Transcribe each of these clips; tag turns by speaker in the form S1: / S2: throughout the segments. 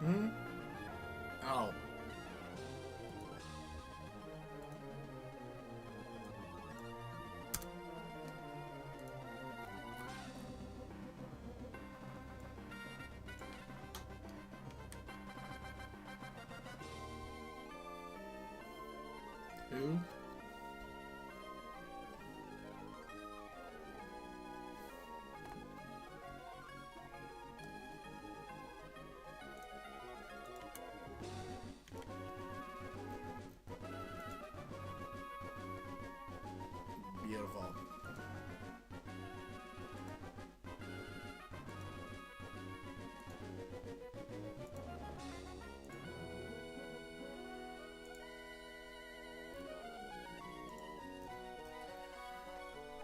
S1: Hmm? Oh. Who? Beautiful.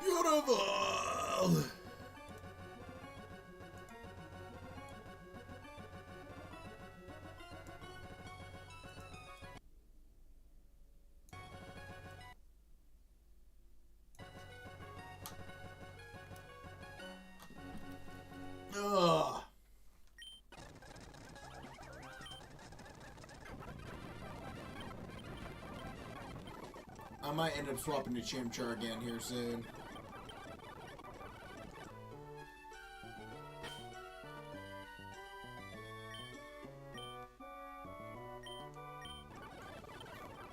S1: Beautiful! Ugh. I might end up swapping to Chimchar again here soon.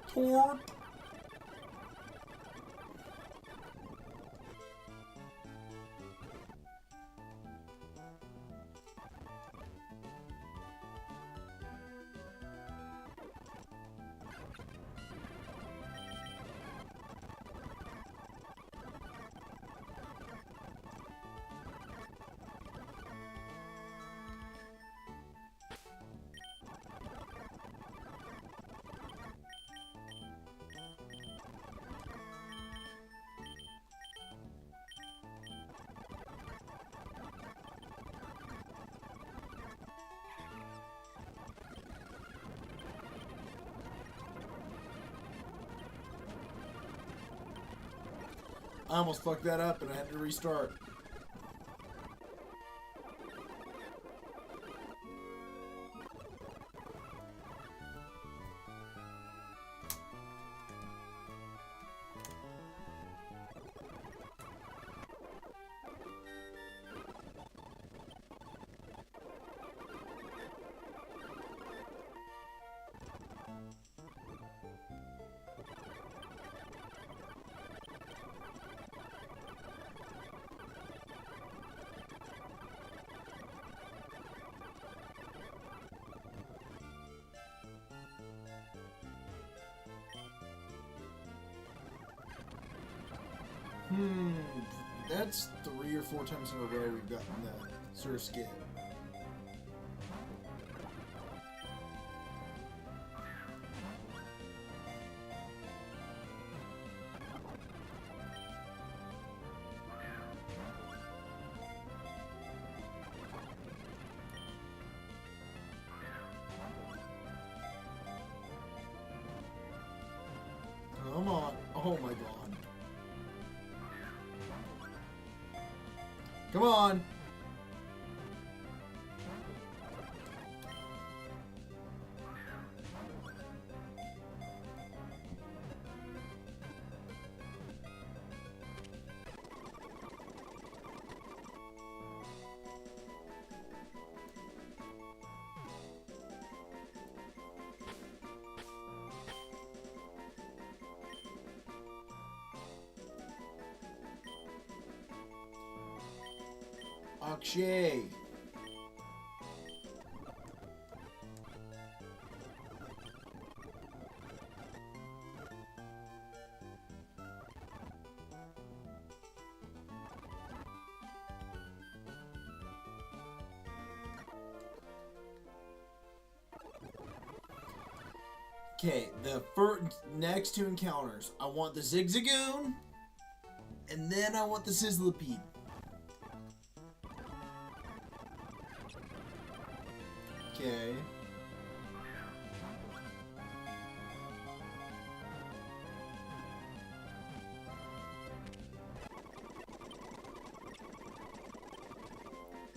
S1: Torp. I almost fucked that up and I had to restart. That's 3 or 4 times in a row we've gotten that sort of skip. Come on. Oh my god. Come on. Akshay. Okay, the next 2 encounters. I want the Zigzagoon, and then I want the Sizzlipede. Okay.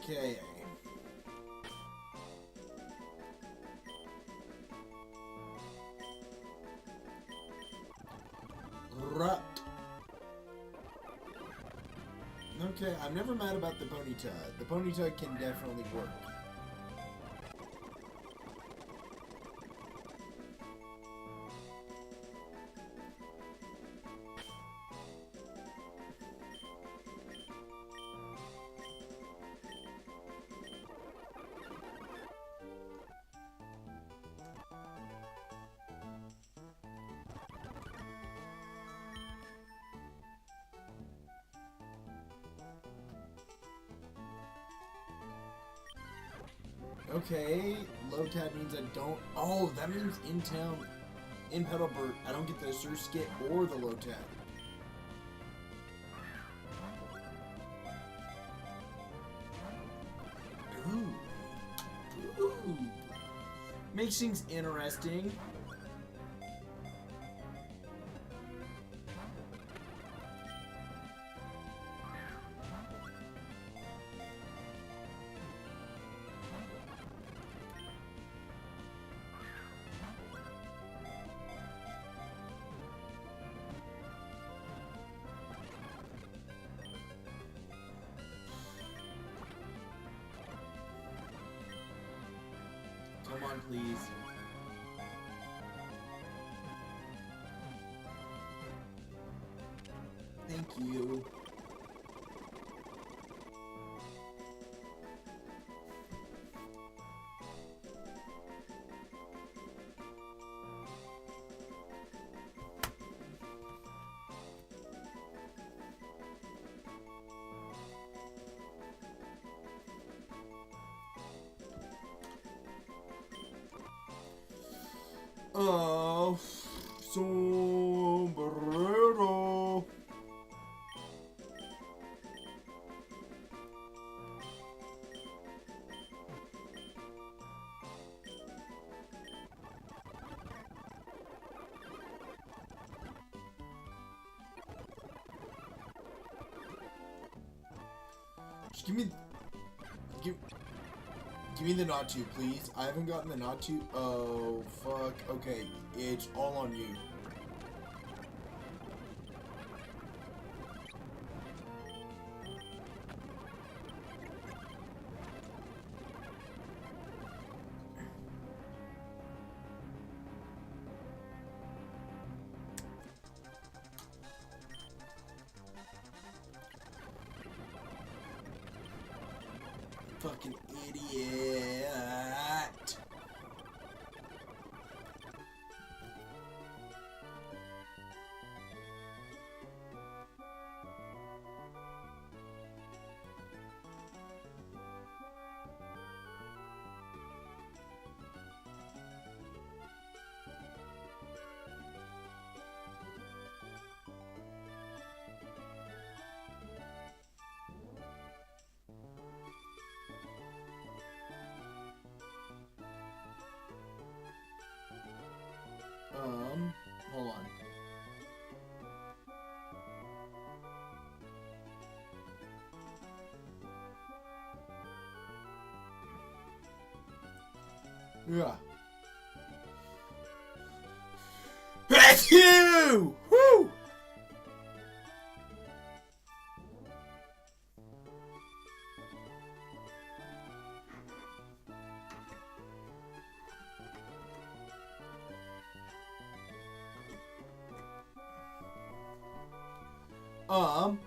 S1: Okay. Ruck. Okay, I'm never mad about the ponytail. The ponytail can definitely work. Okay, low tab means I don't. Oh, that means in town, in Petalburt, I don't get the Sir Skit or the low tab. Ooh. Ooh. Makes things interesting. Come on, please. Thank you. Oh, sombrero. Just give me the not to, please. I haven't gotten the not to. Oh, fuck. Okay, it's all on you. Fucking idiot. Hold on. Yeah. That's you! Woo! Um.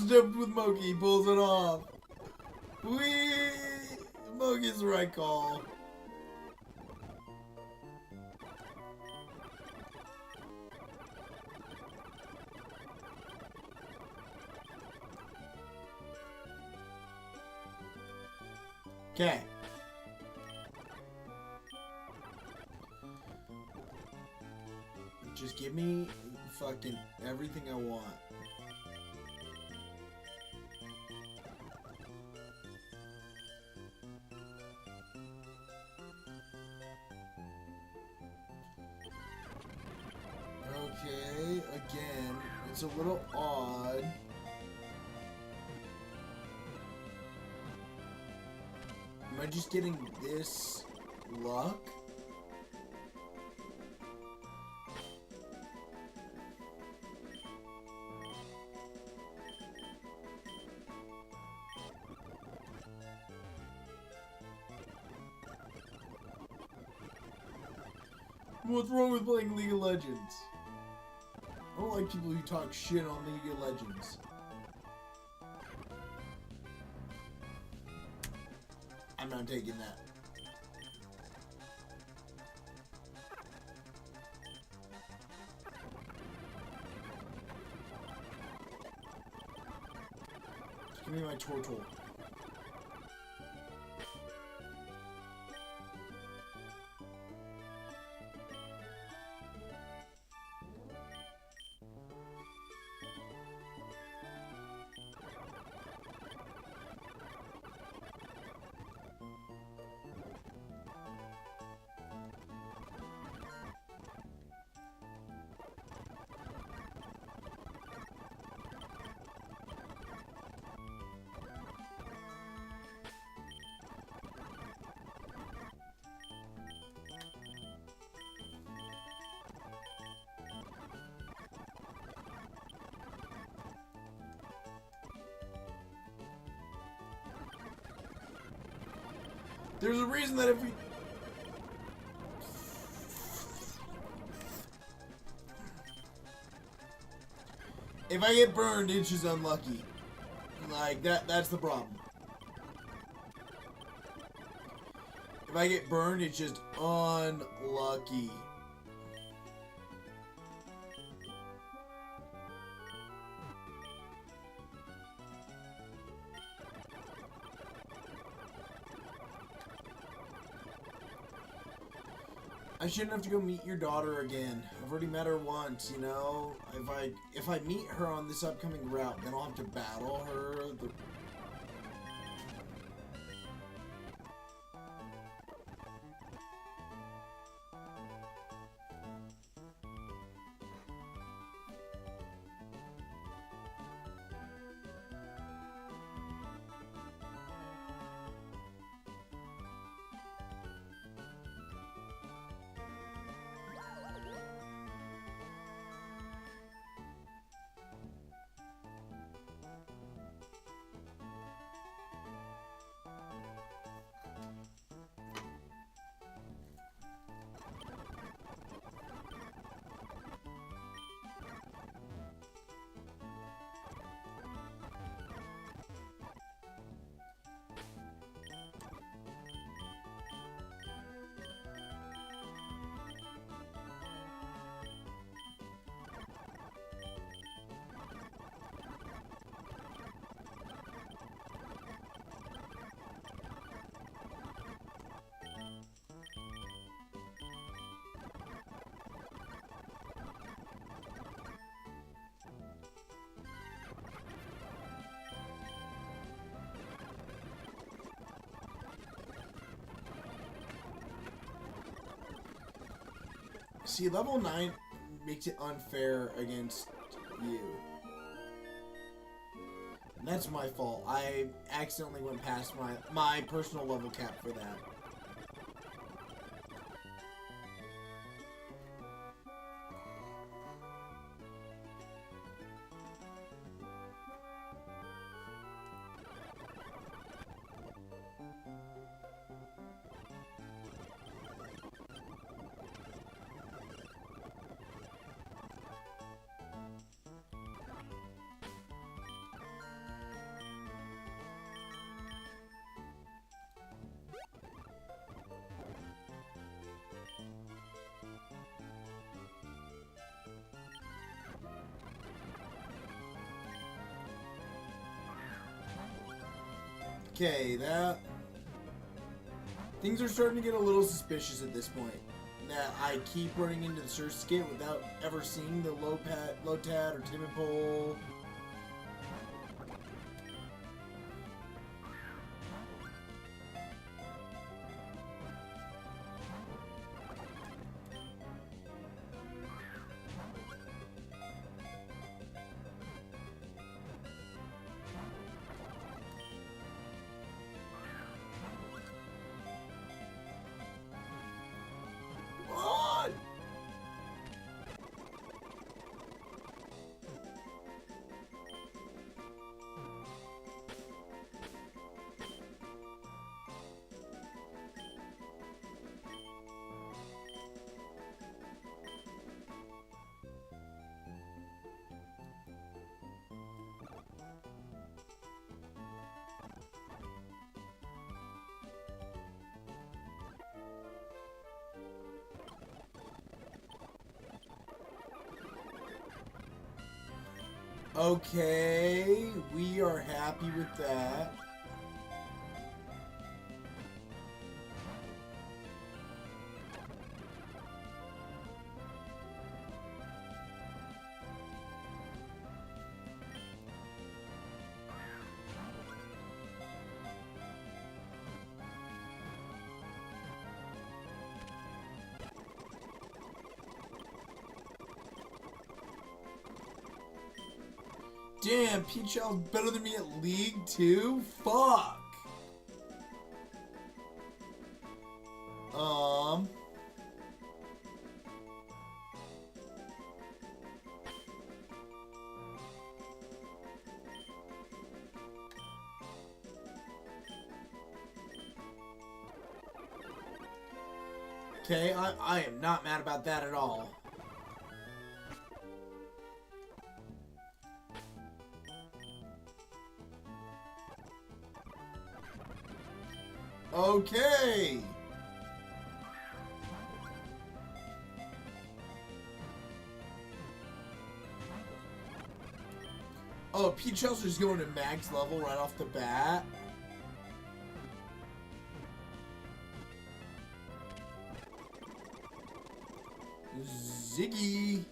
S1: jumped with Moki. He pulls it off. Whee! Moki's the right call. Okay. Just give me fucking everything I want. Okay, again, it's a little odd. Am I just getting this luck? What's wrong with playing League of Legends? I don't like people who talk shit on League of Legends. I'm not taking that. Just give me my turtle. There's a reason that if I get burned, it's just unlucky. Like, that's the problem. If I get burned, it's just unlucky. I shouldn't have to go meet your daughter again. I've already met her once, you know? If I meet her on this upcoming route, then I'll have to battle her. See, level 9 makes it unfair against you. And that's my fault. I accidentally went past my personal level cap for that. Okay, that... Things are starting to get a little suspicious at this point. That I keep running into the Surge Skit without ever seeing the Lotad or Timid Pole. Okay, we are happy with that. Damn, Peachell's better than me at League 2? Fuck! Okay, I am not mad about that at all. Okay! Oh, Peachell's just going to max level right off the bat. Ziggy!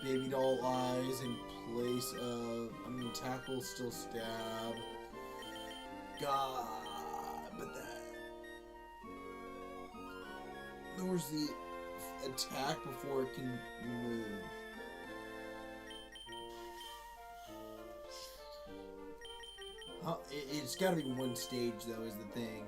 S1: Baby doll eyes in place of, I mean, tackle, still stab. God, but that. Where's the attack before it can move? It's gotta be one stage, though, is the thing.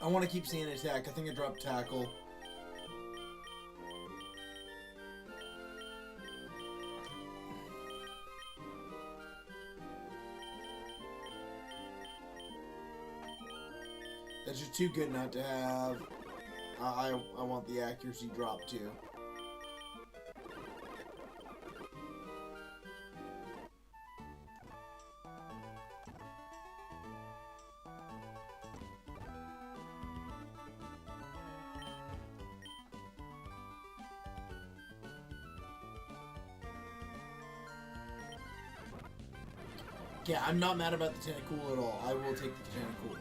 S1: I want to keep seeing attack. I think I dropped tackle. That's just too good not to have. I want the accuracy drop too. Yeah, I'm not mad about the Tentacool at all. I will take the Tentacool.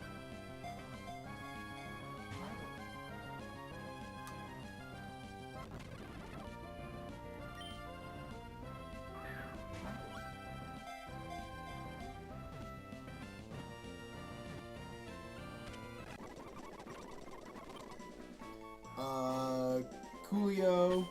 S1: Coolio.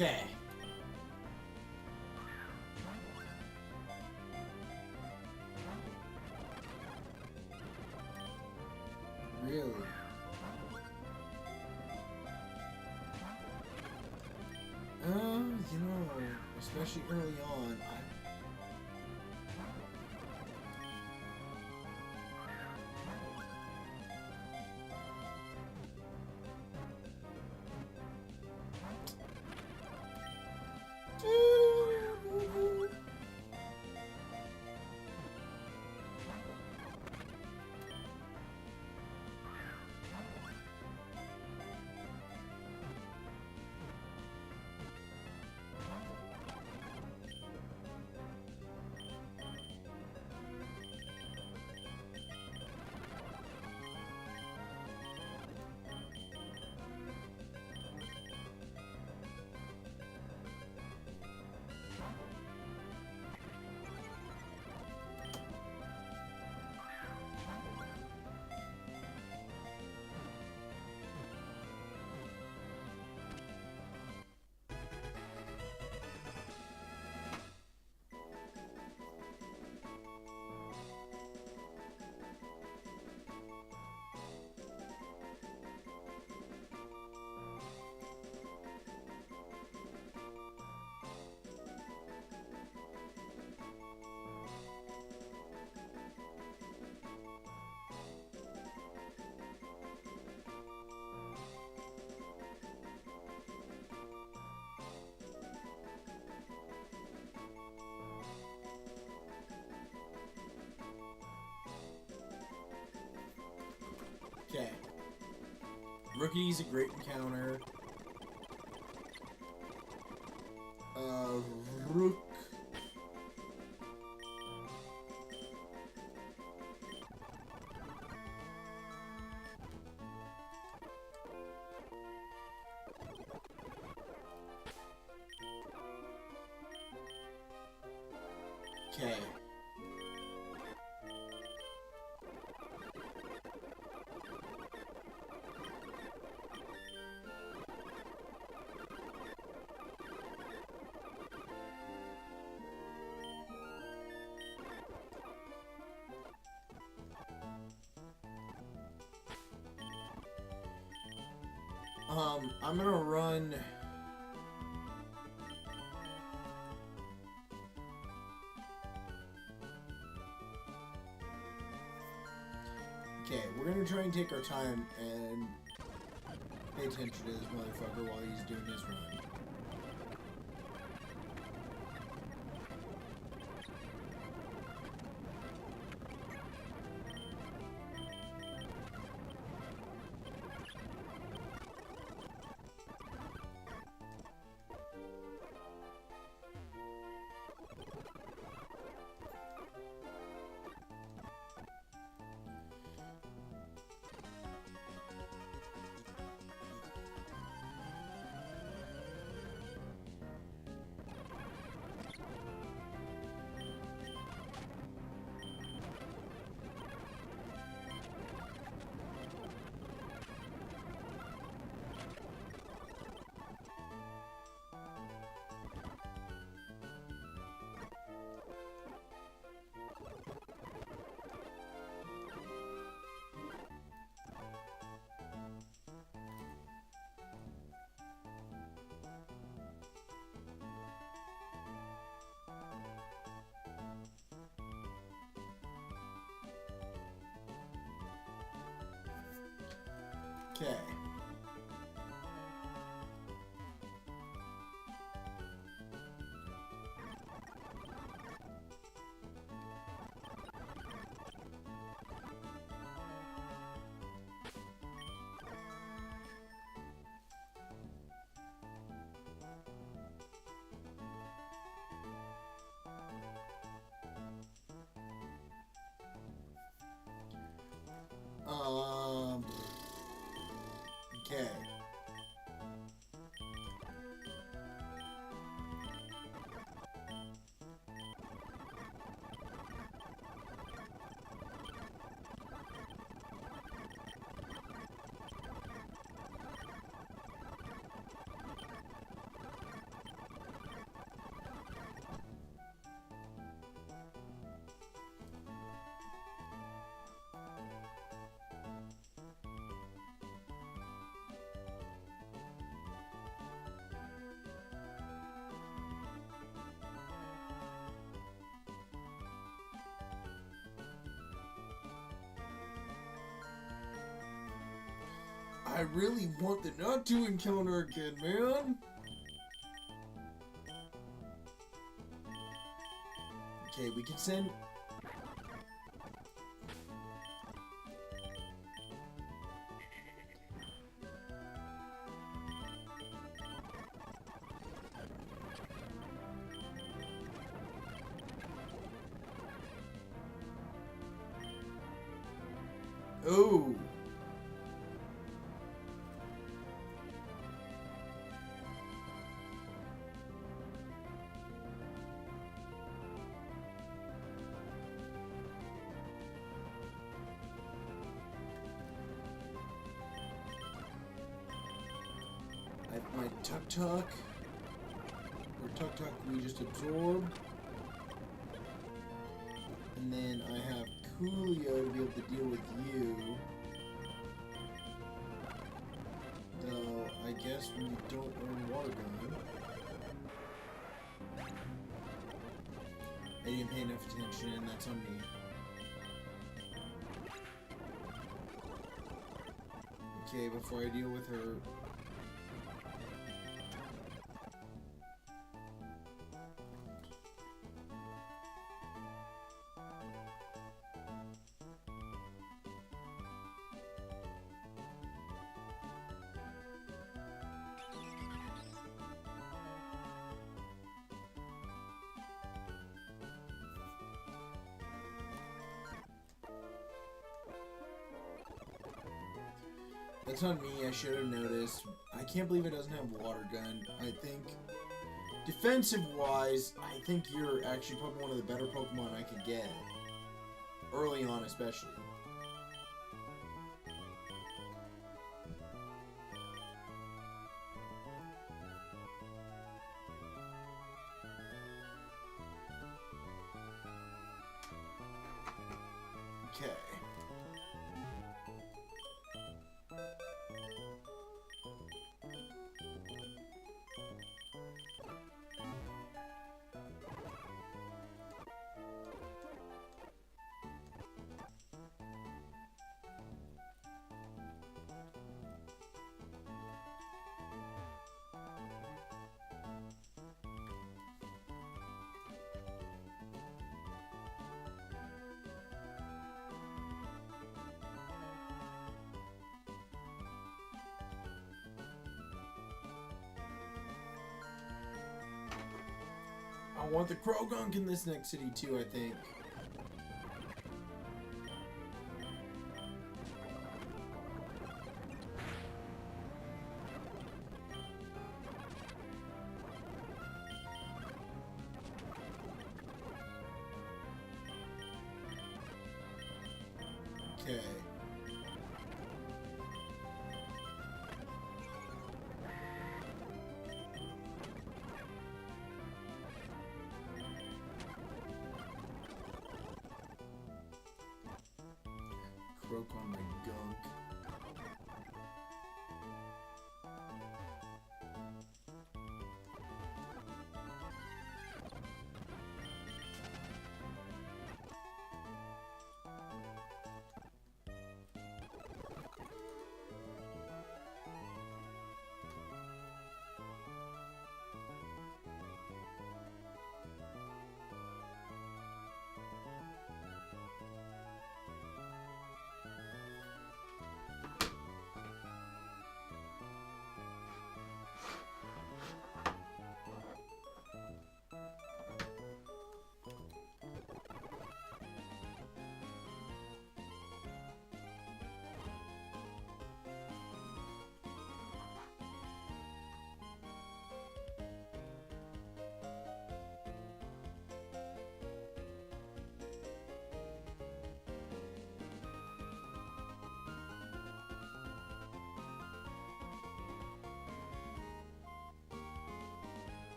S1: Okay. Really? You know, especially early on, okay. Rookie's a great encounter. Rook. Okay. I'm gonna run. Okay, we're gonna try and take our time and pay attention to this motherfucker while he's doing his run. Okay. Okay. I really want the not to encounter again, man. Okay, we can send... Oh. I have my Tuk-Tuk. Or Tuk-Tuk we just absorbed. And then I have Coolio to be able to deal with you. Though, I guess when you don't earn Water Gun... I didn't pay enough attention, that's on me. Okay, before I deal with her... That's on me, I should have noticed. I can't believe it doesn't have Water Gun. I think, defensive-wise, I think you're actually probably one of the better Pokemon I could get. Early on, especially. Okay. I want the Krogunk in this next city too, I think. Okay. Croak on my gunk.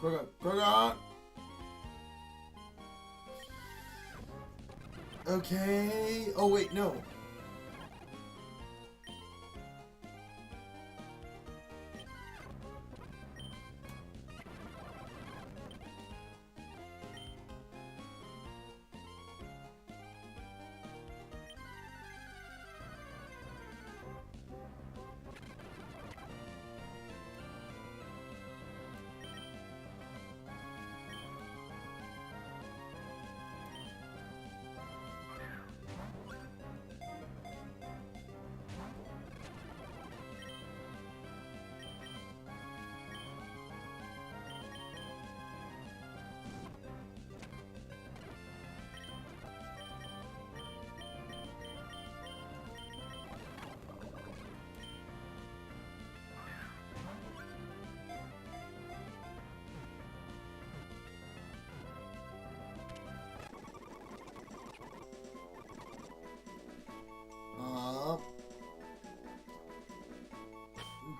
S1: Grogan. Okay. Oh wait, no.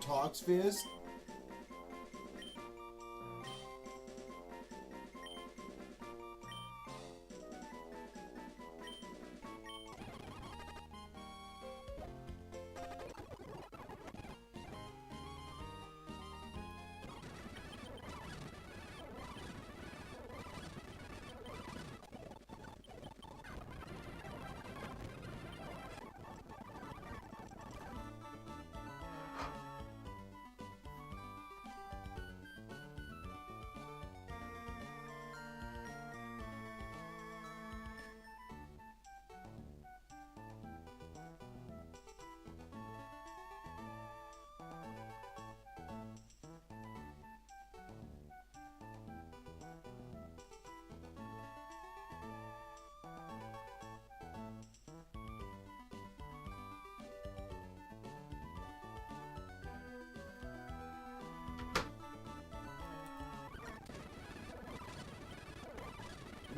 S1: Tox Fist.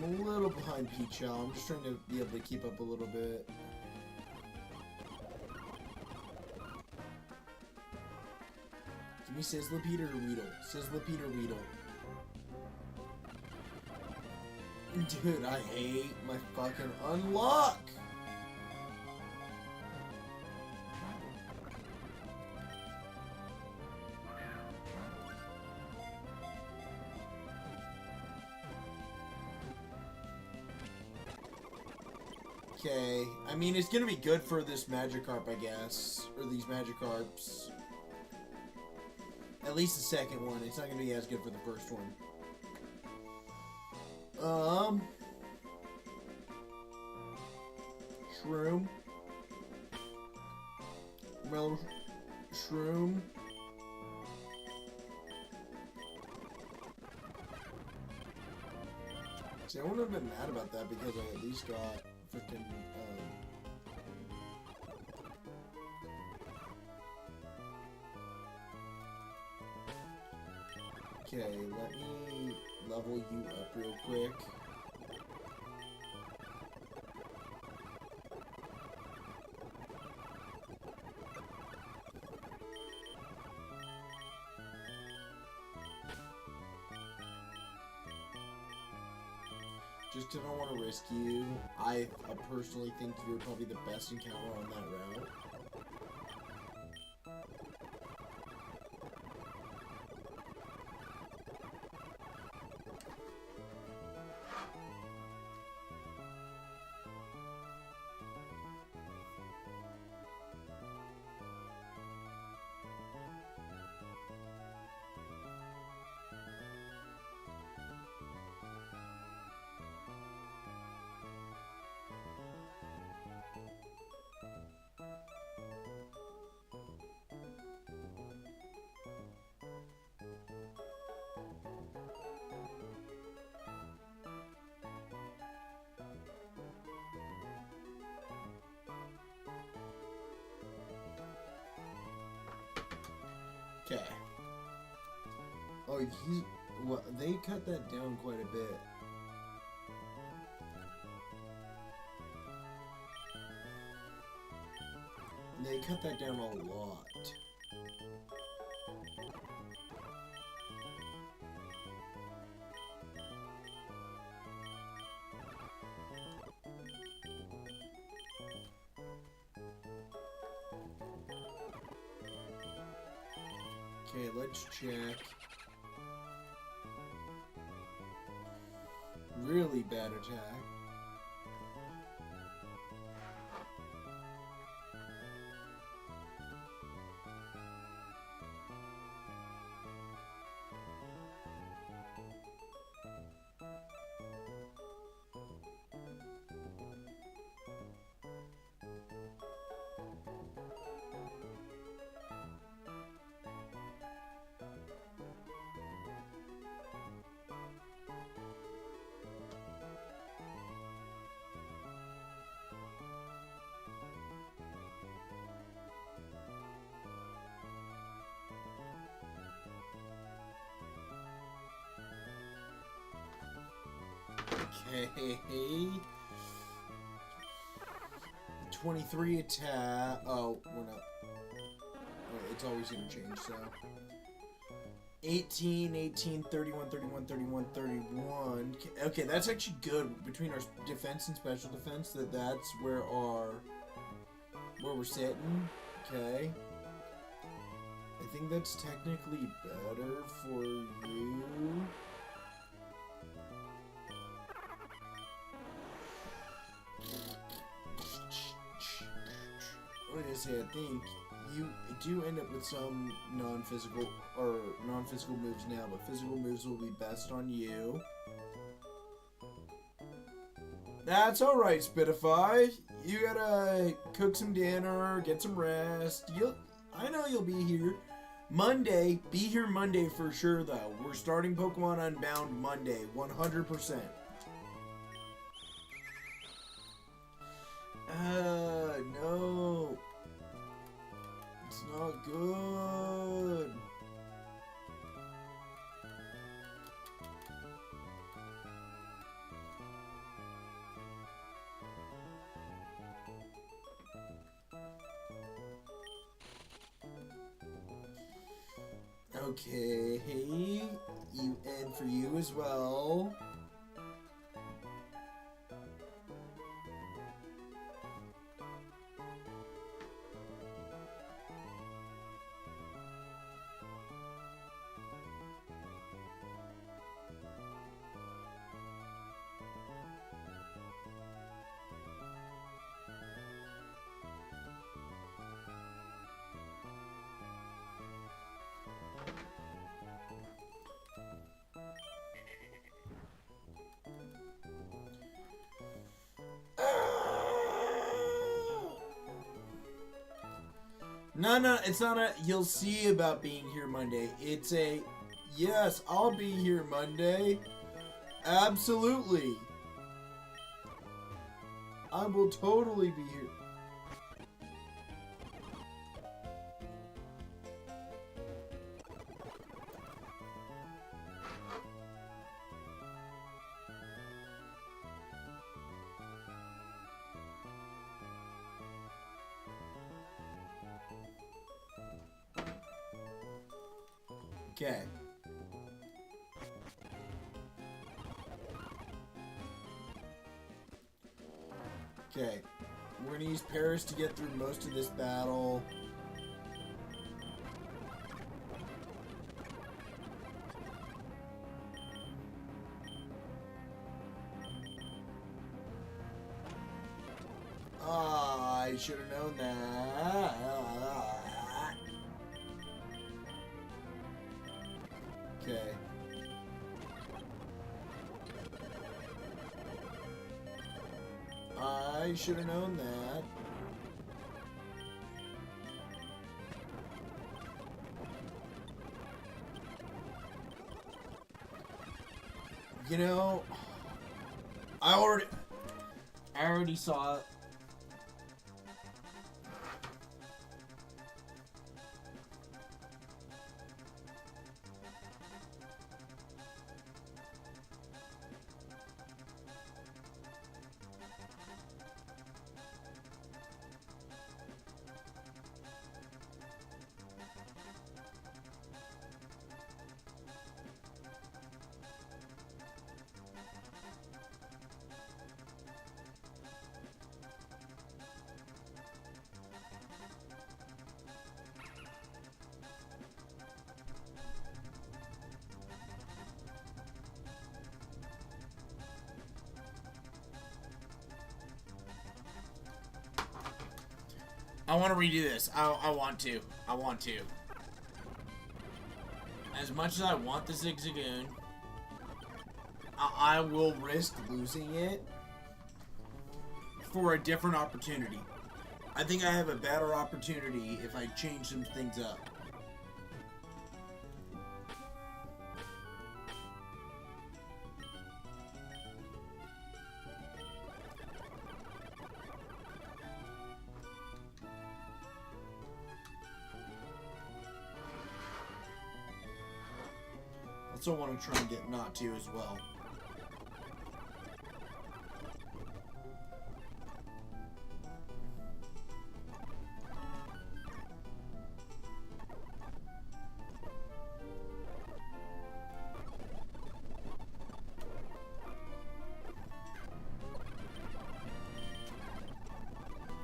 S1: I'm a little behind Peachel. I'm just trying to be able to keep up a little bit. Give me Sizzlipede or Weedle. Sizzlipede or Weedle. Dude, I hate my fucking unlock! Okay, I mean, it's gonna be good for this Magikarp, I guess. Or these Magikarps. At least the second one. It's not gonna be as good for the first one. Shroom. Mellow Shroom. See, I wouldn't have been mad about that because I at least got freaking, okay, let me level you up real quick. Just because I want to risk you, I personally think you're probably the best encounter on that route. Okay. Oh, well, they cut that down quite a bit. They cut that down a lot. Okay, let's check. Really bad attack. Okay. 23 attack. Oh, we're not. Wait, it's always gonna change, so. 18, 18, 31, 31, 31, 31. Okay, that's actually good between our defense and special defense. That's where we're sitting. Okay. I think that's technically better for you. What did I say? I think you do end up with some non-physical moves now, but physical moves will be best on you. That's alright, Spitify. You gotta cook some dinner, get some rest. I know you'll be here. Monday, be here Monday for sure though. We're starting Pokemon Unbound Monday, 100%. No. It's not good. Okay, and for you as well. No, it's not a you'll see about being here Monday. It's a yes, I'll be here Monday. Absolutely. I will totally be here. Okay. Okay. We're gonna use Paris to get through most of this battle. I should have known that. Okay. I should have known that. You know, I already saw it. I want to redo this. I want to. I want to. As much as I want the Zigzagoon, I will risk losing it for a different opportunity. I think I have a better opportunity if I change some things up. I also want to try and get not to as well.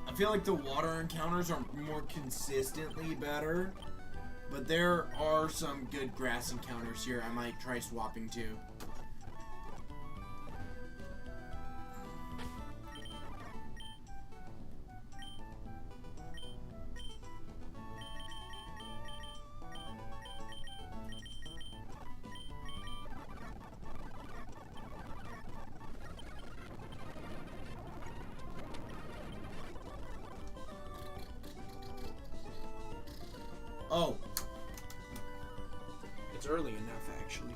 S1: I feel like the water encounters are more consistently better, but there are some good grass encounters here I might try swapping to. Oh. It's early enough, actually.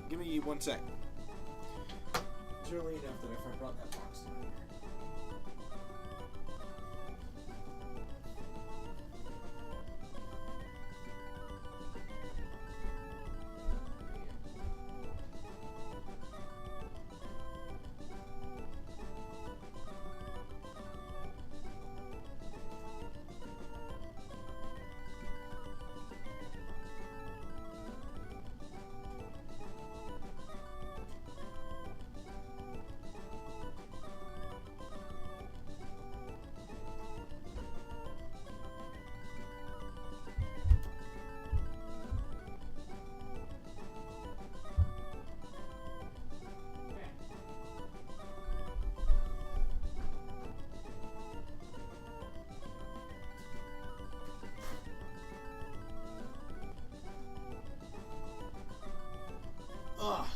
S1: Give me 1 sec. It's early enough that if I brought that box down here. Ugh.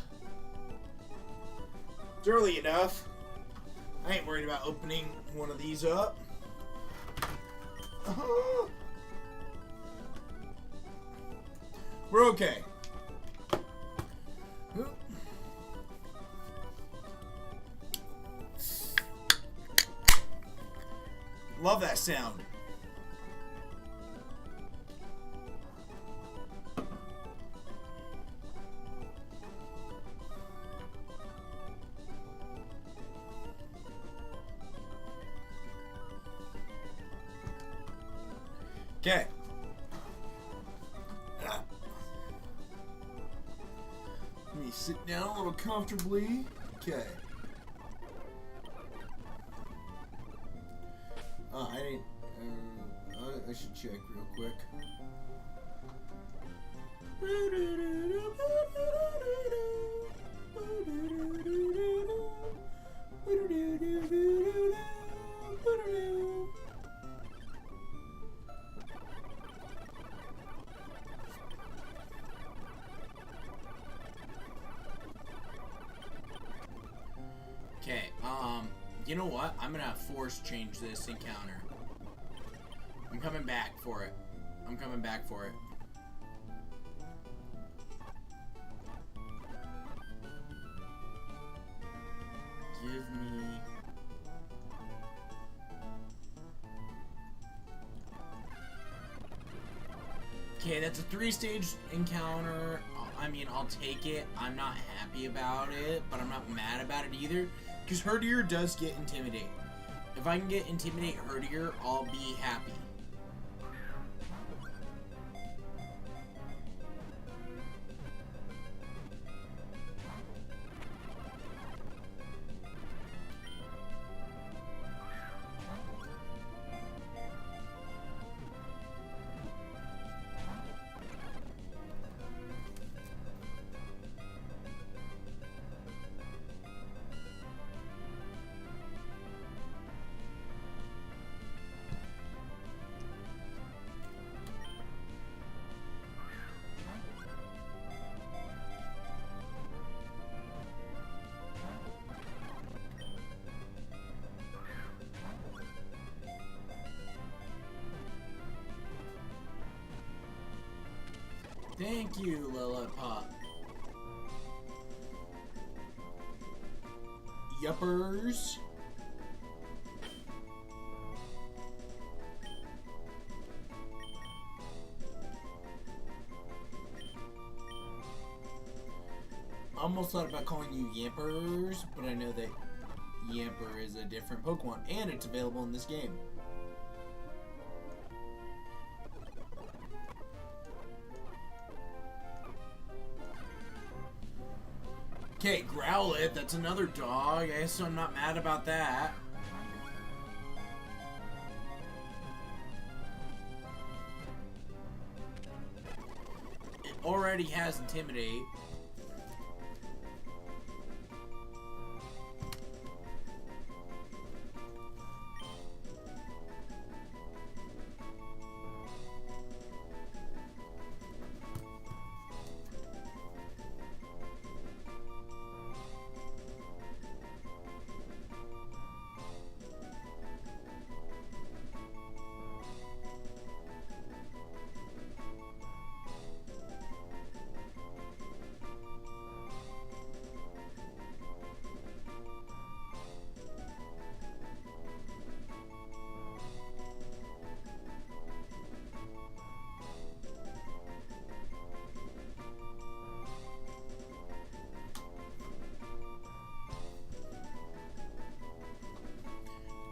S1: It's early enough. I ain't worried about opening one of these up. We're okay. Love that sound. Okay. Let me sit down a little comfortably. Okay. I should check real quick. Okay, you know what? I'm gonna force change this encounter. I'm coming back for it. I'm coming back for it. Give me... Okay, that's a 3-stage encounter. I mean, I'll take it. I'm not happy about it, but I'm not mad about it either. Because Herdier does get Intimidate. If I can get Intimidate Herdier, I'll be happy. Thank you, Lillipop. Yuppers. I almost thought about calling you Yampers, but I know that Yamper is a different Pokemon, and it's available in this game. Okay, Growlithe, that's another dog. I guess I'm not mad about that. It already has Intimidate.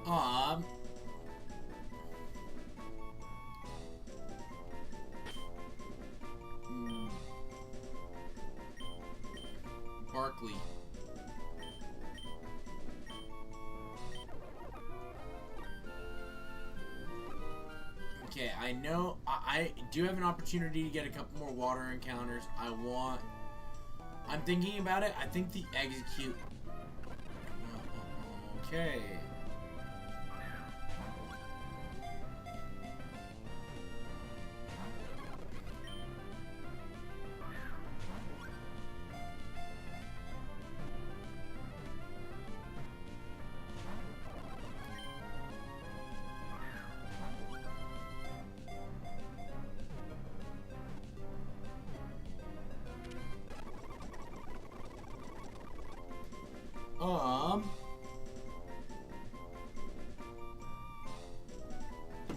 S1: Aw. Barkley. Okay, I know I do have an opportunity to get a couple more water encounters. I'm thinking about it. I think the execute. Okay.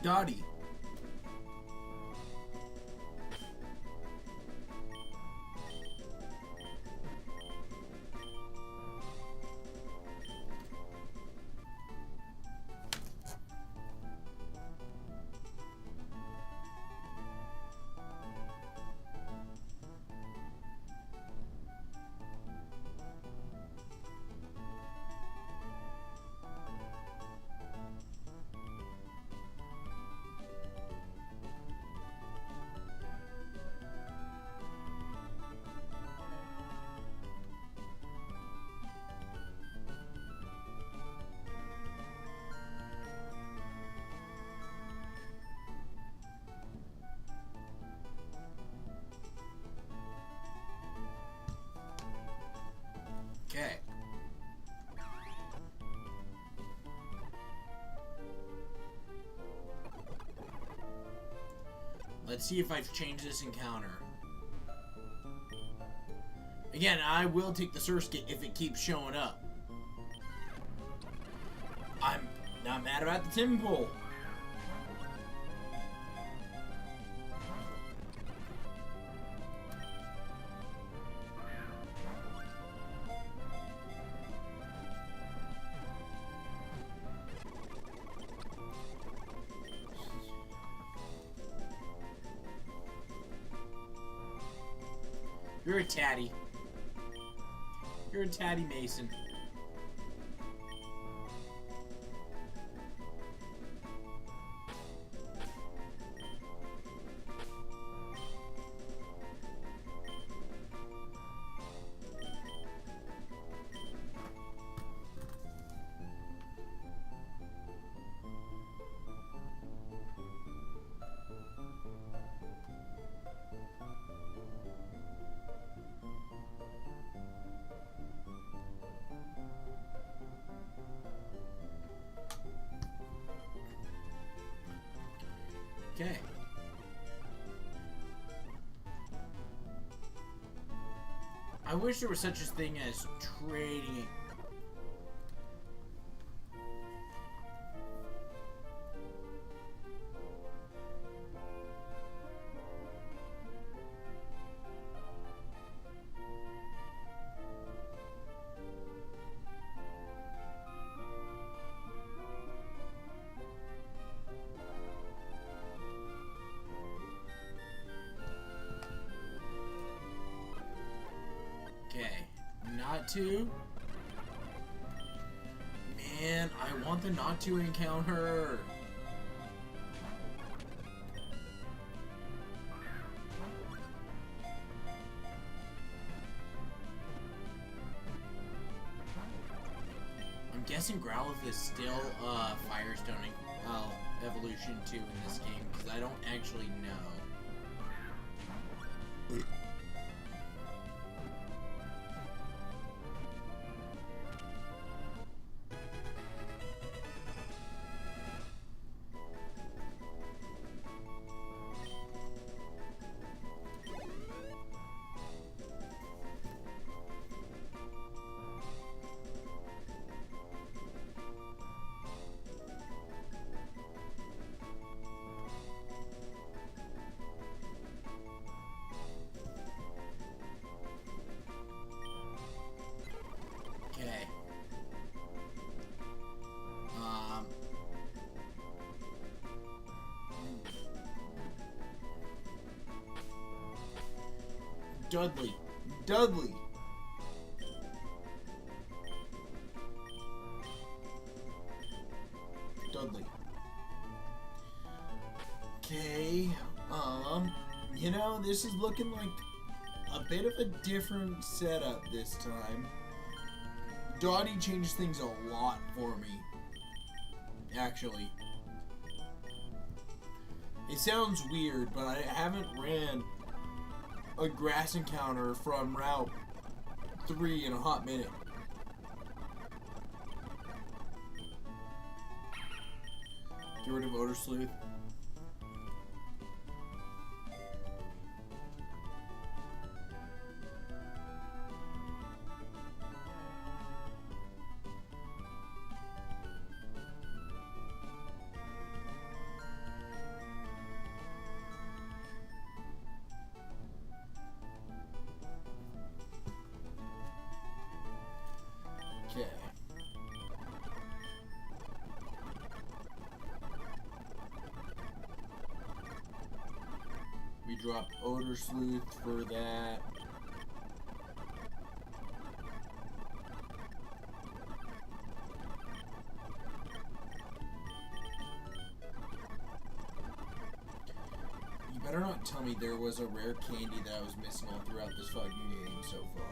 S1: Dottie. Okay. Let's see if I've changed this encounter. Again, I will take the Surskit if it keeps showing up. I'm not mad about the Timpool. You're a tatty. You're a tatty Mason. I wish there was such a thing as trading it. Not to. Man, I want the not to encounter. I'm guessing Growlithe is still Firestone evolution 2 in this game, because I don't actually know. Dudley. Dudley. Dudley. Okay. You know, this is looking like a bit of a different setup this time. Dottie changed things a lot for me. Actually. It sounds weird, but I haven't ran a grass encounter from Route 3 in a hot minute. Get rid of Odor Sleuth. Okay. We drop Odor Sleuth for that. You better not tell me there was a rare candy that I was missing all throughout this fucking game so far.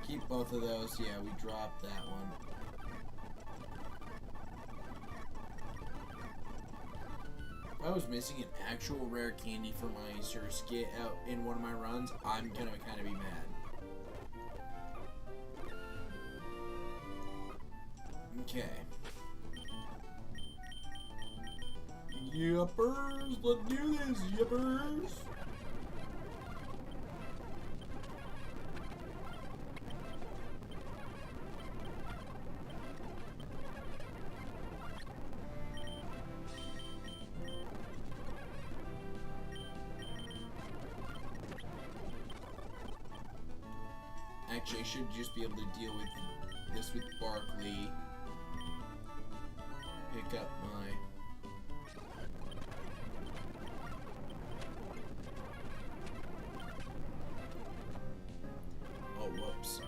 S1: Keep both of those. Yeah, we dropped that one. If I was missing an actual rare candy for my Surskit out in one of my runs, I'm gonna kind of be mad. Okay. Yippers! Let's do this, yippers! Actually, I should just be able to deal with this with Barkley. Pick up my... Oh, whoops.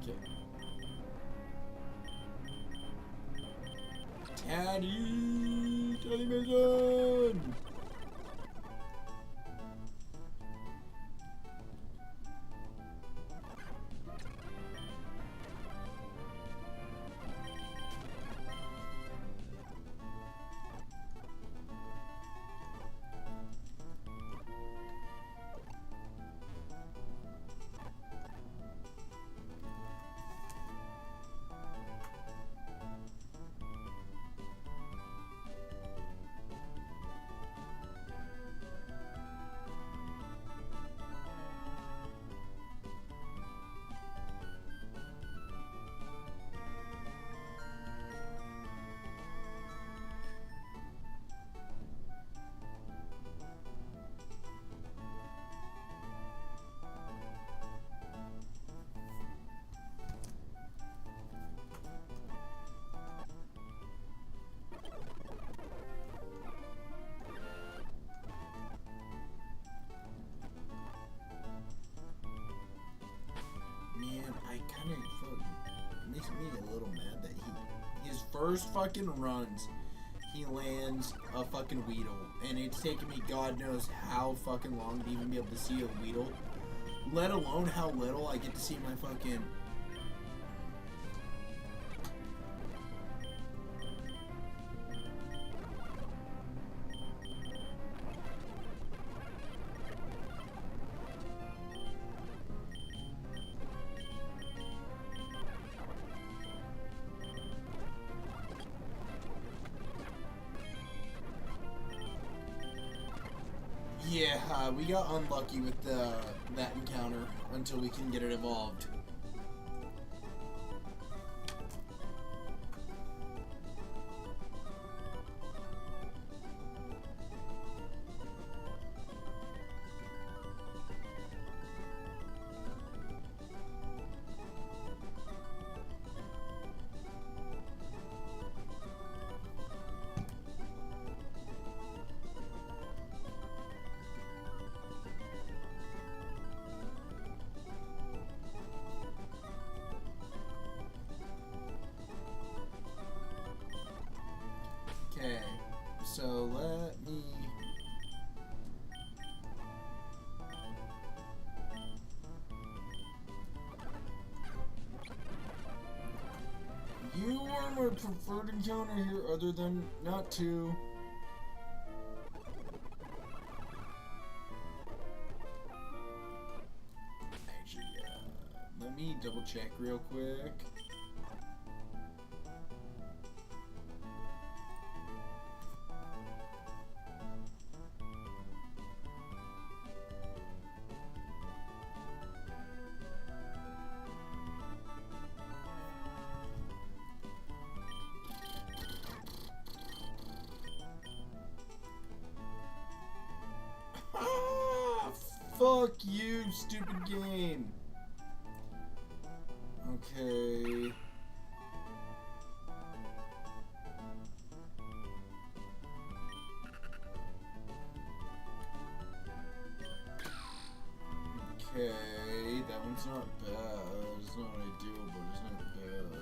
S1: Okay. Teddy Mason! little mad that his first fucking runs, he lands a fucking Weedle, and it's taken me God knows how fucking long to even be able to see a Weedle, let alone how little I get to see my fucking... Yeah, we got unlucky with that encounter until we can get it evolved. Okay, so let me... You are my preferred encounter here other than not to... Actually, let me double check real quick. Fuck you, stupid game. Okay. Okay, that one's not bad. It's not ideal, but it's not bad.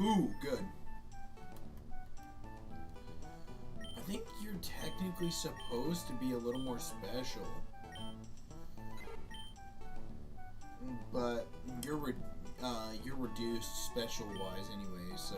S1: Ooh, good. I think you're technically supposed to be a little more special. But you're reduced special-wise anyway, so...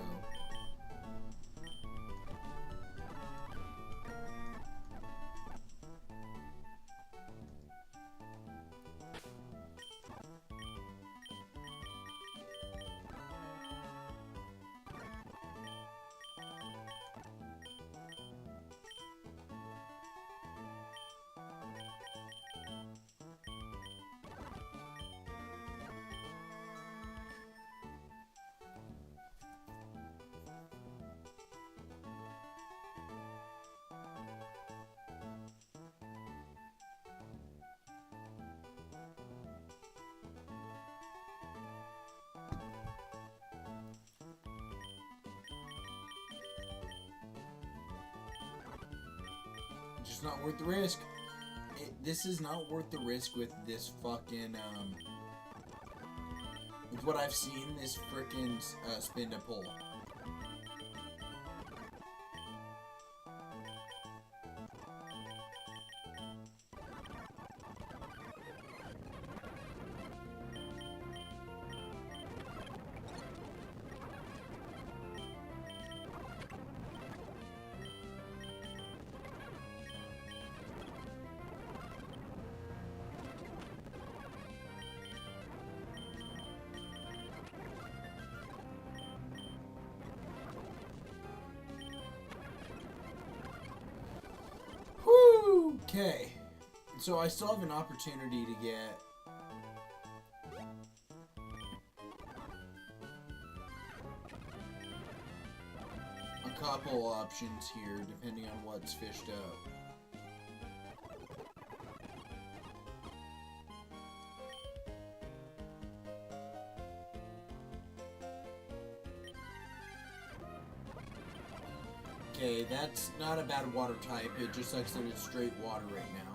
S1: Just not worth the risk. This is not worth the risk with this fucking, with what I've seen, this frickin' spin to pull. Okay. So I still have an opportunity to get a couple options here, depending on what's fished up. Okay, that's not a bad water type, it just sucks that it's straight water right now.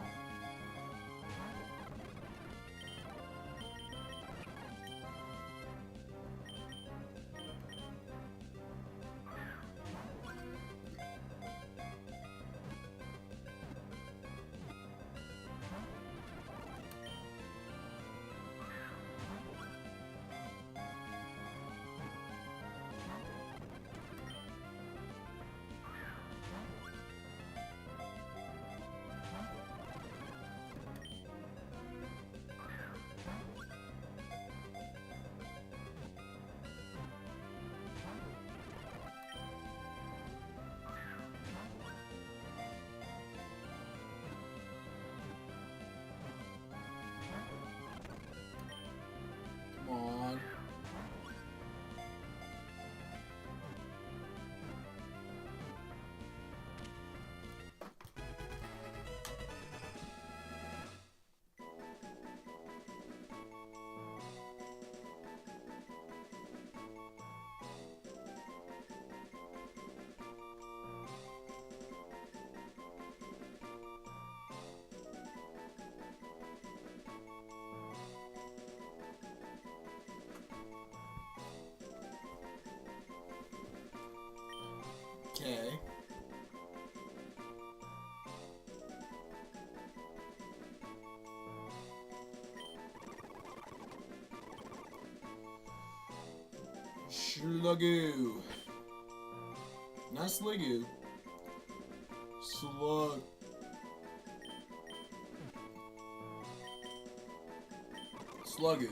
S1: Come on. Okay. Slugoo. Not Sligoo. Slug. Slugoo.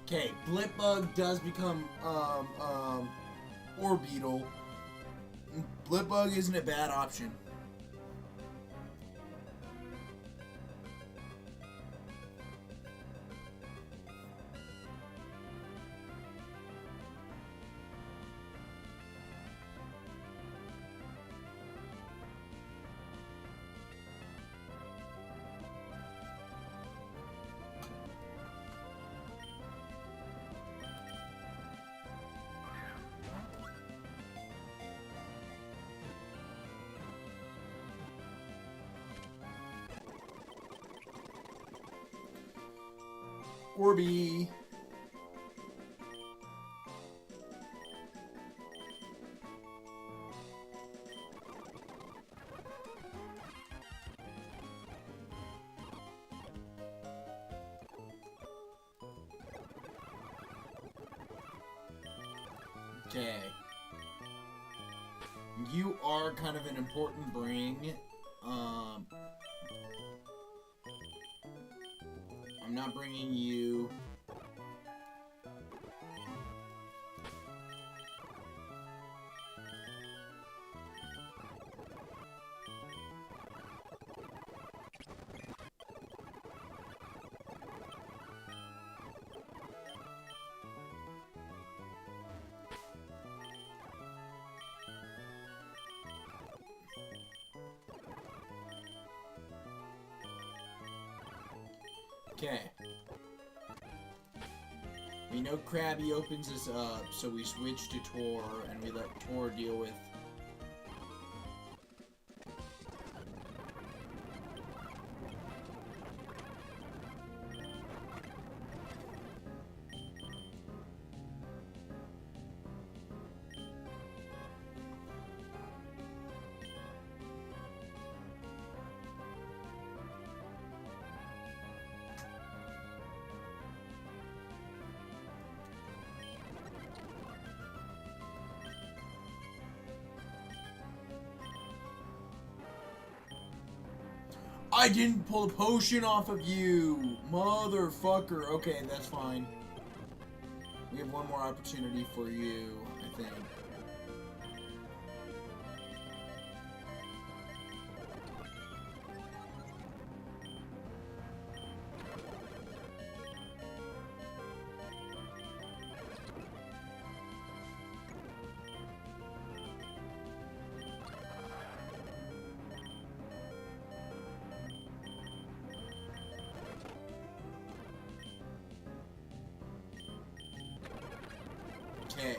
S1: Okay, Blipbug does become, Orbeetle. Blipbug isn't a bad option. Orby. Okay. You are kind of an important bring. I'm not bringing you. Okay. We know Krabby opens us up, so we switch to Tor, and we let Tor deal with... I didn't pull a potion off of you, motherfucker. Okay, that's fine. We have one more opportunity for you, I think. Okay.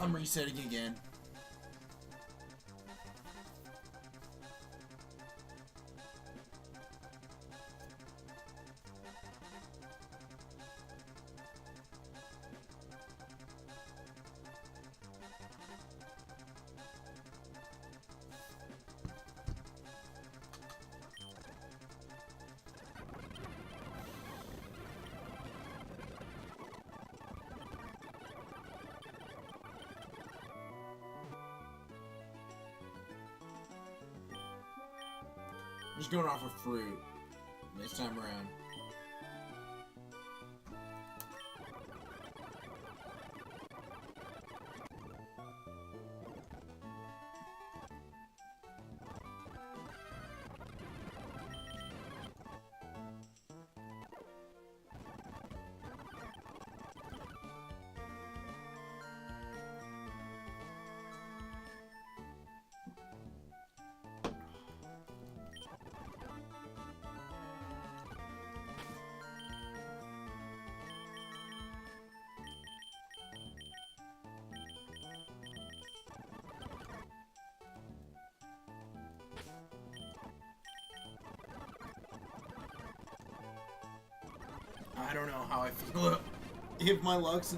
S1: I'm resetting again. I'm just going off of fruit this time around. I don't know how I feel if my luck's...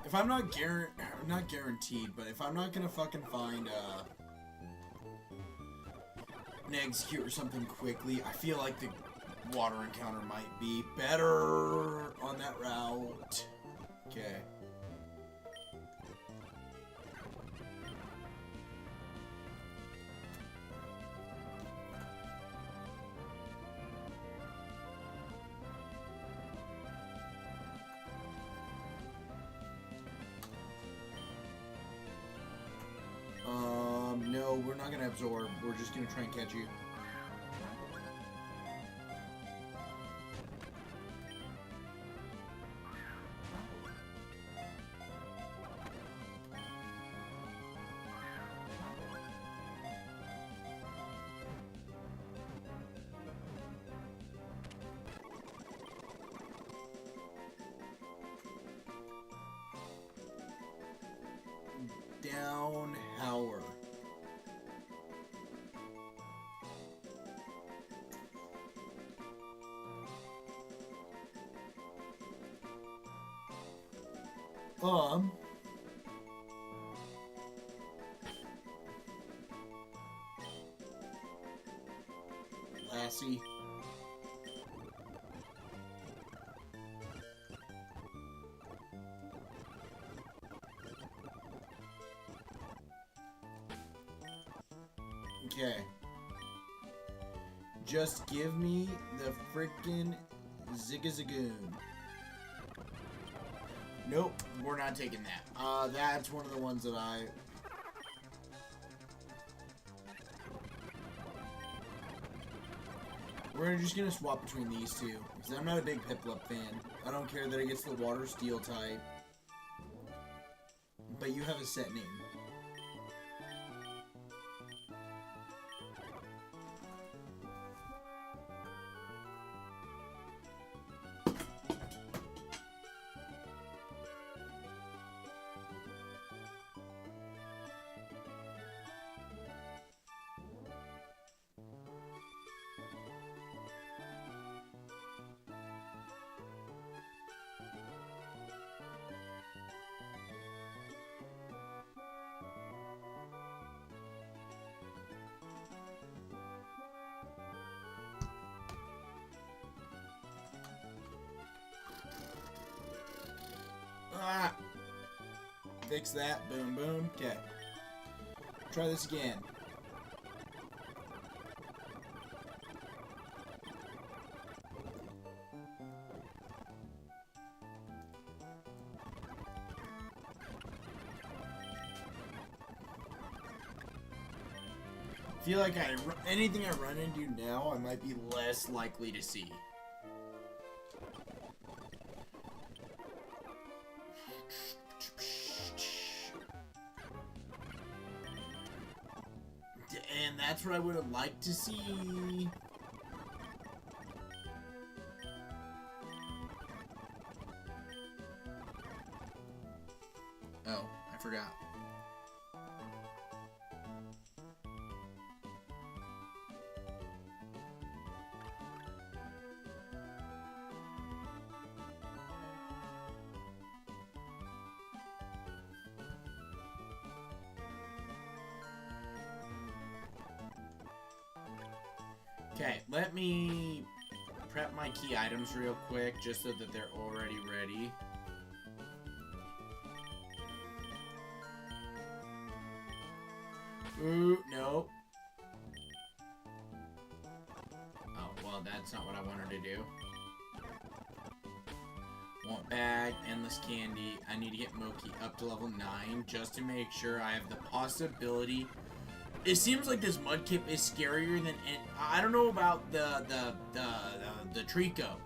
S1: If I'm not guaranteed, but if I'm not gonna fucking find an execute or something quickly, I feel like the water encounter might be better on that route. Okay. No, we're not gonna absorb. We're just gonna try and catch you. Down Howler. Lassie. Okay. Just give me the frickin' Ziggazagoon. Nope, we're not taking that. That's one of the ones that I... We're just gonna swap between these two, because I'm not a big Piplup fan. I don't care that it gets the water steel type. But you have a set name. fix that. Boom, boom. Okay. Try this again. I feel like anything I run into now, I might be less likely to see. And that's what I would have liked to see. Oh, I forgot. Okay, let me prep my key items real quick, just so that they're already ready. Ooh, no. Oh, well, that's not what I wanted to do. Want bag, endless candy. I need to get Moki up to level 9, just to make sure I have the possibility. It seems like this Mudkip is scarier than I don't know about the Trico.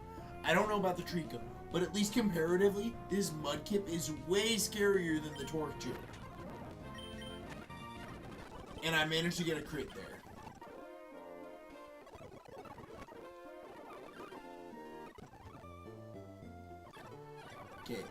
S1: I don't know about the Trico, but at least comparatively, this Mudkip is way scarier than the Torchic. And I managed to get a crit there. Okay.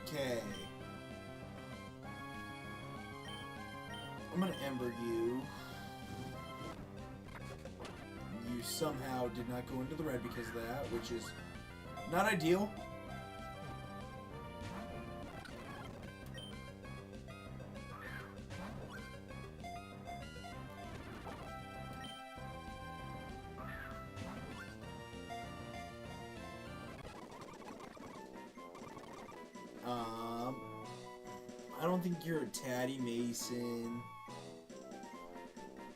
S1: Okay. I'm gonna Ember you. You somehow did not go into the red because of that, which is not ideal. I don't think you're a Tatty Mason.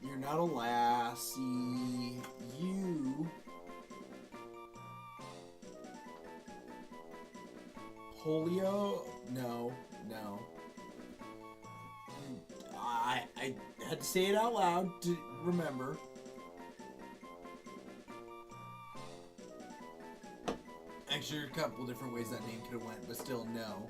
S1: You're not a Lassie. You... Polio? No, no. I had to say it out loud to remember. Actually, there are a couple different ways that name could have went, but still, no.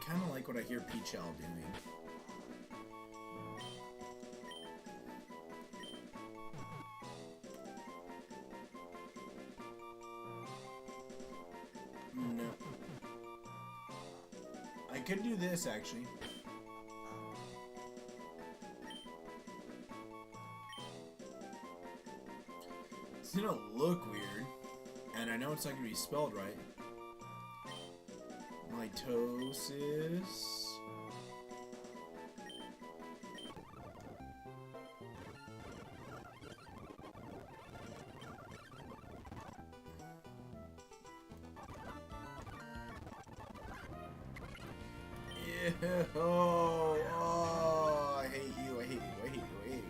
S1: kind of like what I hear Peachel doing. No. I could do this, actually. It's gonna look weird, and I know it's not gonna be spelled right. Mitosis. Yeah. Oh, I hate you, I hate you, I hate you, I hate you.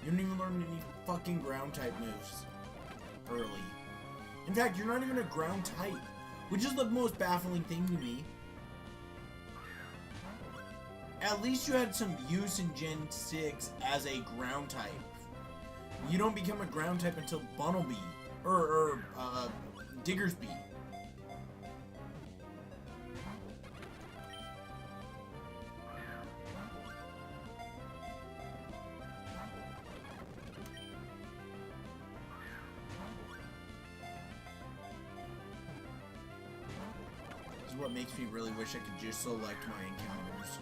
S1: You don't even learn any fucking ground type moves early. In fact, you're not even a ground type, which is the most baffling thing to me. At least you had some use in Gen 6 as a ground type. You don't become a ground type until Bunnelby, or Diggersby. This is what makes me really wish I could just select my encounters.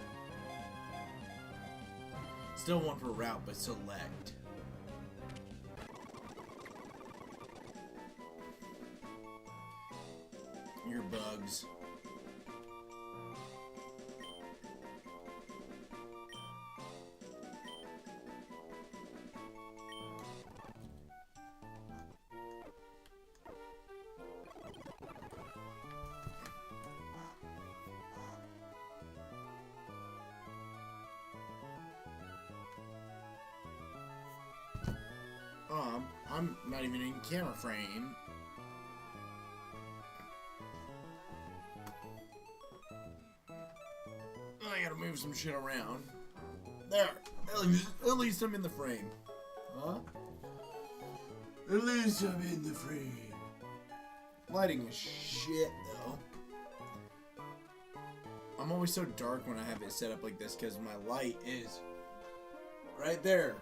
S1: Still one per route, but select. Your bugs. I'm not even in camera frame. I gotta move some shit around. There. At least I'm in the frame. Huh? At least I'm in the frame. Lighting is shit, though. I'm always so dark when I have it set up like this because my light is right there.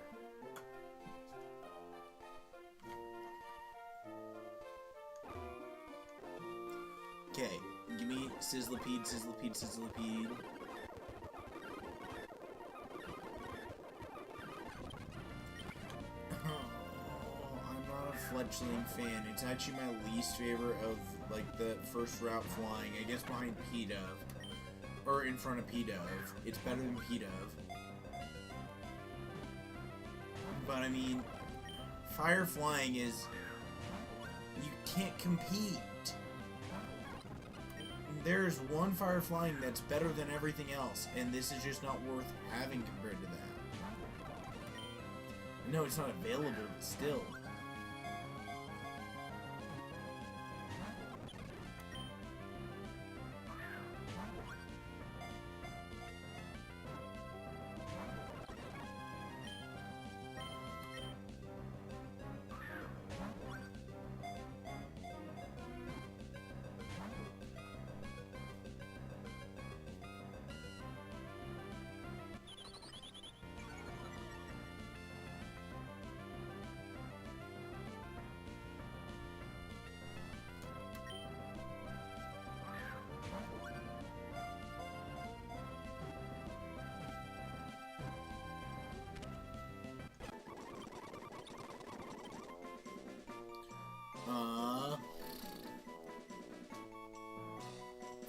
S1: Okay, give me Sizzlipede, Sizzlipede, Sizzlipede. Oh, I'm not a fledgling fan. It's actually my least favorite of, like, the first route flying. I guess behind P-Dove. Or in front of P-Dove. It's better than P-Dove. But, I mean, fire flying is... You can't compete. There's one fire flying that's better than everything else, and this is just not worth having compared to that. I know it's not available, but still.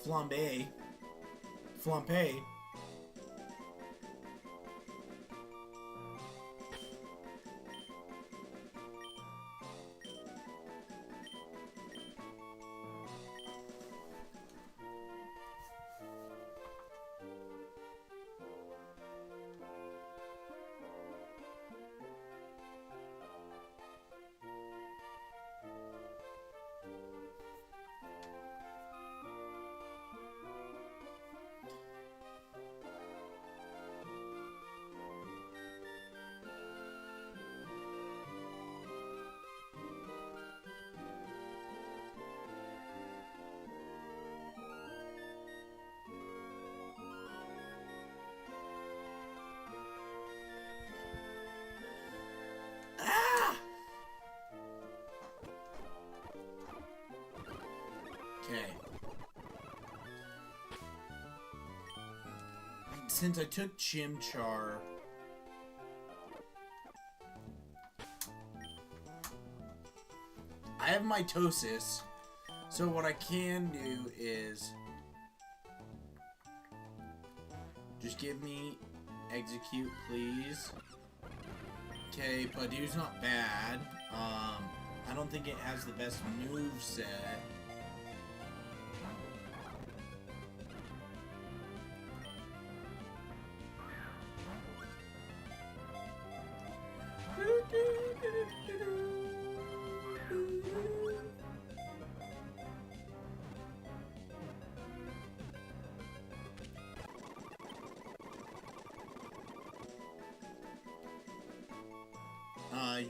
S1: Flambe. Flampe. since I took Chimchar, I have mitosis, so what I can do is just give me execute, please. Okay, Padu's not bad. I don't think it has the best move set.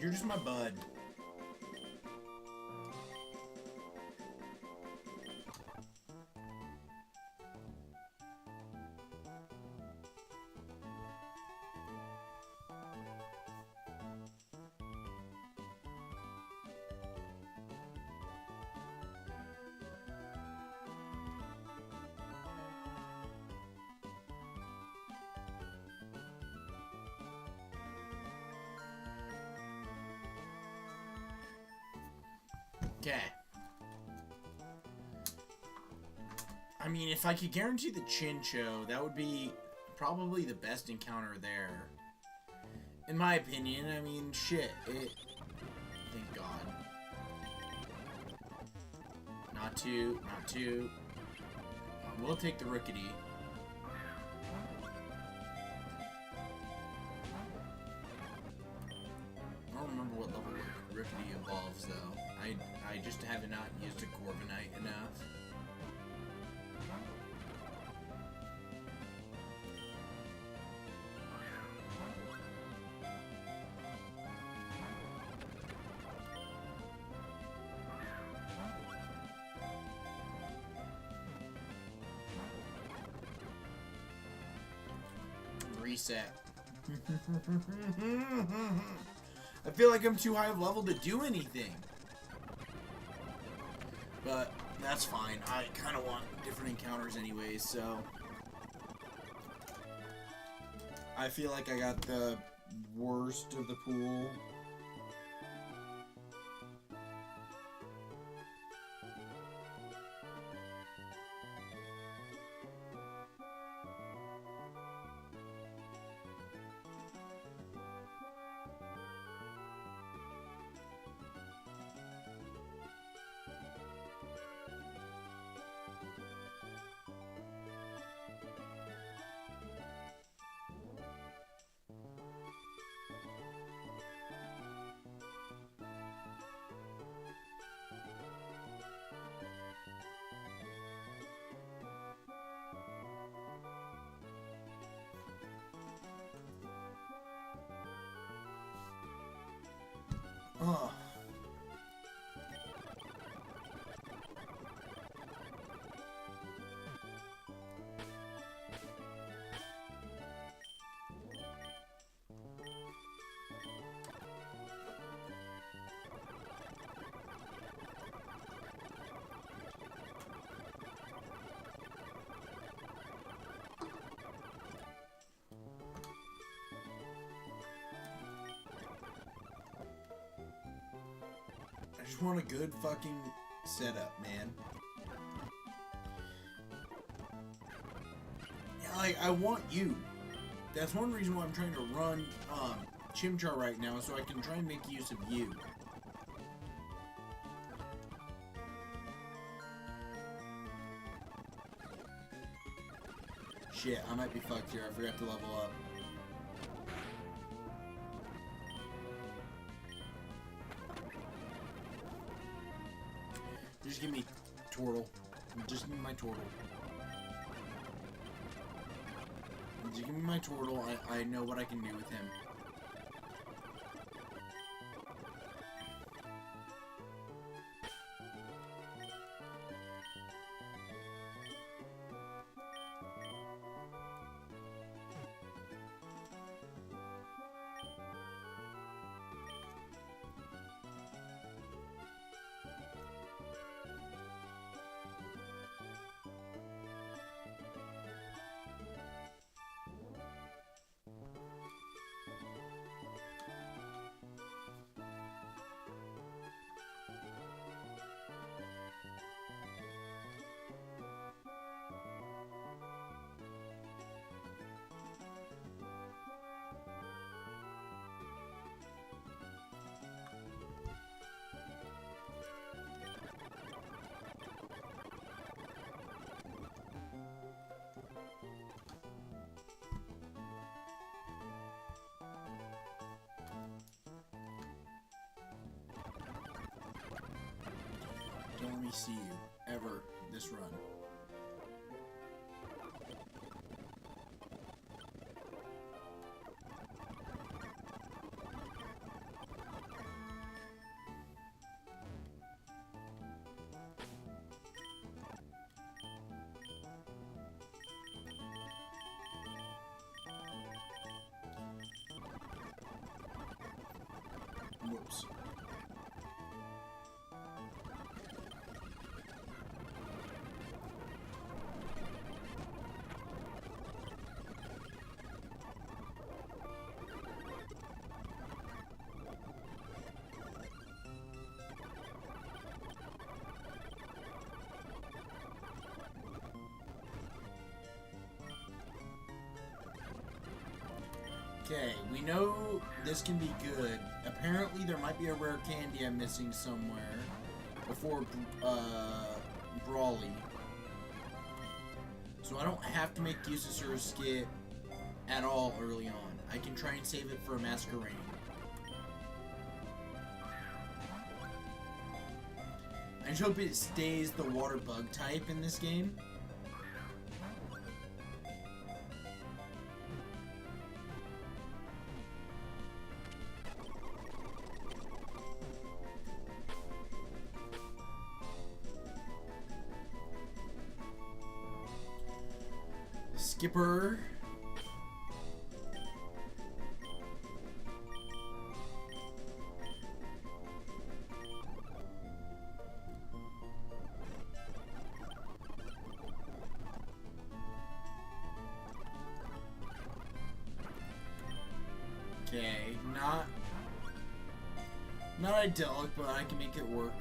S1: You're just my bud. Okay. I mean, if I could guarantee the Chincho, that would be probably the best encounter there. In my opinion, I mean, shit. Thank God. Not two. We'll take the Rookity. I don't remember what level Rookity evolves, though. I just have not used a Corviknight enough. Reset. I feel like I'm too high of level to do anything. But that's fine. I kind of want different encounters anyways, so I feel like I got the worst of the pool. Oh. I just want a good fucking setup, man. Yeah, like, I want you. That's one reason why I'm trying to run Chimchar right now, so I can try and make use of you. Shit, I might be fucked here. I forgot to level up. Just give me Turtle. Just give me my Turtle. Just give me my Turtle. I know what I can do with him. me see you ever this run. Whoops. Okay, we know this can be good. Apparently there might be a rare candy I'm missing somewhere before Brawly. So I don't have to make use of Sir Skit at all early on. I can try and save it for a Masquerade. I just hope it stays the water bug type in this game. Skipper. Okay, not idyllic, but I can make it work.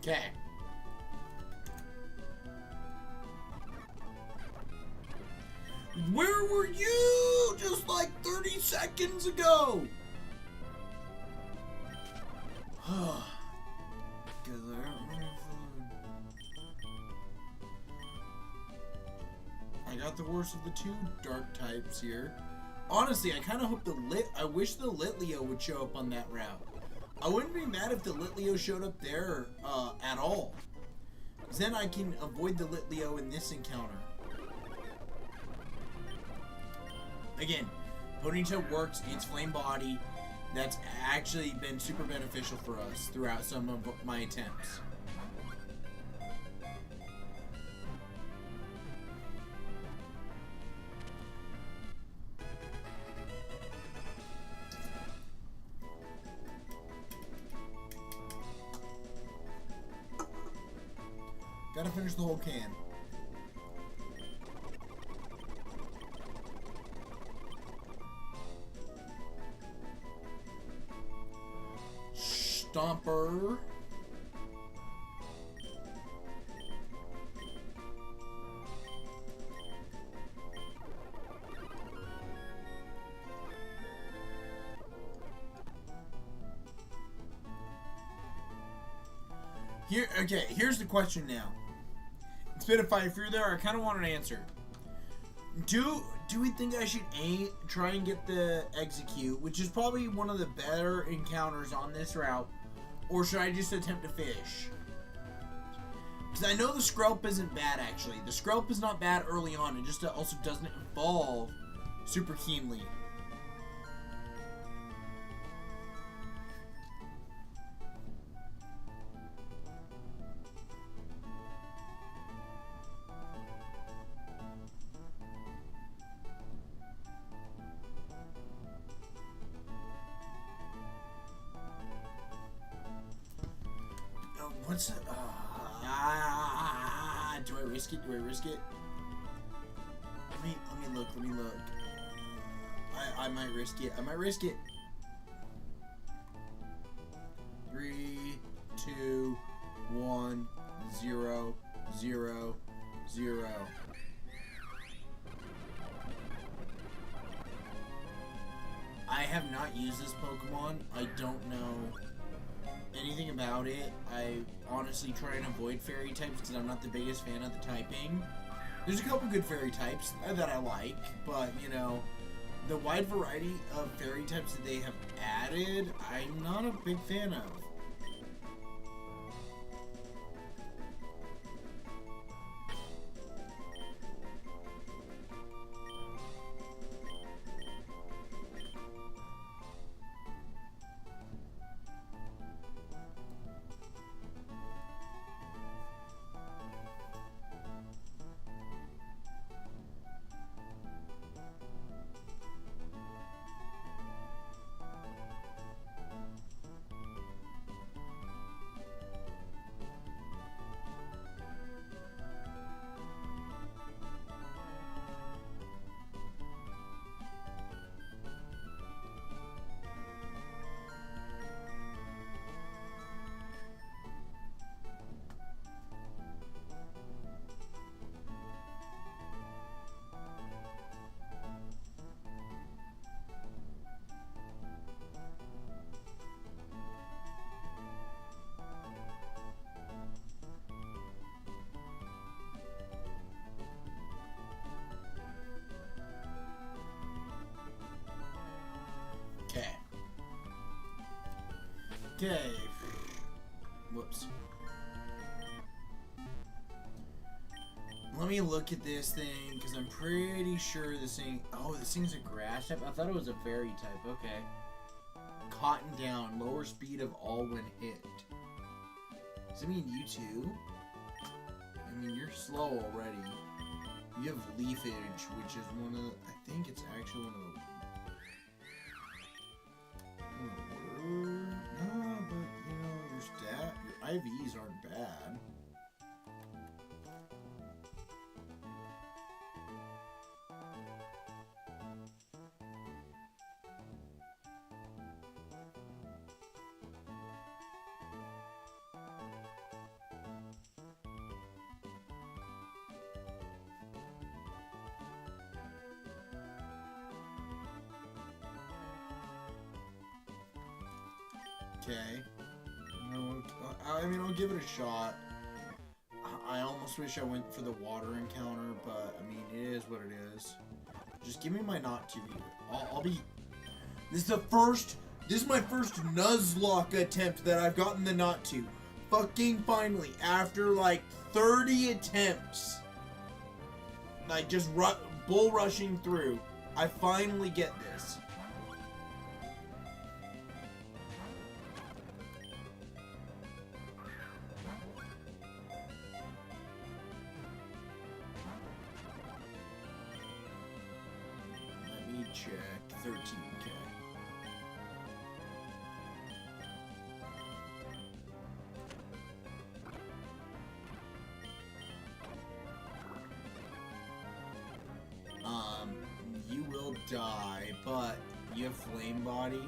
S1: Okay. Where were you just like 30 seconds ago? I got the worst of the two dark types here. Honestly, I kind of hope I wish the Litleo would show up on that route. I wouldn't be mad if the Litleo showed up there at all. Then I can avoid the Litleo in this encounter. Again, Ponyta works, its flame body. That's actually been super beneficial for us throughout some of my attempts. Gotta finish the whole can. Stomper. Here's the question now. It's been a fight through there. I kind of want an answer. Do we think I should try and get the execute, which is probably one of the better encounters on this route, or should I just attempt to fish? Because I know the Skrelp isn't bad, actually. The Skrelp is not bad early on. It just also doesn't evolve super keenly. What's it? Do I risk it? Do I risk it? Let me look. Let me look. I might risk it. I might risk it. 3, 2, 1, 0, 0, 0. I have not used this Pokemon. I don't know anything about it. I honestly try and avoid fairy types because I'm not the biggest fan of the typing. There's a couple good fairy types that I like, but you know, the wide variety of fairy types that they have added, I'm not a big fan of. Okay. Whoops. Let me look at this thing, because I'm pretty sure this thing... Oh, this thing's a grass type? I thought it was a fairy type. Okay. Cotton down. Lower speed of all when hit. Does it mean you too? I mean, you're slow already. You have leafage, which is one of... I think it's actually one of the... No, but, you know, your IVs aren't bad. Okay. No, I mean, I'll give it a shot. I almost wish I went for the water encounter, but, I mean, it is what it is. Just give me my not to. I'll be... This is my first Nuzlocke attempt that I've gotten the not to. Fucking finally, after, like, 30 attempts. Like, just bull rushing through. I finally get this. Check 13K. You will die, but you have flame body.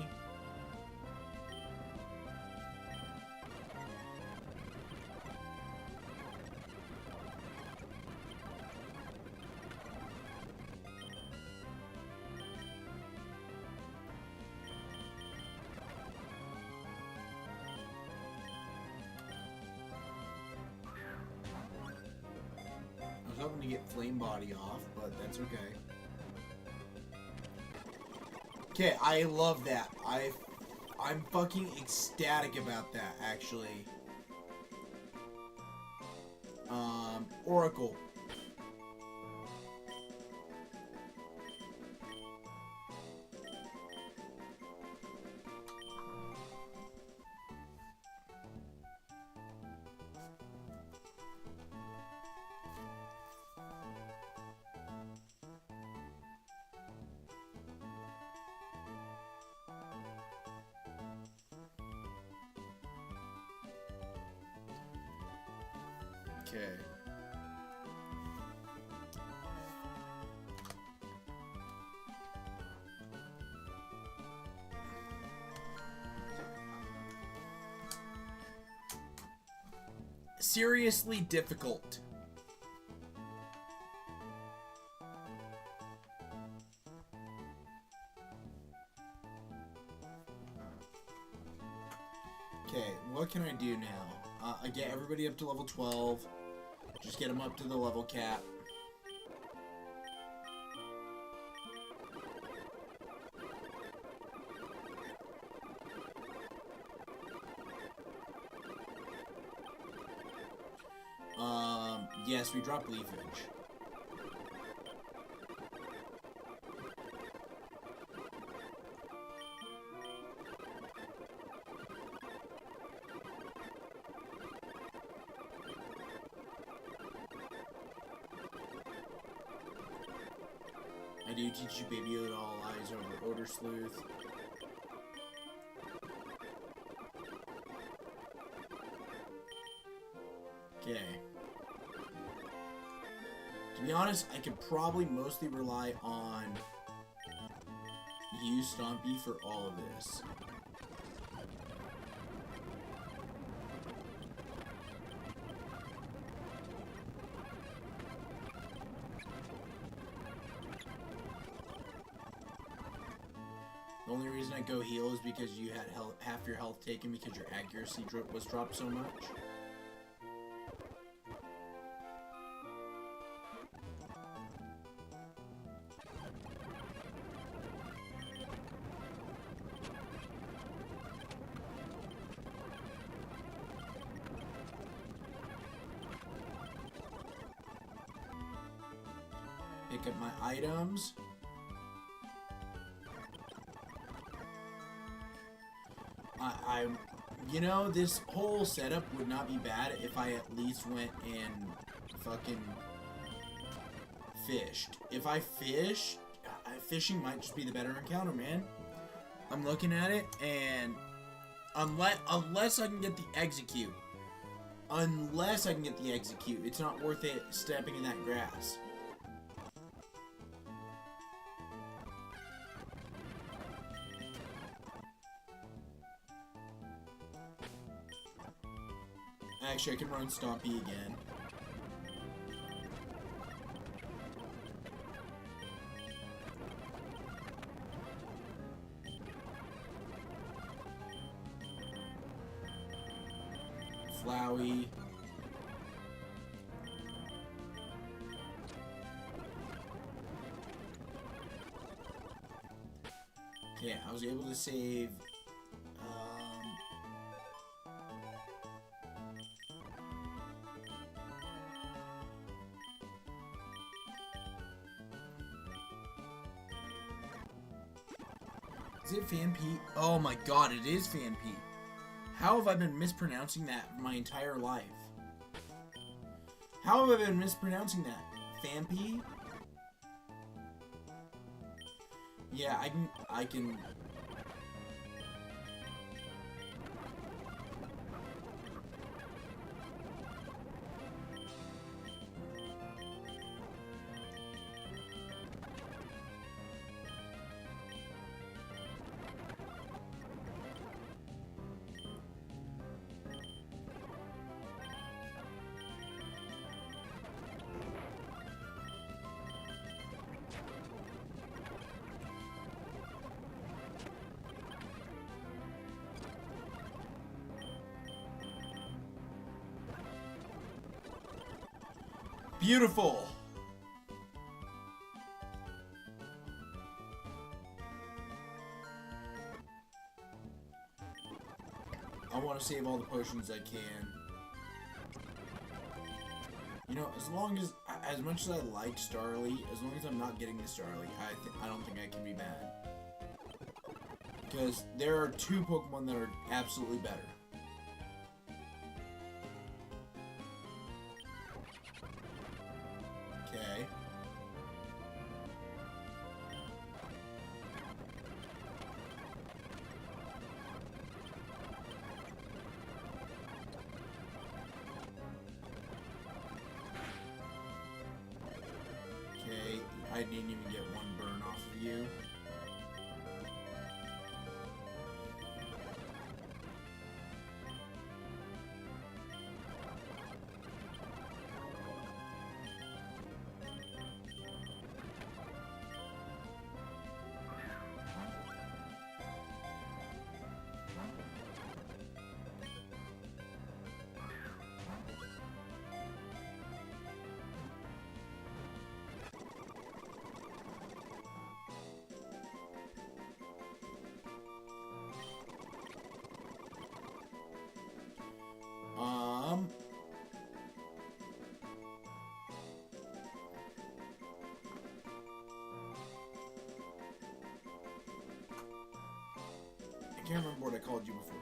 S1: tell them to get Flame Body off, but that's okay. Okay, I love that. I'm fucking ecstatic about that, actually. Oracle. Okay. Seriously difficult. Okay, what can I do now? I get everybody up to level 12. Just get them up to the level cap. Yes, we drop leafage. I do teach you Baby Yoda all eyes over Odor Sleuth. Okay. To be honest, I could probably mostly rely on you, Stompy, for all of this. The only reason I go heal is because you had half your health taken because your accuracy was dropped so much. Pick up my items. You know, this whole setup would not be bad if I at least went and fucking fished. If I fished, fishing might just be the better encounter, man. I'm looking at it, and unless I can get the execute, it's not worth it stepping in that grass. Actually, I can run Stompy again. Flowey. Okay, I was able to save... Is it Fan Pete? Oh my god, it is Fan Pete. How have I been mispronouncing that my entire life? How have I been mispronouncing that? Fan Pete? Yeah, I can... Beautiful! I want to save all the potions I can. You know, as much as I like Starly, as long as I'm not getting the Starly, I don't think I can be mad. Because there are two Pokemon that are absolutely better. Okay. Okay, I didn't even get one burn off of you. I can't remember what I called you before.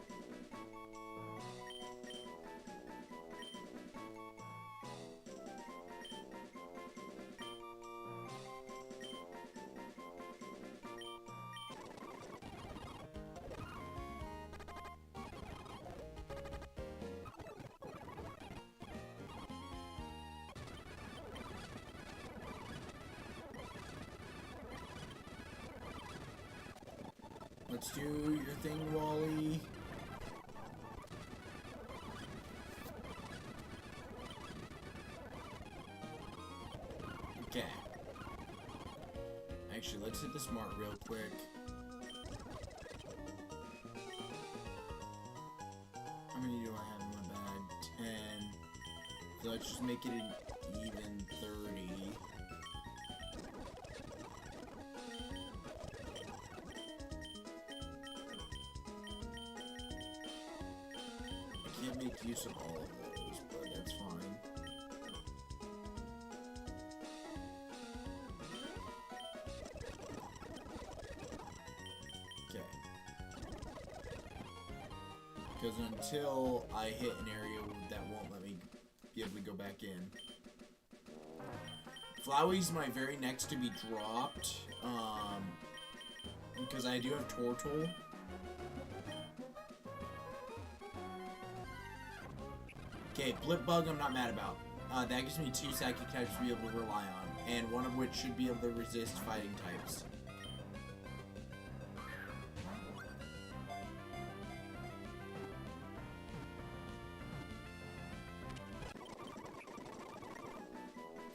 S1: Let's do your thing, Wally. Okay. Actually, let's hit the smart real quick. How many do I have in my bag? 10. So let's just make it an even 30. I can't make use of all of those, but that's fine. Okay. Because until I hit an area that won't let me be able to go back in. Flowey's my very next to be dropped, because I do have Tortle. Okay, Blip Bug I'm not mad about. That gives me 2 psychic types to be able to rely on, and one of which should be able to resist fighting types.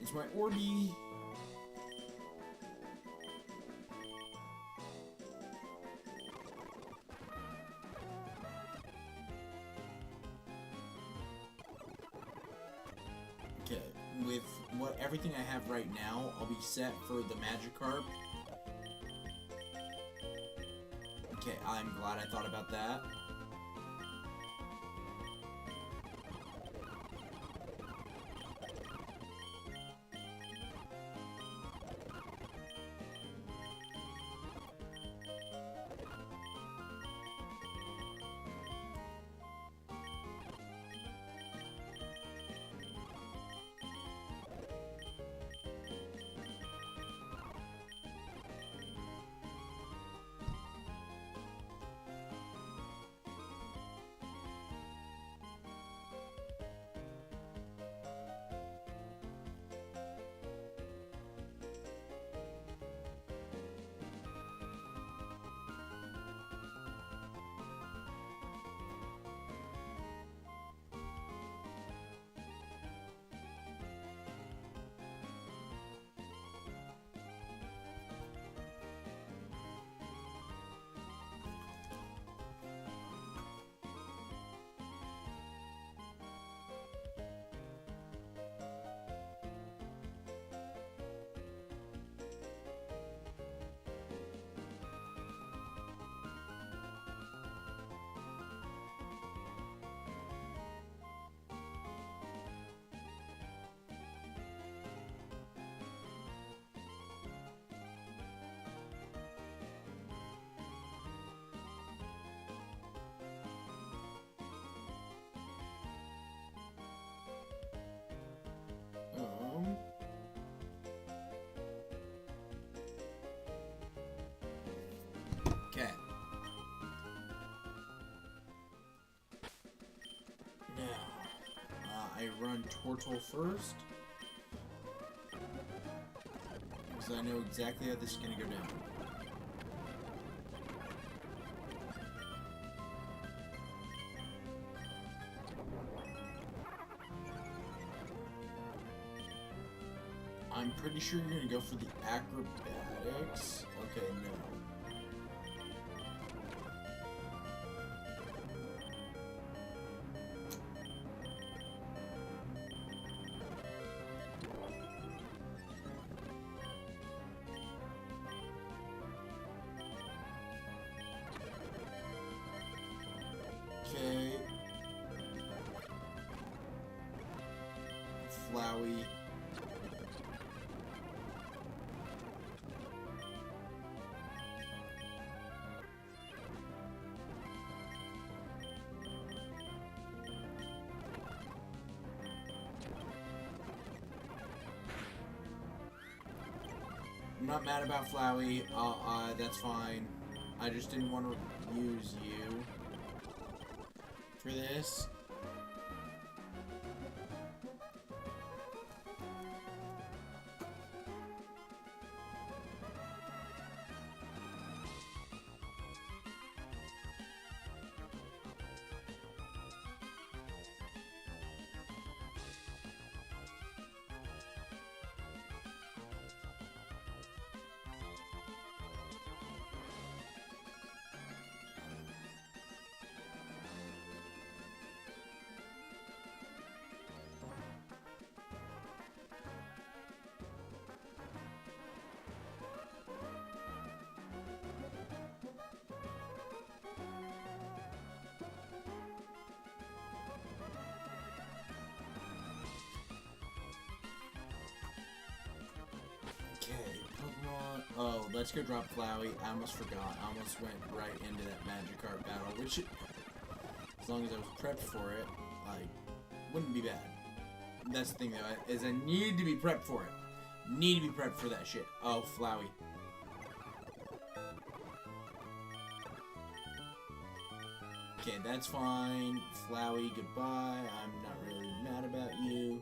S1: It's my Orby. Okay, with everything I have right now, I'll be set for the Magikarp. Okay, I'm glad I thought about that. I run Tortle first. Because I know exactly how this is going to go down. I'm pretty sure you're going to go for the acrobatics. Okay, no. Okay. Flowey. I'm not mad about Flowey. That's fine. I just didn't want to use you for this. Okay, Pokemon. Oh, let's go drop Flowey. I almost forgot. I almost went right into that Magikarp battle, which, as long as I was prepped for it, like, wouldn't be bad. That's the thing, though, is I need to be prepped for it. Need to be prepped for that shit. Oh, Flowey. Okay, that's fine. Flowey, goodbye. I'm not really mad about you.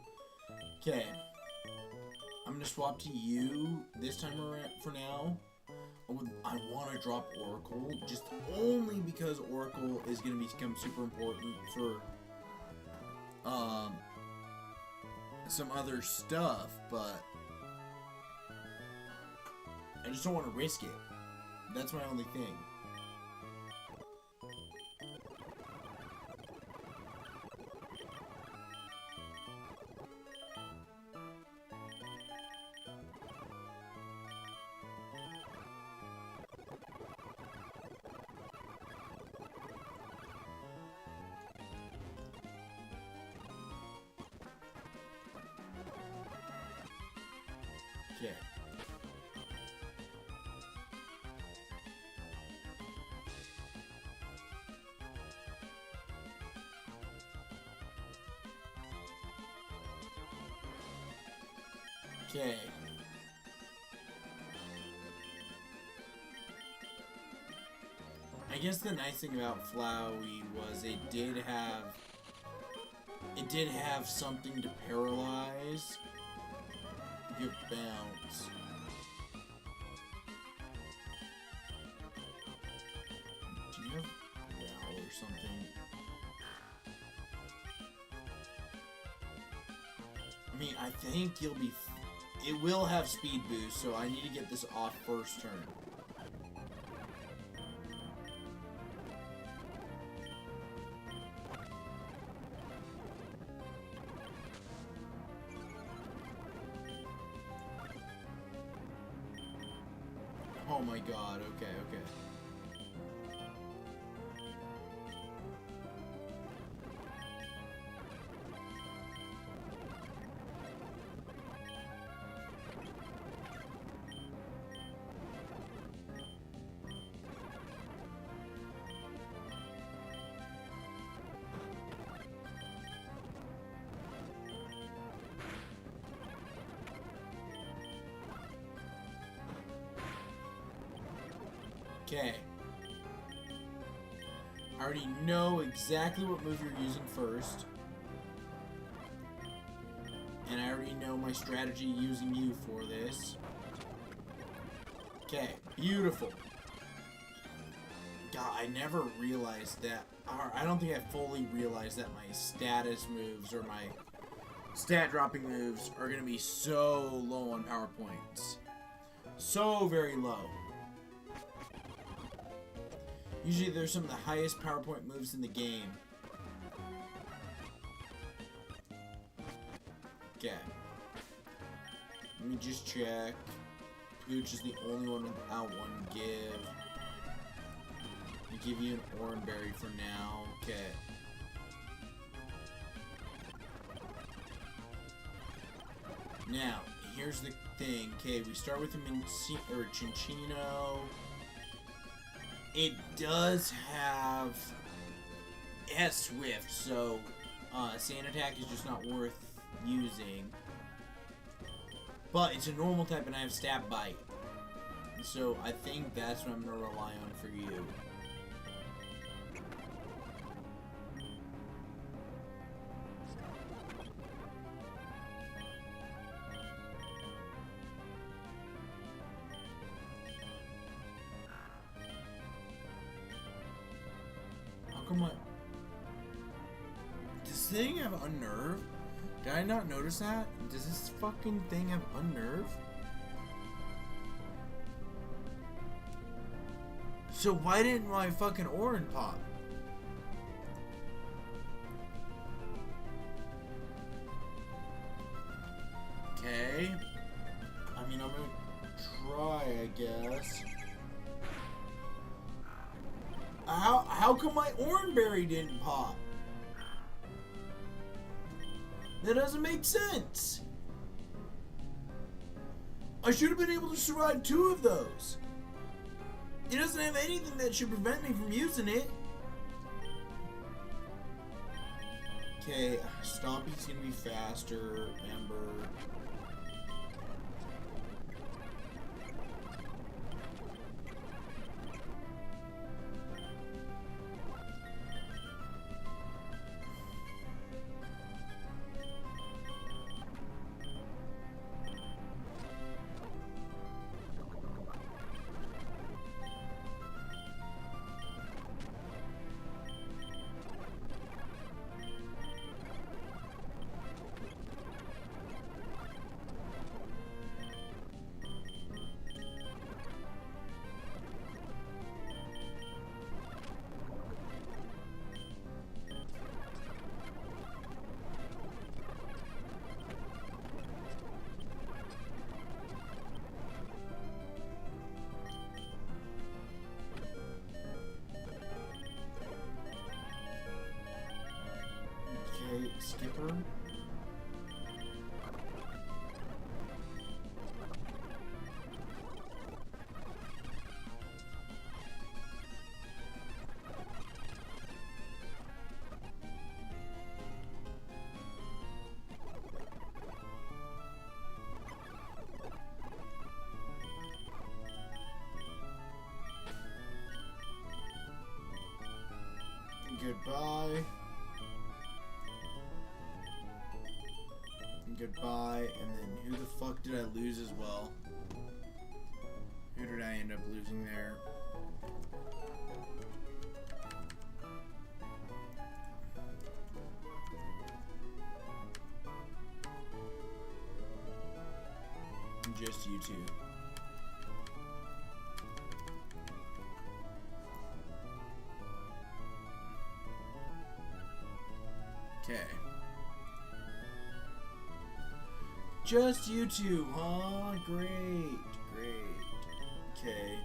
S1: Okay. I'm gonna swap to you this time around for now. I want to drop Oracle, just only because Oracle is gonna become super important for some other stuff, but I just don't want to risk it. That's my only thing. Okay. Okay. I guess the nice thing about Flowey was it did have something to paralyze. Give bounce. Do you have growl or something? I mean, I think you'll be. It will have speed boost, so I need to get this off first turn. Oh my god, okay, okay. Okay. I already know exactly what move you're using first. And I already know my strategy using you for this. Okay, beautiful. God, I never realized that. Or I don't think I fully realized that my status moves or my stat dropping moves are going to be so low on power points. So very low. Usually they're some of the highest power point moves in the game. Okay. Let me just check. Pooch is the only one without one give. I'll give you an Oranberry for now. Okay. Now, here's the thing. Okay, we start with a Cinccino. It does have... It has Swift, so Sand Attack is just not worth using. But it's a normal type and I have Stab Bite. So I think that's what I'm going to rely on for you. How come does this thing have Unnerve? Did I not notice that? Does this fucking thing have Unnerve? So why didn't my fucking Oran pop? Okay. I mean, I'm gonna try, I guess. How come my Oranberry didn't pop? That doesn't make sense. I should have been able to survive 2 of those. It doesn't have anything that should prevent me from using it. Okay, Stompy's gonna be faster. Ember. Skipper. Goodbye. Goodbye, and then who the fuck did I lose as well? Who did I end up losing there? Just you two. Okay. Just you two, huh? Great, great. Okay.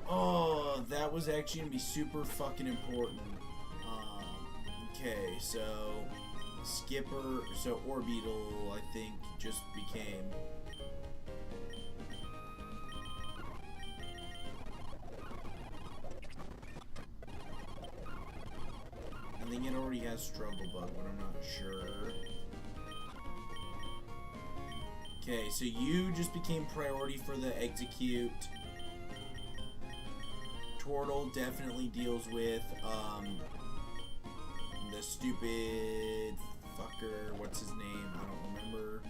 S1: Oh, that was actually gonna be super fucking important. Okay, so Skipper, so Orbeetle, I think, just became. I think it already has Struggle Bug, but I'm not sure. Okay, so you just became priority for the execute. Tortle definitely deals with the stupid fucker. What's his name? I don't remember.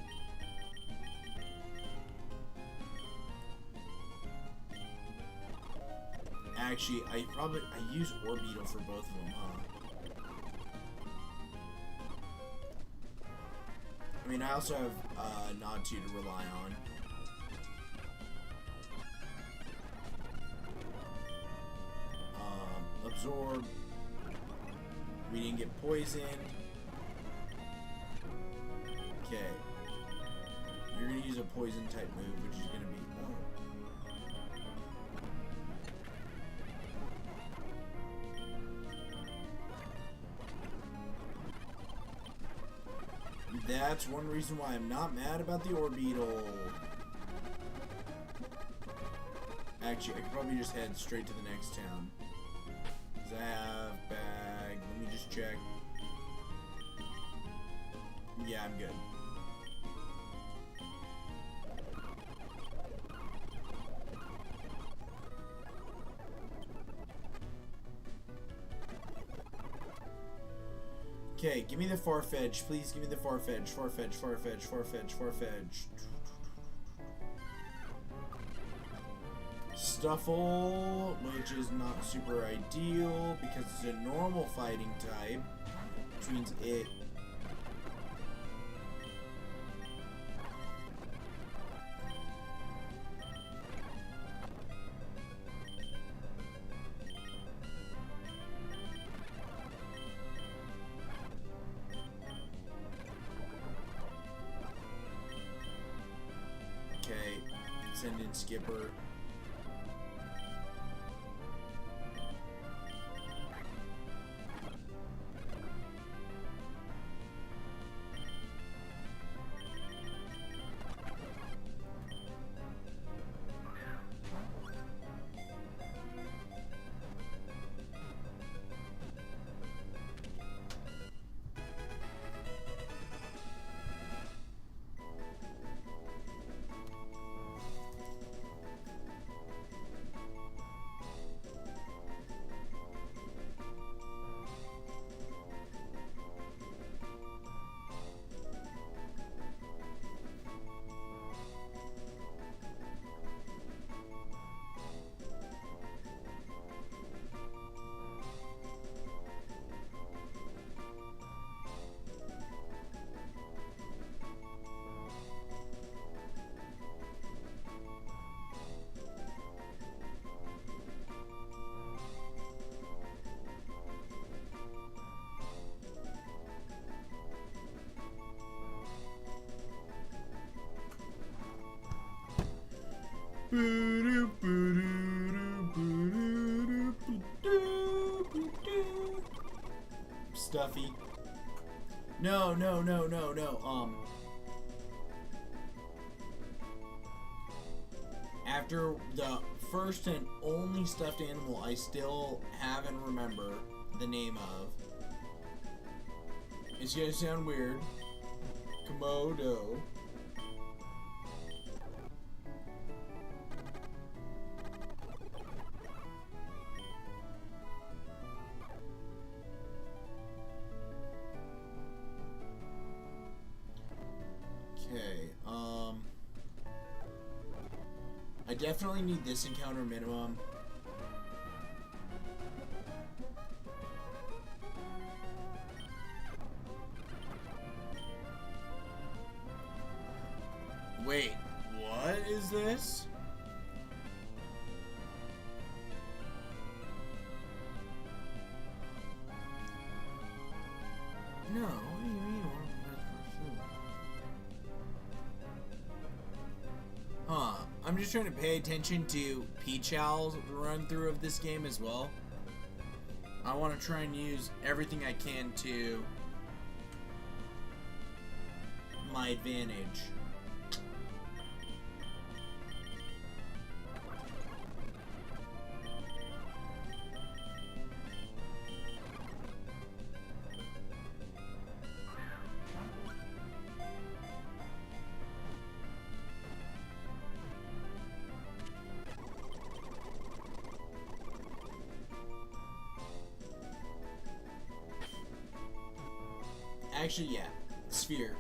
S1: Actually, I use Orbeetle for both of them, huh? I mean, I also have Natu to rely on. Absorb. We didn't get poisoned. Okay. You're gonna use a poison type move, which is gonna be That's one reason why I'm not mad about the Orbeetle. Actually, I could probably just head straight to the next town. Because I have bag. Let me just check. Yeah, I'm good. Okay, give me the Farfetch. Please give me the Farfetch. Farfetch, Farfetch, Farfetch, Farfetch. Stuffle, which is not super ideal because it's a normal fighting type, which means it... Okay, send in Skipper. Stuffy. No. After the first and only stuffed animal I still have and remember the name of. It's gonna sound weird. Komodo. Okay, I definitely need this encounter minimum. Wait, what is this? No, what do you mean? Huh, I'm just trying to pay attention to Peach Owl's run through of this game as well. I want to try and use everything I can to my advantage. Actually, yeah. Sphere.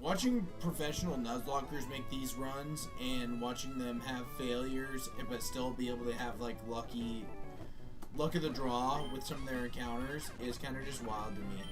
S1: Watching professional Nuzlockers make these runs and watching them have failures but still be able to have like luck of the draw with some of their encounters is kind of just wild to me.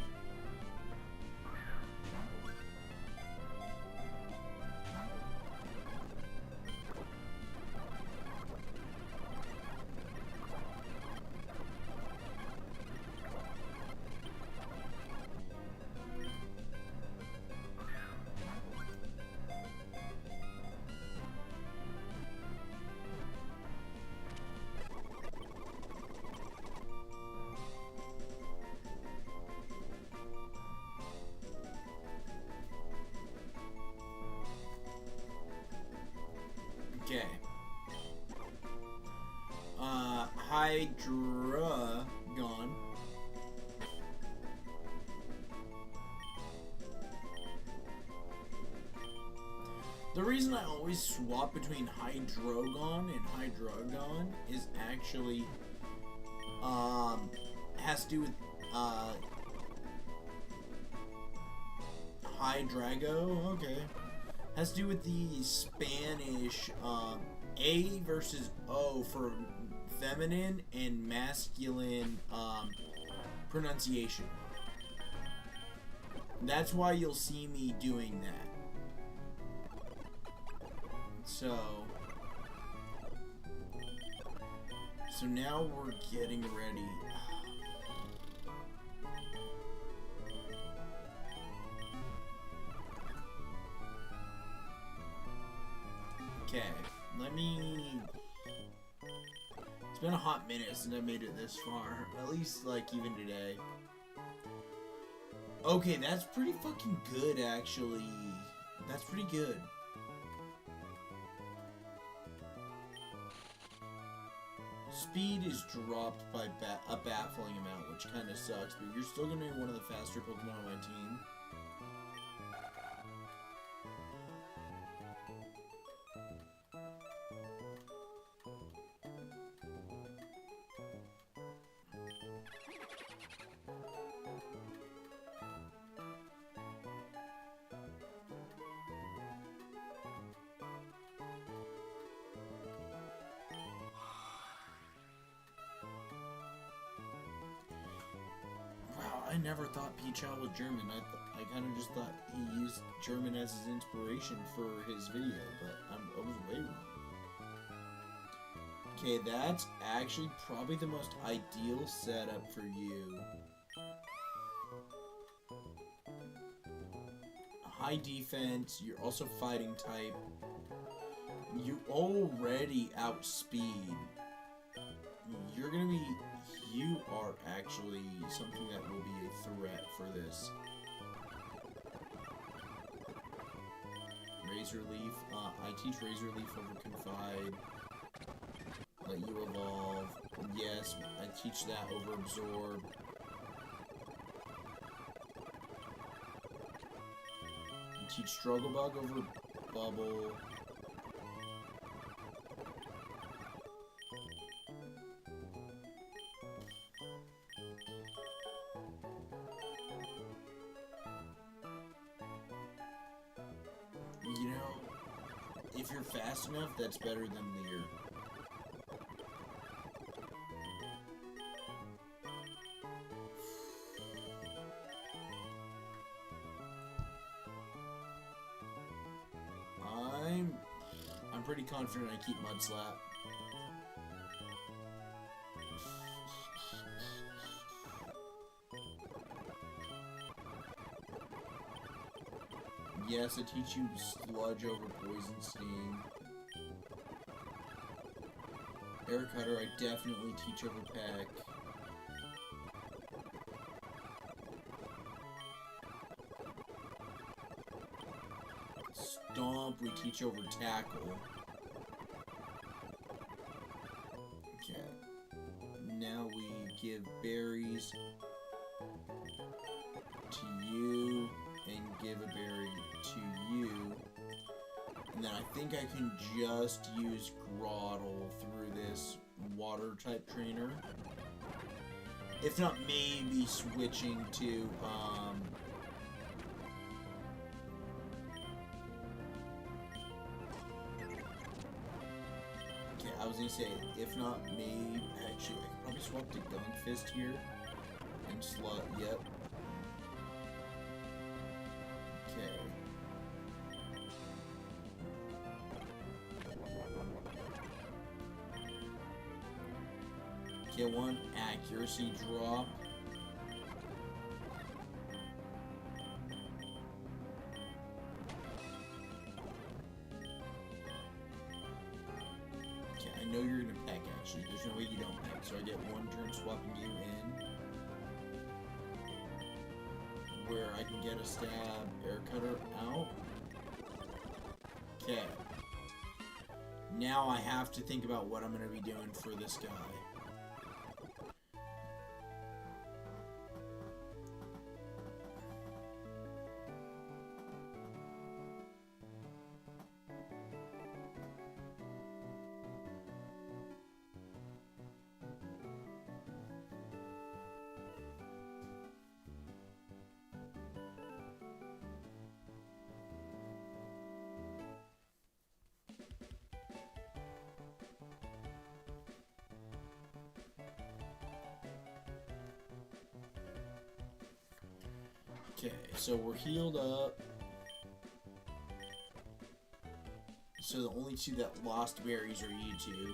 S1: Okay. Hydra gone. The reason I always swap between Hydrogon and Hydrogon is actually has to do with Hydrago. Okay. Has to do with the Spanish A versus O for feminine and masculine pronunciation. That's why you'll see me doing that. So now we're getting ready. Okay, let me... It's been a hot minute since I made it this far. At least, like, even today. Okay, that's pretty fucking good, actually. That's pretty good. Speed is dropped by a baffling amount, which kind of sucks, but you're still going to be one of the faster Pokemon on my team. I never thought Pichal was German. I kind of just thought he used German as his inspiration for his video, but I was way wrong. Okay, that's actually probably the most ideal setup for you. High defense, you're also fighting type. You already outspeed. You're gonna be... You are actually something that will be a threat for this. Razor Leaf. I teach Razor Leaf over Confide. Let you evolve. Yes, I teach that over Absorb. I teach Struggle Bug over Bubble. You know, if you're fast enough, that's better than Leer. I'm pretty confident I keep Mudslap. Yes, I teach you Sludge over Poison Sting. Air Cutter, I definitely teach over Peck. Stomp, we teach over Tackle. Okay. Now we give Berries. give a berry to you. And then I think I can just use Grottle through this water type trainer. If not, maybe switching to, okay, I was gonna say, if not, maybe, actually, I could probably swap to Gunk Fist here. And slot, yep. Okay. Get one accuracy drop. Okay, I know you're gonna peck actually. There's no way you don't peck, so I get one turn swapping you in. Where I can get a stab air cutter out. Okay. Now I have to think about what I'm gonna be doing for this guy. Okay, so we're healed up. So the only two that lost berries are you two.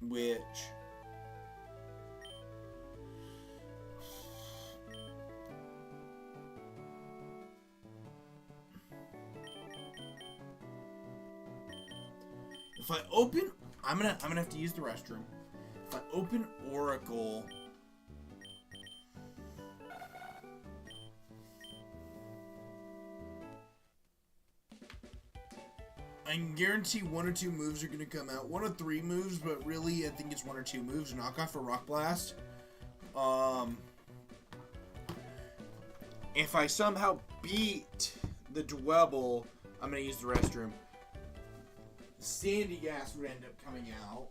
S1: Which... if I open... I'm gonna have to use the restroom. If I open Oracle... I can guarantee one or two moves are gonna come out. One of three moves, but really I think it's one or two moves. Knockoff for Rock Blast. If I somehow beat the Dwebble, I'm gonna use the restroom. Sandy Gas would end up coming out.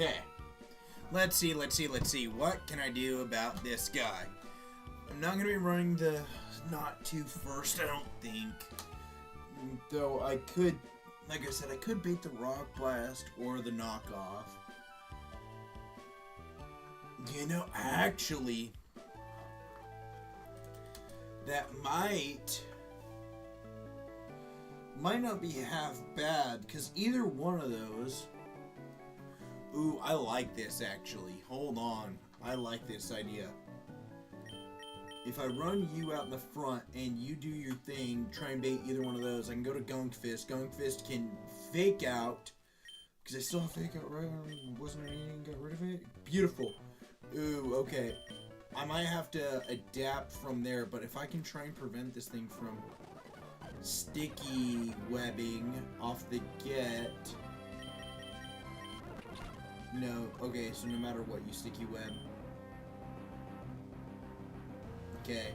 S1: Okay. Let's see. What can I do about this guy? I'm not going to be running the not two first, I don't think. Though I could, like I said, I could bait the Rock Blast or the knockoff. You know, actually, that might not be half bad, because either one of those... Ooh, I like this, actually. Hold on. I like this idea. If I run you out in the front and you do your thing, try and bait either one of those, I can go to Gunk Fist. Gunk Fist can fake out. Because I still have fake out, right? Wasn't there anything got rid of it? Beautiful. Ooh, okay. I might have to adapt from there, but if I can try and prevent this thing from sticky webbing off the get... No, okay, so no matter what, you sticky web. Okay.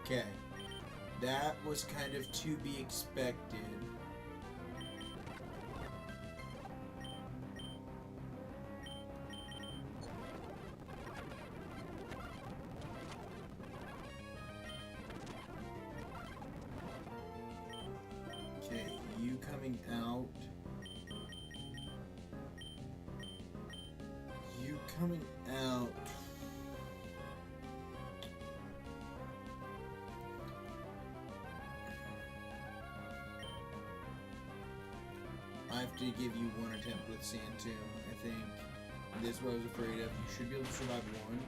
S1: Okay. That was kind of to be expected. Coming out. You coming out. I have to give you one attempt with Sand Tomb, I think. This is what I was afraid of. You should be able to survive one.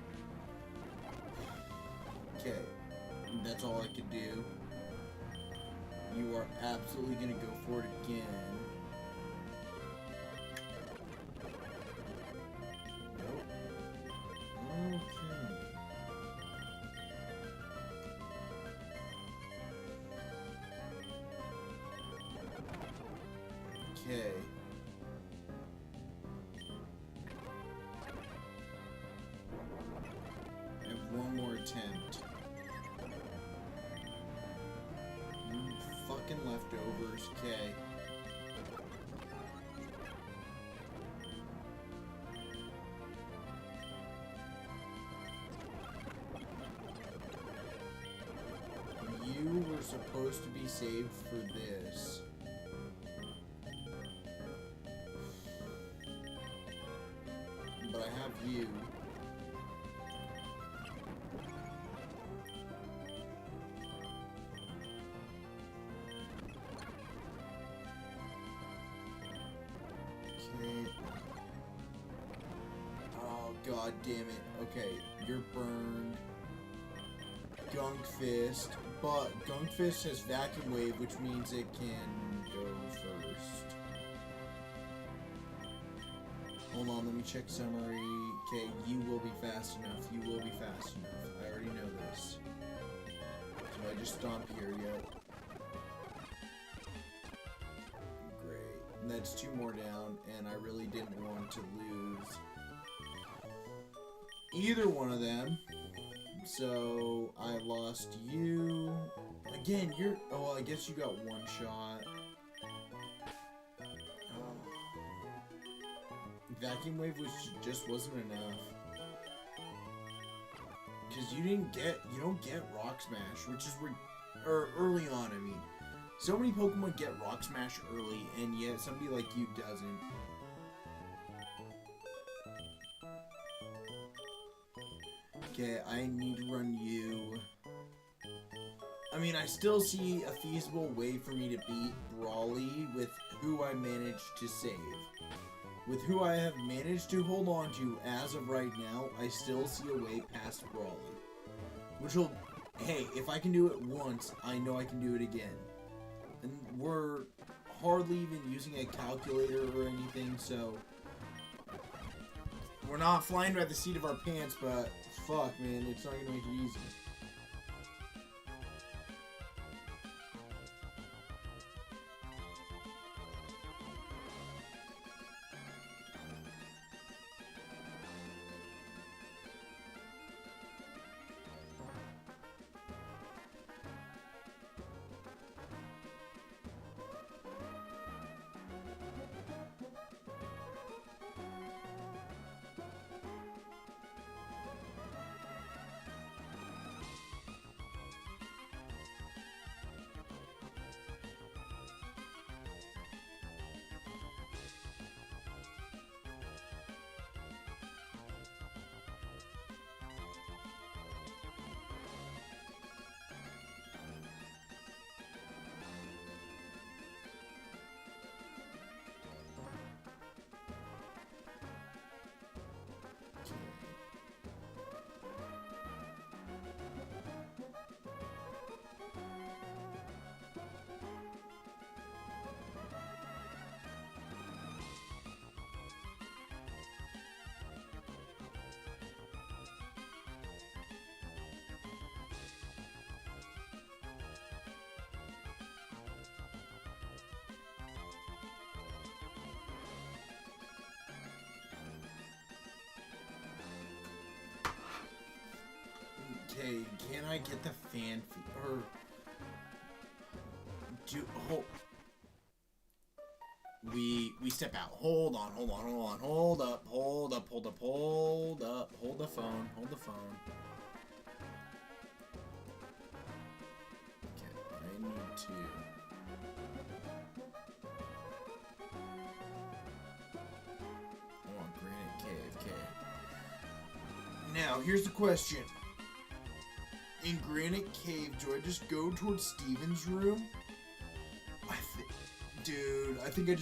S1: Okay. That's all I could do. You are absolutely going to go for it again. Nope. Okay. Okay. I have one more attempt. Fucking leftovers, okay. You were supposed to be saved for this. But I have you. Oh, god damn it. Okay, you're burned. Gunk Fist. But Gunk Fist has Vacuum Wave, which means it can go first. Hold on, let me check summary. Okay, you will be fast enough. You will be fast enough. I already know this. So I just stomp here yet. That's two more down, and I really didn't want to lose either one of them. So I lost you. Again, you're... Oh, well, I guess you got one shot. Vacuum Wave just wasn't enough. Because you don't get Rock Smash, which is... Or early on, I mean. So many Pokemon get Rock Smash early, and yet somebody like you doesn't. Okay, I need to run you. I mean, I still see a feasible way for me to beat Brawly with who I managed to save. With who I have managed to hold on to as of right now, I still see a way past Brawly. Which will... Hey, if I can do it once, I know I can do it again. And we're hardly even using a calculator or anything, so... We're not flying by the seat of our pants, but... Fuck, man, it's not gonna make it easy. Okay, can I get the fan or do we step out. Hold on, hold up, hold the phone. Okay, I need to. Oh, Granite Cave, okay. Now, here's the question. In Granite Cave, do I just go towards Steven's room? Dude, I think I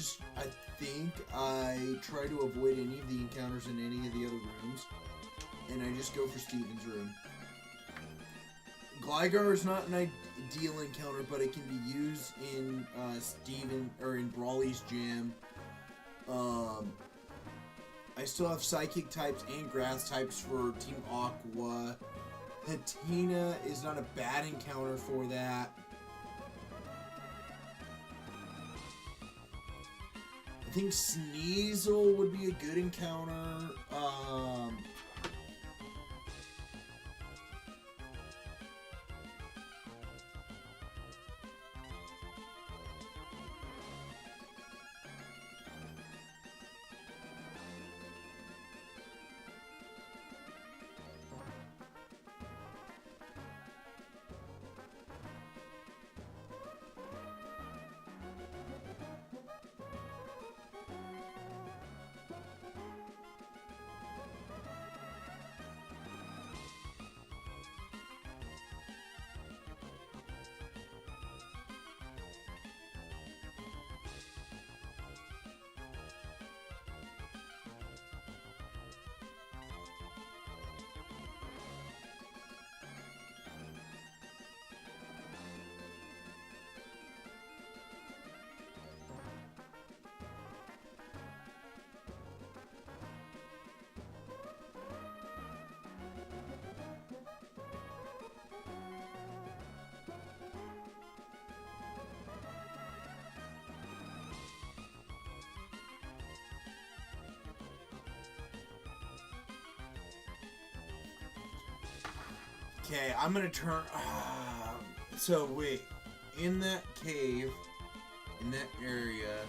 S1: try to avoid any of the encounters in any of the other rooms, and I just go for Steven's room. Gligar is not an ideal encounter, but it can be used in in Brawly's gym. I still have Psychic types and Grass types for Team Aqua. Patina is not a bad encounter for that. I think Sneasel would be a good encounter. Okay, I'm gonna turn. So wait, in that cave, in that area.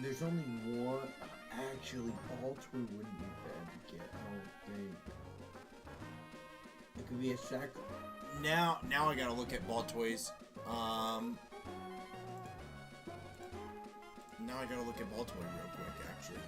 S1: There's only one. Actually, all three wouldn't be bad to get. I don't think. It could be a sack. Now I gotta look at ball toys. Now I gotta look at ball toy real quick, actually.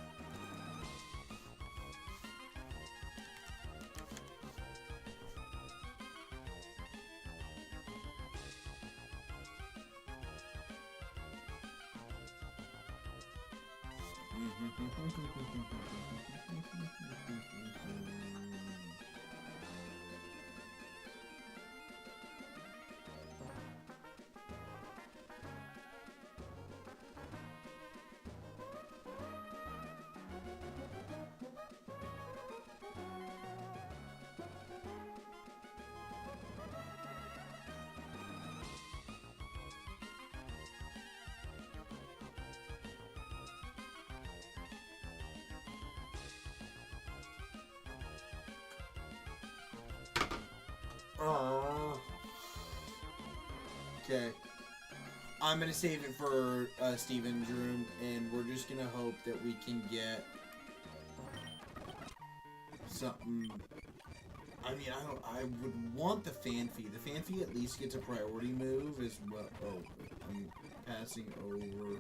S1: Okay. I'm gonna save it for Steven's room, and we're just gonna hope that we can get something. I mean, I would want the Fanfy. The Fanfy at least gets a priority move as well. Oh, I'm passing over.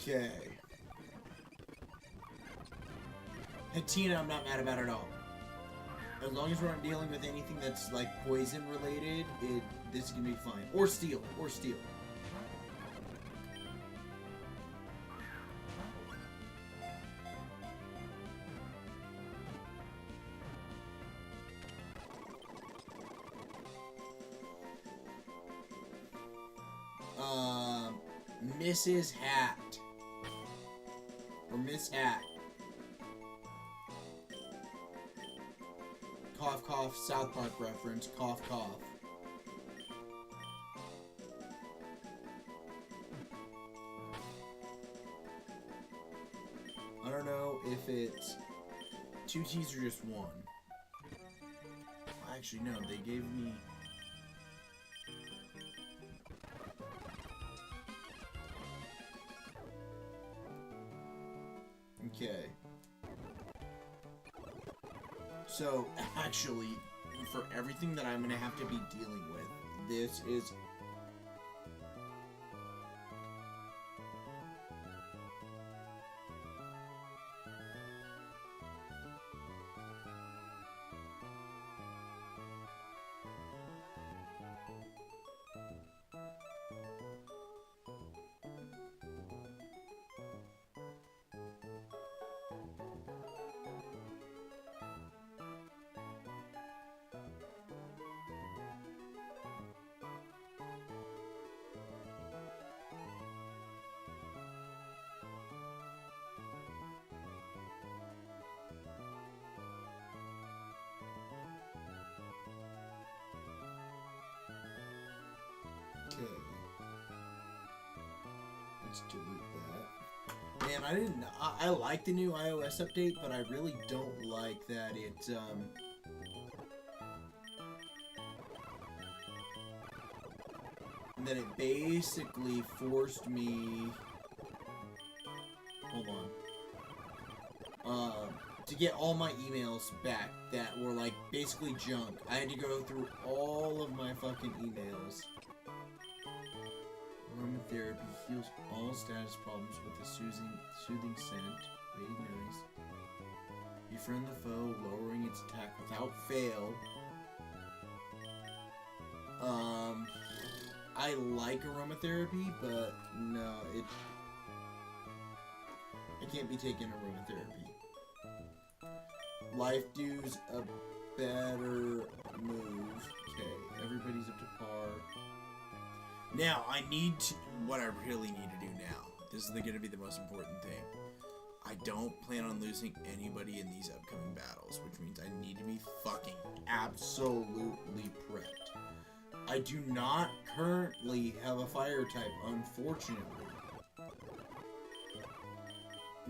S1: Okay. Patina, I'm not mad about at all. As long as we're not dealing with anything that's like poison related, this is gonna be fine. Or steel. Mrs. Hat. Or Miss Hat. Cough, cough, South Park reference. Cough, cough. I don't know if it's 2 T's or just 1. Actually, no, they gave me... Okay. So, actually, for everything that I'm gonna have to be dealing with, this is... Okay. Let's delete that. Man, I like the new iOS update, but I really don't like that it basically forced me, hold on, to get all my emails back that were like basically junk. I had to go through all of my fucking emails. Aromatherapy heals all status problems with a soothing scent. Very nice. Befriend the foe, lowering its attack without fail. I like aromatherapy, but no, I can't be taking aromatherapy. Life Dew's a better move. Okay, everybody's up to par. Now, what I really need to do now, this is going to be the most important thing. I don't plan on losing anybody in these upcoming battles, which means I need to be fucking absolutely prepped. I do not currently have a fire type, unfortunately.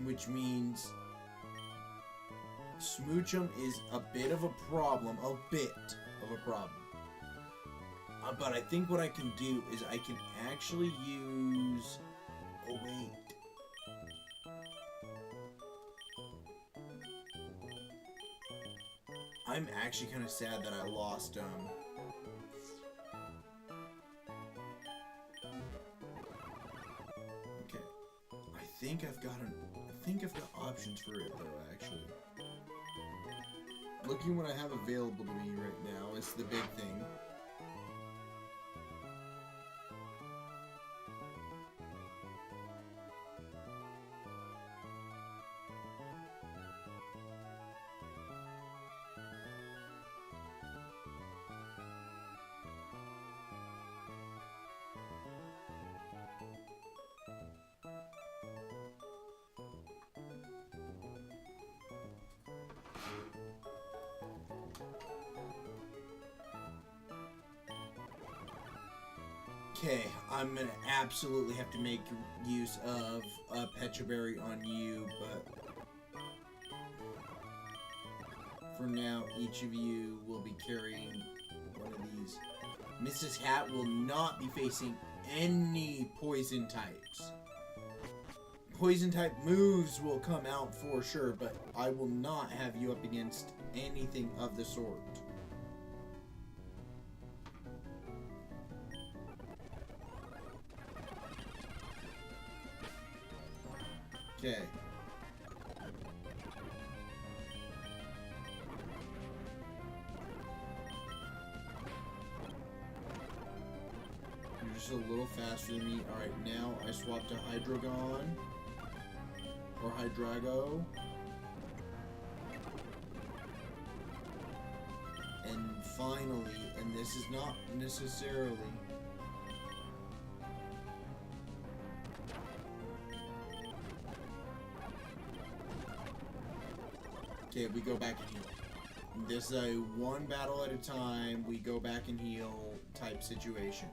S1: Which means Smoochum is a bit of a problem. But I think what I can do is I can actually use... Oh, wait. I'm actually kind of sad that I lost, Okay. I think I've got options for it, though, actually. Looking what I have available to me right now is the big thing. Okay, I'm gonna absolutely have to make use of a Pecha Berry on you, but for now, each of you will be carrying one of these. Mrs. Hat will not be facing any poison types. Poison type moves will come out for sure, but I will not have you up against anything of the sort. Okay. just a little faster than me. Alright, now I swap to Hydreigon. Or Hydreigo. And finally, and this is not necessarily... Okay, we go back and heal. This is a one battle at a time, we go back and heal type situation.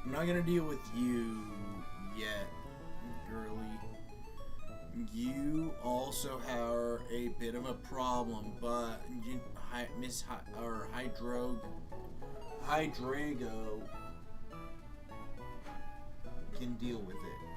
S1: I'm not gonna deal with you yet, girly. You also have a bit of a problem, but you, Hydreigo can deal with it.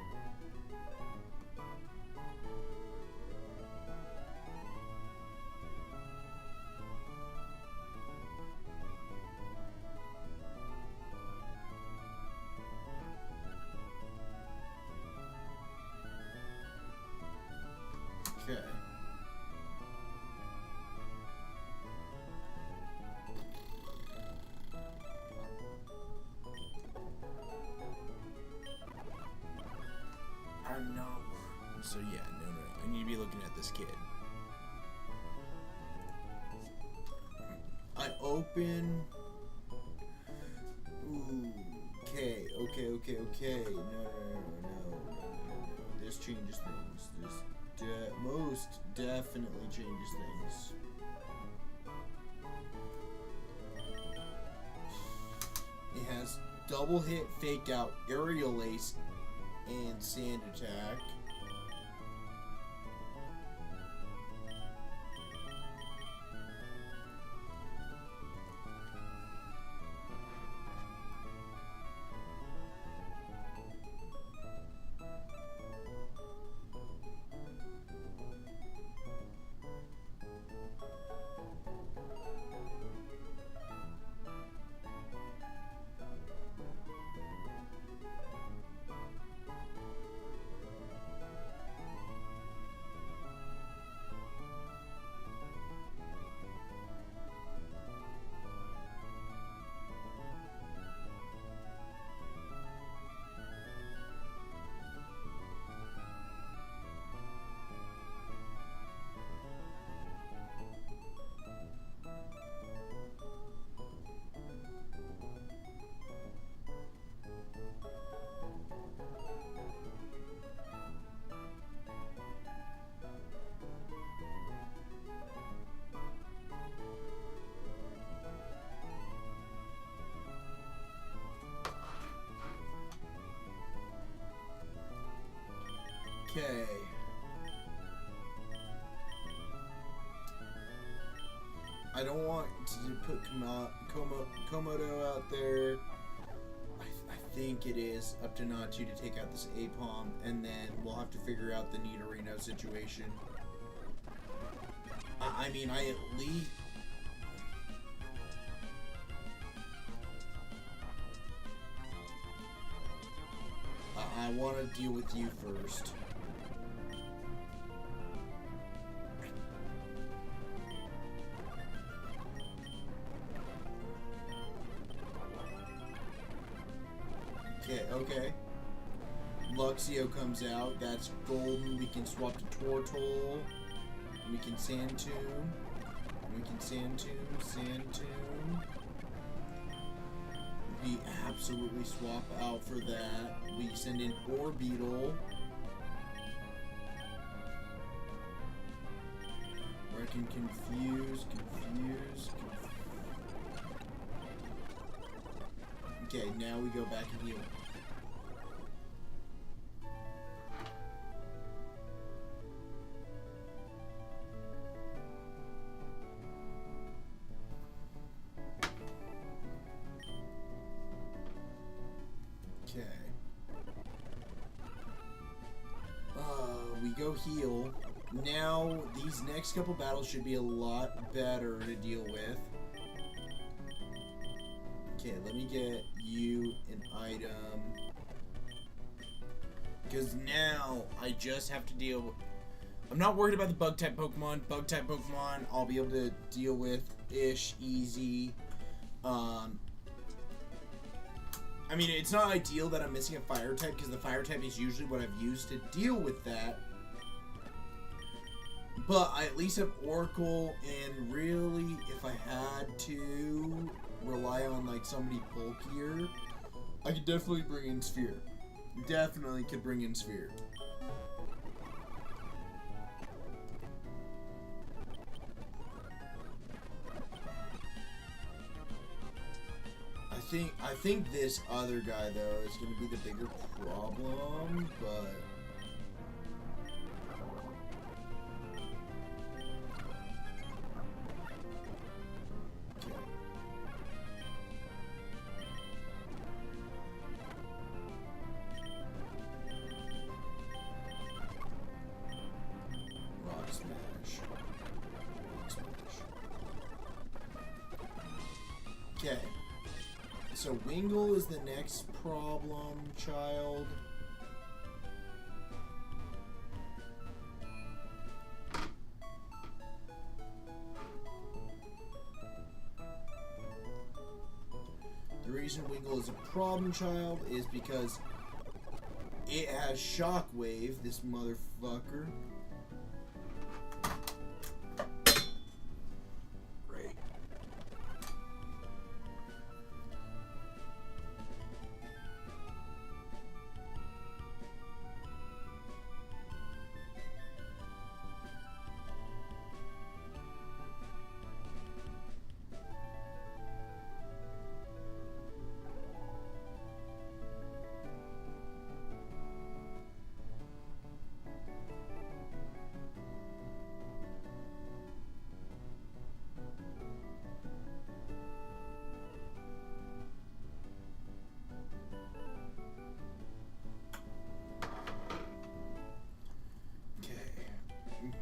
S1: Okay. I'm not. So yeah, no. I need to be looking at this kid. I open. Ooh. Okay. No. This changes things. This most definitely changes things. It has double hit, fake out, aerial ace, and sand attack. Okay. I don't want to put Komodo out there. I think it is up to Natu to take out this Apom, and then we'll have to figure out the Nidorino situation. I mean, I at least... I want to deal with you first. Okay. Luxio comes out. That's golden. We can swap to Tortoise. We can Sand Tomb. We can Sand Tomb. We absolutely swap out for that. We send in Orbeetle. Where I can confuse. Okay, now we go back and heal. Okay. We go heal. Now, these next couple battles should be a lot better to deal with. Okay, let me get you an item. Because now, I just have to deal with... I'm not worried about the bug-type Pokemon. Bug-type Pokemon, I'll be able to deal with-ish, easy. I mean, it's not ideal that I'm missing a fire type, because the fire type is usually what I've used to deal with that. But I at least have Oracle, and really, if I had to rely on, like, somebody bulkier, I could definitely bring in Sphere. Definitely could bring in Sphere. I think this other guy, though, is going to be the bigger problem, but... Rock Smash. Okay. So Wingull is the next problem, child. The reason Wingull is a problem, child, is because it has Shockwave, this motherfucker.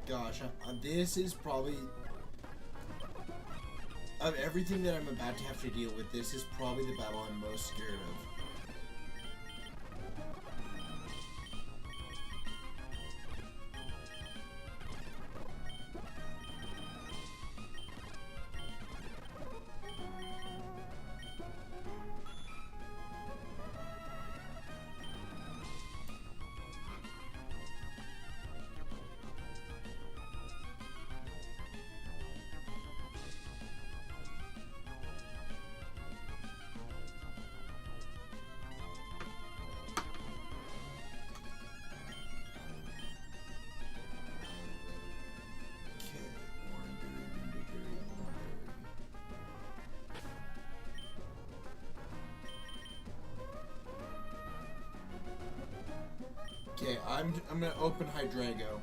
S1: Gosh, this is probably, of everything that I'm about to have to deal with, this is probably the battle I'm most scared of. Okay, I'm gonna open Hydreigo.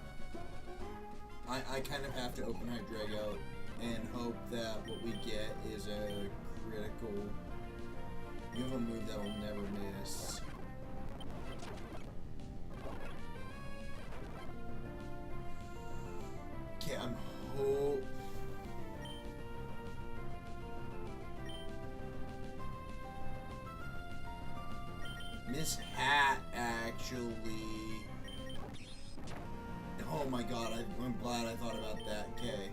S1: I kind of have to open Hydreigo and hope that what we get is a critical. You have a move that will never miss. Okay, I'm hope. Miss Hat actually. Oh my god, I'm glad I thought about that. Okay.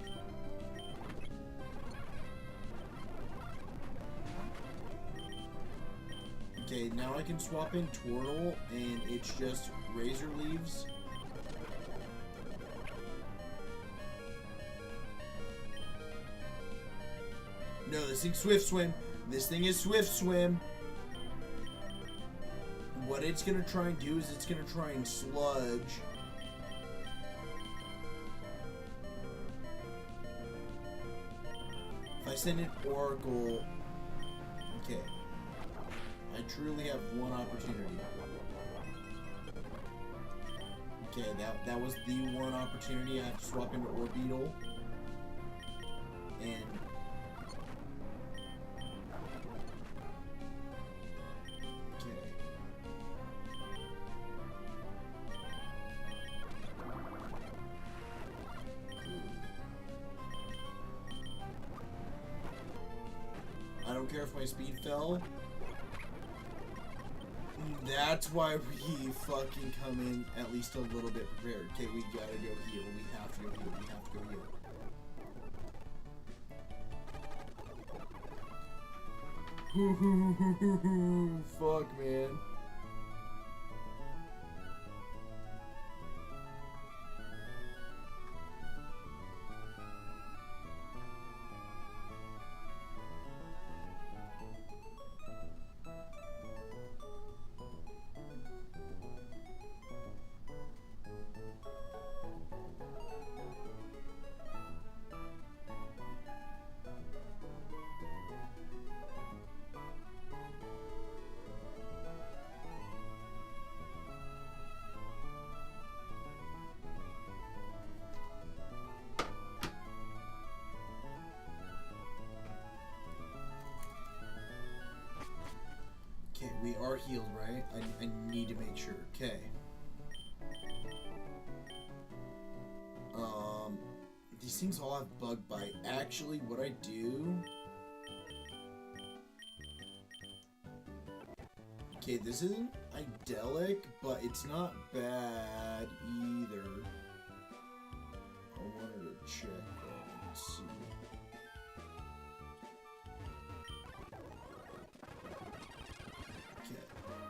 S1: Okay, now I can swap in Twirtle, and it's just Razor Leaves. No, this thing's Swift Swim. This thing is Swift Swim. What it's gonna try and do is it's gonna try and Sludge. If I send an Oracle, okay. I truly have one opportunity. Okay, that was the one opportunity. I have to swap into Orbeetle. And... okay. I don't care if my speed fell. That's why we fucking come in at least a little bit prepared. Okay, we gotta go heal. We have to go heal. We have to go heal. Fuck, man. Okay, we are healed, right? I need to make sure. Okay. These things all have bug bite. Actually, what I do... okay, this isn't idyllic, but it's not bad either. I wanted to check and see.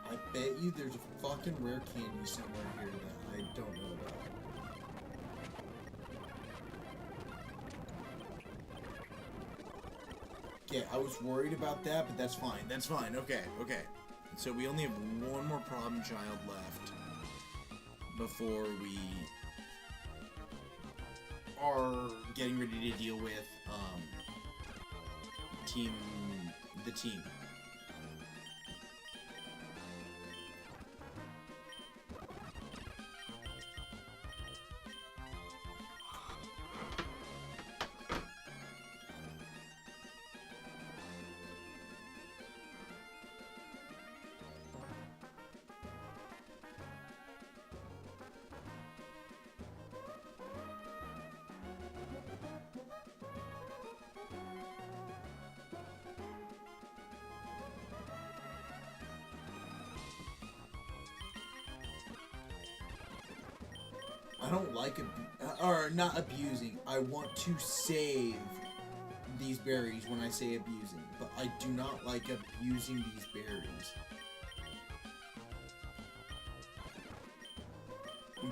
S1: I bet you there's a fucking rare candy somewhere here that I don't know about. Okay, I was worried about that, but that's fine. That's fine. Okay, okay. So we only have one more problem child left before we are getting ready to deal with the team. I don't like or not abusing. I want to save these berries when I say abusing, but I do not like abusing these berries.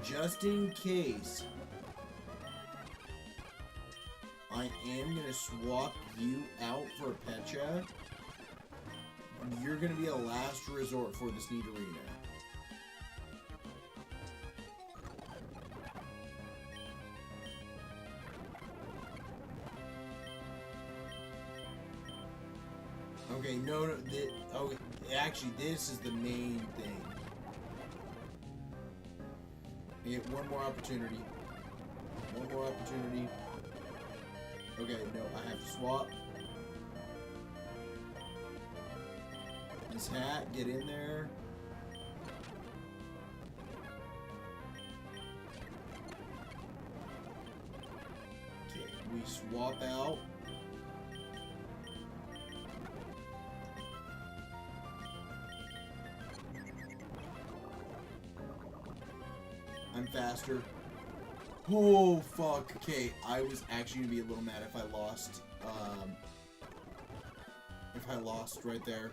S1: Just in case, I am gonna swap you out for a Pecha. You're gonna be a last resort for this neat arena. Okay, no, okay, actually, this is the main thing. I get one more opportunity. One more opportunity. Okay, no, I have to swap. This hat, get in there. Okay, we swap out. I'm faster. Oh, fuck. Okay, I was actually gonna be a little mad if I lost. If I lost right there.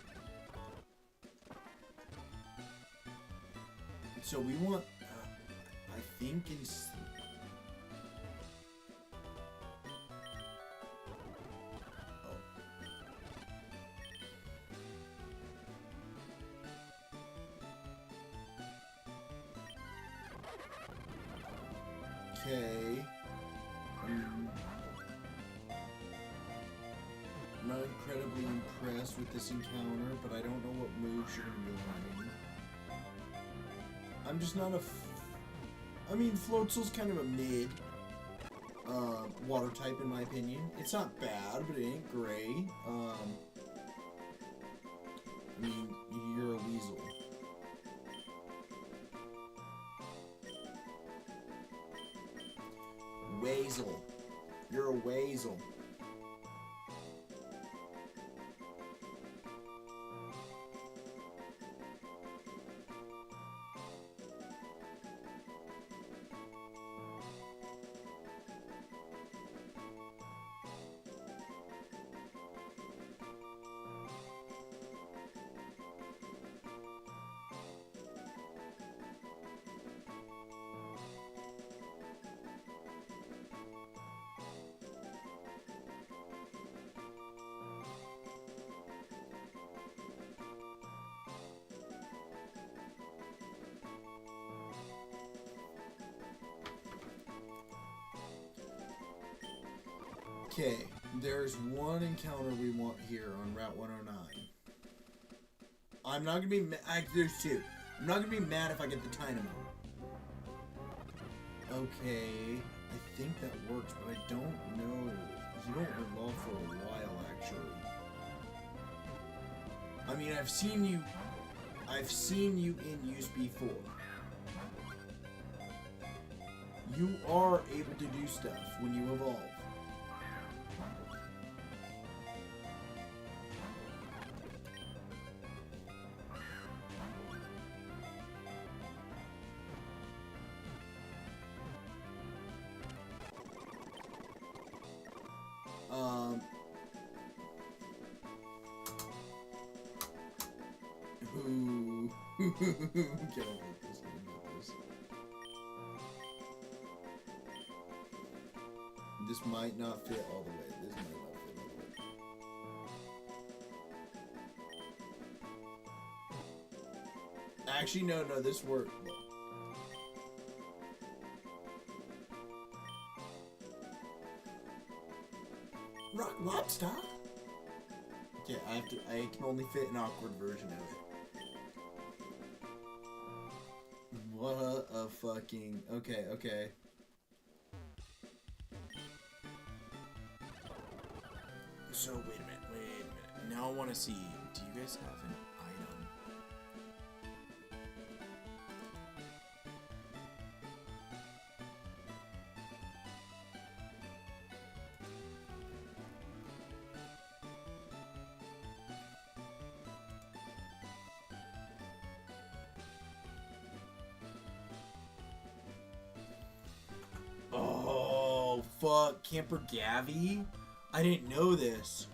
S1: So we want, I think in... Okay. not incredibly impressed with this encounter, but I don't know what moves you're going to be learning. I'm just not a... I mean, Floatzel's kind of a mid water type in my opinion. It's not bad, but it ain't great. I mean, you're a weasel. Weasel. You're a weasel. Okay, there's one encounter we want here on Route 109. I'm not gonna be mad. There's two. I'm not gonna be mad if I get the Dynamo. Okay, I think that works, but I don't know. You don't evolve for a while, actually. I mean, I've seen you in use before. You are able to do stuff when you evolve. Get on with this, get on with this. This might not fit all the way. This might not fit all the way. Actually, no, this worked. Rock lobster? Okay, I can only fit an awkward version of it. What a fucking... Okay. So, wait a minute. Now I want to see, do you guys have an item? Oh, fuck. Camper Gavi? I didn't know this.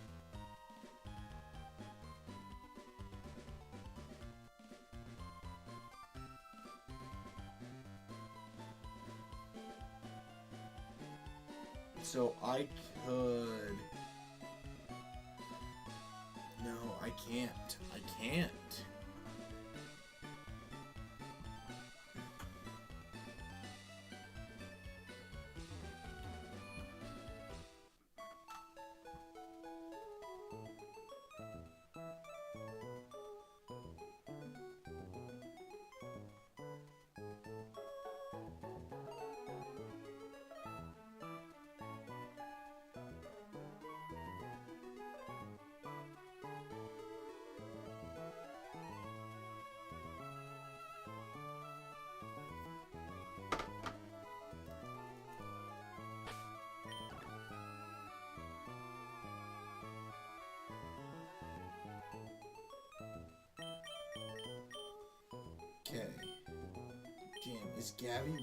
S1: So I could... No, I can't. I can't. Okay. Jam, is Gabby...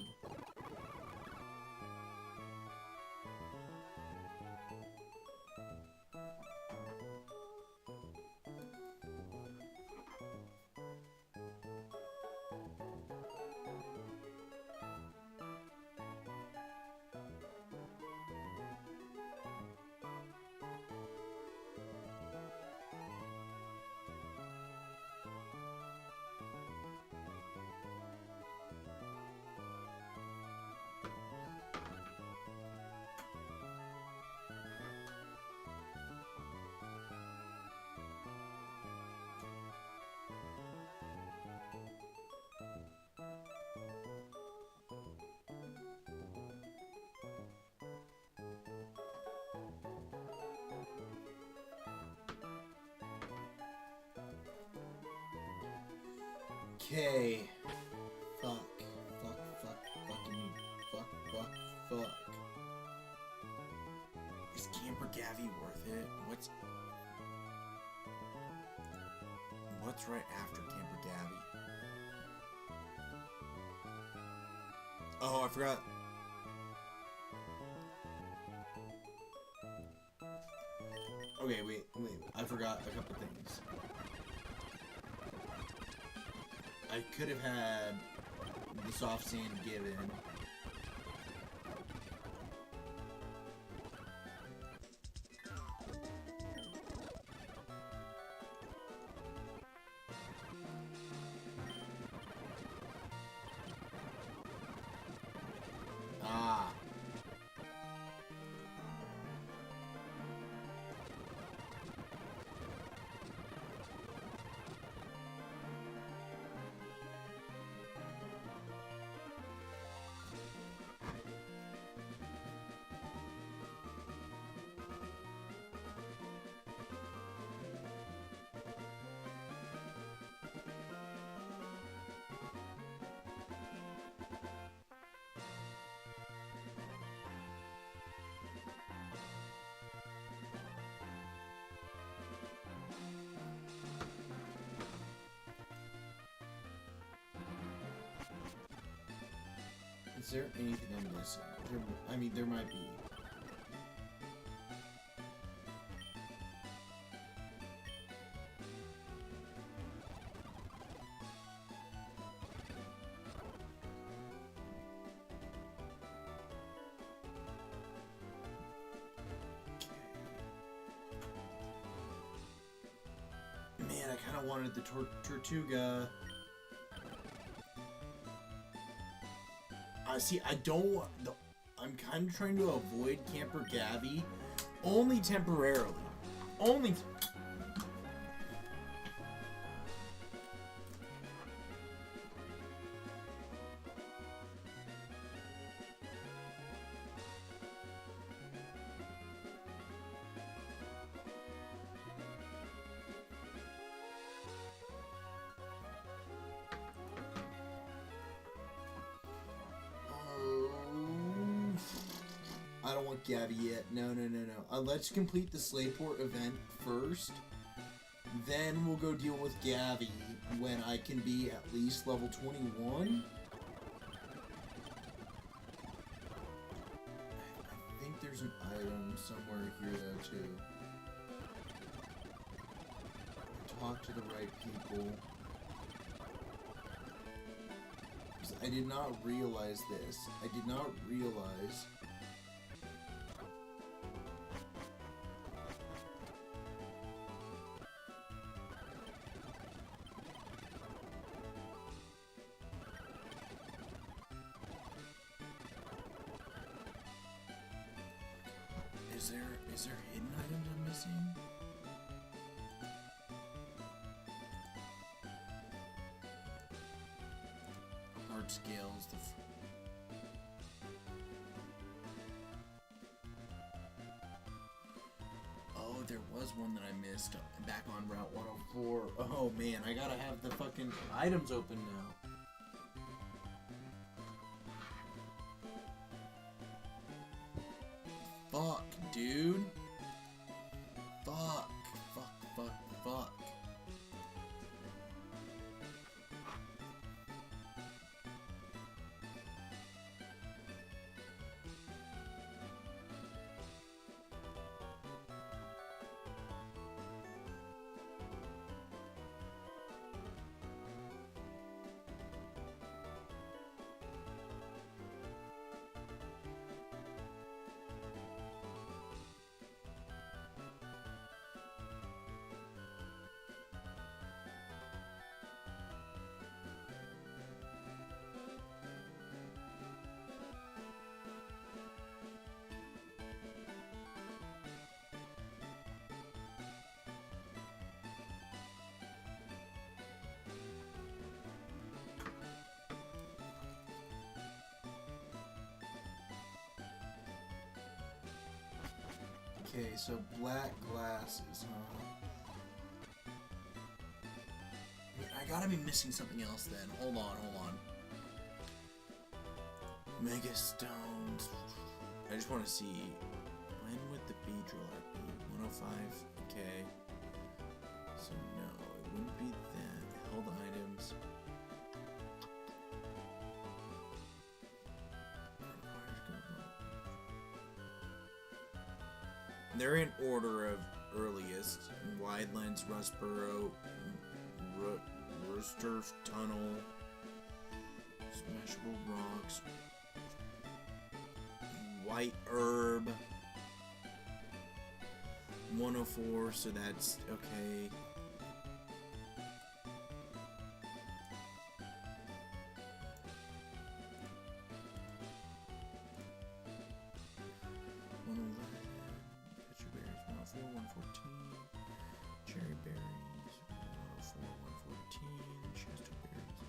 S1: Okay. Fuck. Fucking fuck. Is Camper Gavi worth it? What's right after Camper Gavi? Oh, I forgot. Okay, wait. I forgot a couple things. I could have had the soft sand given. Ah. Is there anything I'm missing? There might be. Man, I kind of wanted the Tortuga. See, I don't want. I'm kind of trying to avoid Camper Gavi, only temporarily. Only. I don't want Gavi yet. No. Let's complete the Slayport event first. Then we'll go deal with Gavi when I can be at least level 21. I think there's an item somewhere here though too. Talk to the right people. I did not realize this. I did not realize. Is there hidden items I'm missing? Hard scales. Oh, there was one that I missed back on Route 104. Oh man, I gotta have the fucking items open now. Fuck, dude. Fuck. Okay, so black glasses, huh? I gotta be missing something else then. Hold on. Mega stones. I just want to see, when would the Beedrill be? 105. Okay. So no, it wouldn't be that. Held items. They're in order of earliest. Wide Lens, Rustboro, Rooster Tunnel, Smashable Rocks, White Herb, 104, so that's okay. Cherry berries, 104, 114, Chester berries,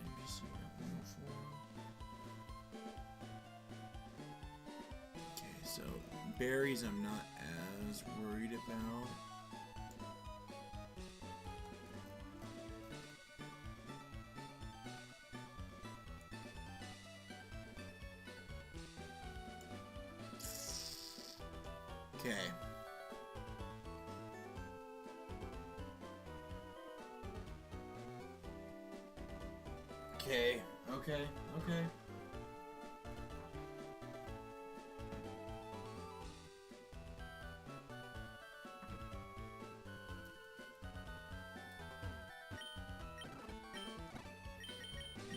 S1: NPC 104. Okay, so berries I'm not as worried about. Okay. Okay.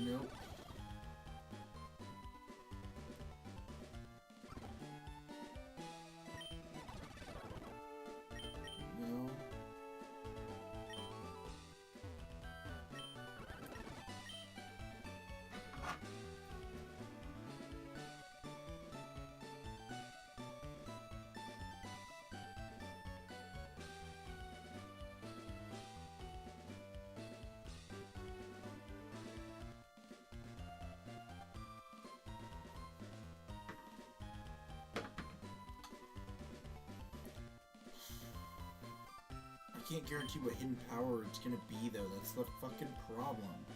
S1: Nope. No. I can't guarantee what hidden power it's gonna be though. That's the fucking problem.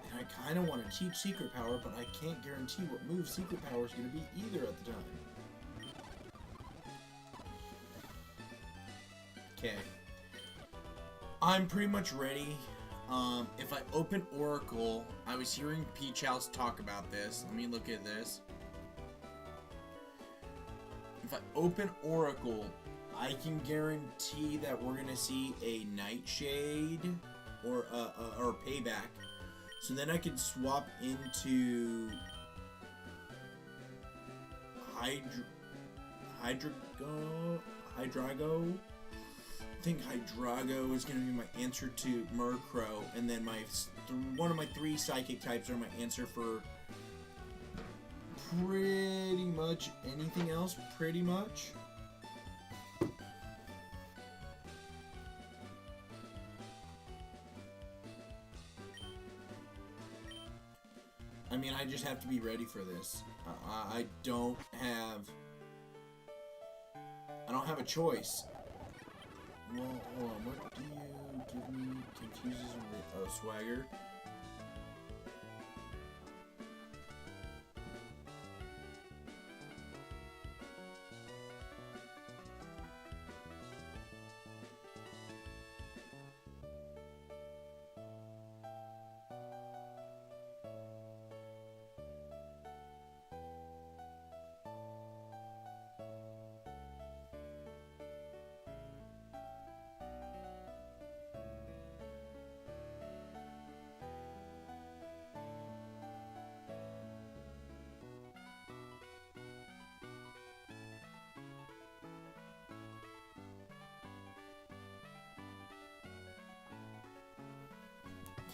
S1: And I kind of want to teach secret power, but I can't guarantee what move secret power is gonna be either at the time. Okay. I'm pretty much ready. If I open Oracle, I was hearing Peach House talk about this. Let me look at this. If I open Oracle, I can guarantee that we're gonna see a Nightshade or a Payback. So then I could swap into Hydreigo. I think Hydreigo is gonna be my answer to Murkrow, and then one of my 3 Psychic types are my answer for pretty much anything else. Pretty much. I mean, I just have to be ready for this. I don't have a choice. Well, hold on. What do you give me? Confuses me. Oh, Swagger.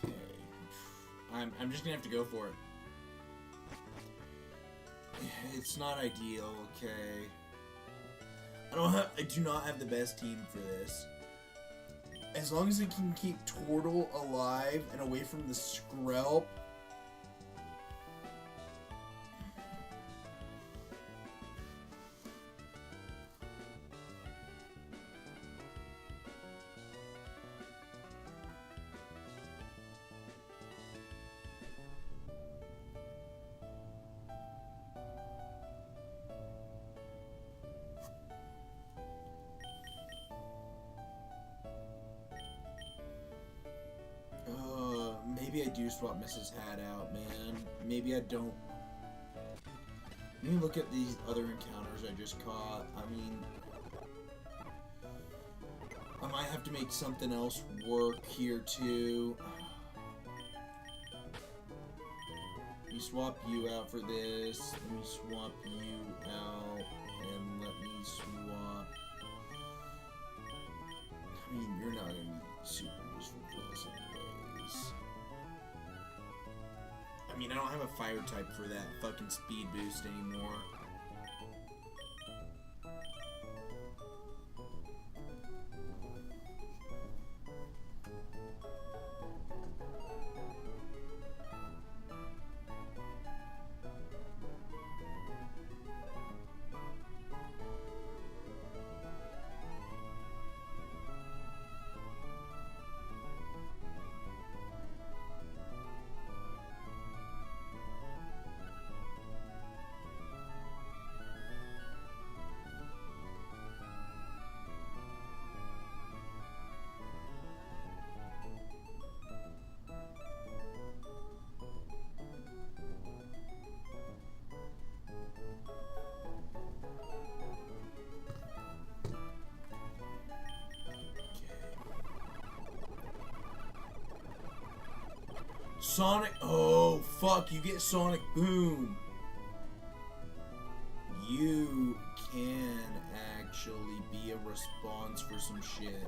S1: Okay. I'm just gonna have to go for it. It's not ideal, okay. I do not have the best team for this. As long as I can keep Tortle alive and away from the Skrelp. do swap Mrs. Hat out, man. Maybe I don't. Let me look at these other encounters I just caught. I mean, I might have to make something else work here too. Let me swap you out for this. Let me swap you out. And let me swap. I mean, you're not going to be super useful for this anyways. I mean, I don't have a fire type for that fucking speed boost anymore. Sonic, oh fuck, you get Sonic Boom. You can actually be a response for some shit.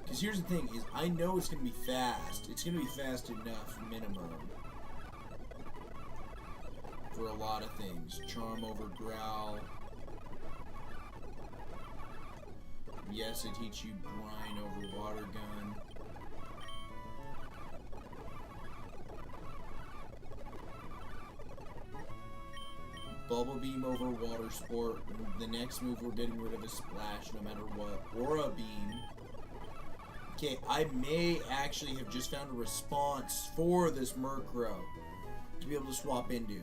S1: Because here's the thing, is I know it's going to be fast. It's going to be fast enough, minimum. For a lot of things. Charm over Growl. Yes, I teach you Brine over Water Gun. Bubble Beam over Water Sport. The next move we're getting rid of is Splash no matter what. Aura Beam. Okay, I may actually have just found a response for this Murkrow to be able to swap into.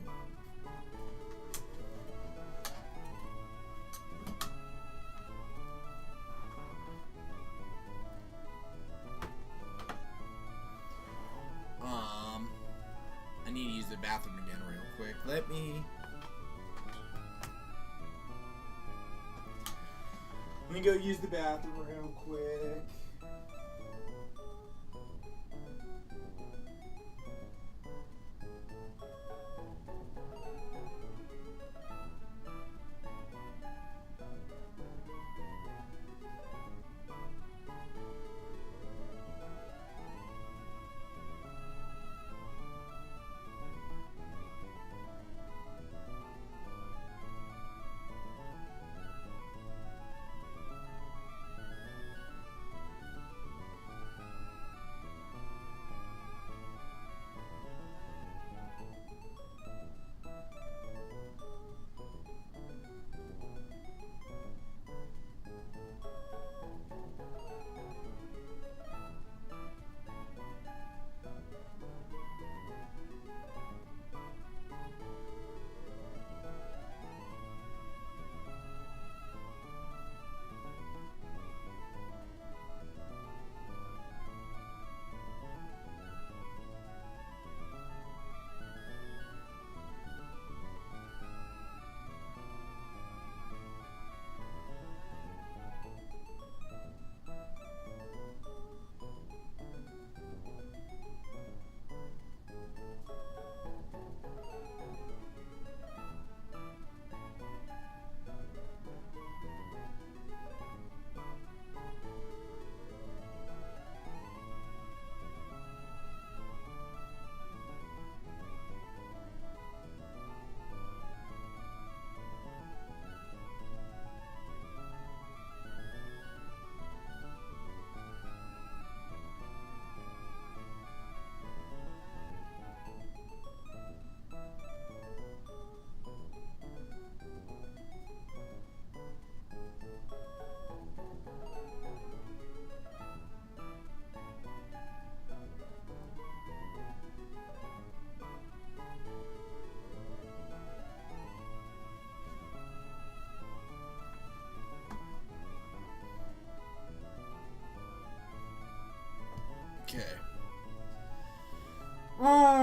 S1: I need to use the bathroom again real quick. Let me go use the bathroom real quick.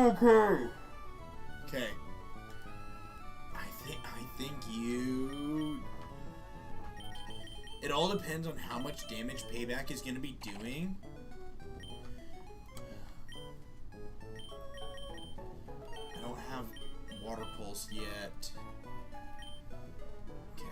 S1: okay. Okay. I think you... It all depends on how much damage Payback is going to be doing. I don't have Water Pulse yet. Okay.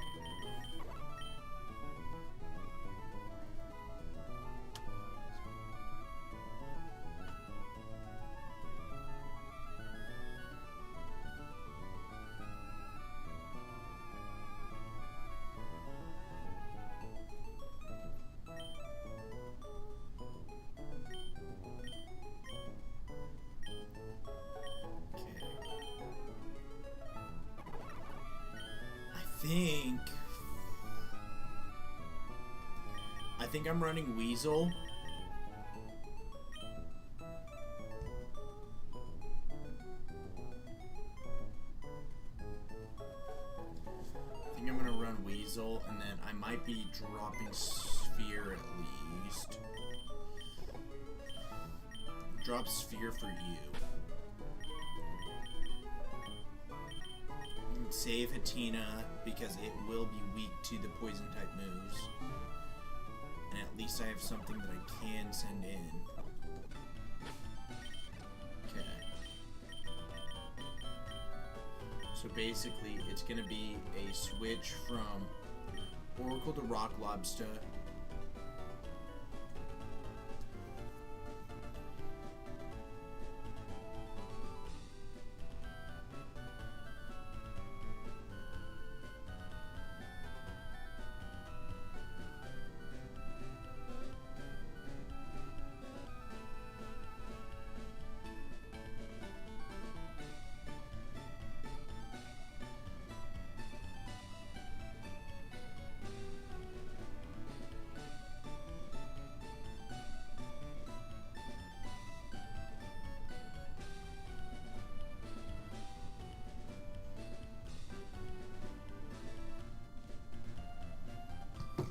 S1: I think I'm running Weasel. I think I'm gonna run Weasel, and then I might be dropping Sphere at least. Drop Sphere for you. Save Hatina because it will be weak to the poison type moves. And at least I have something that I can send in. Okay. So basically it's going to be a switch from Oracle to Rock Lobster.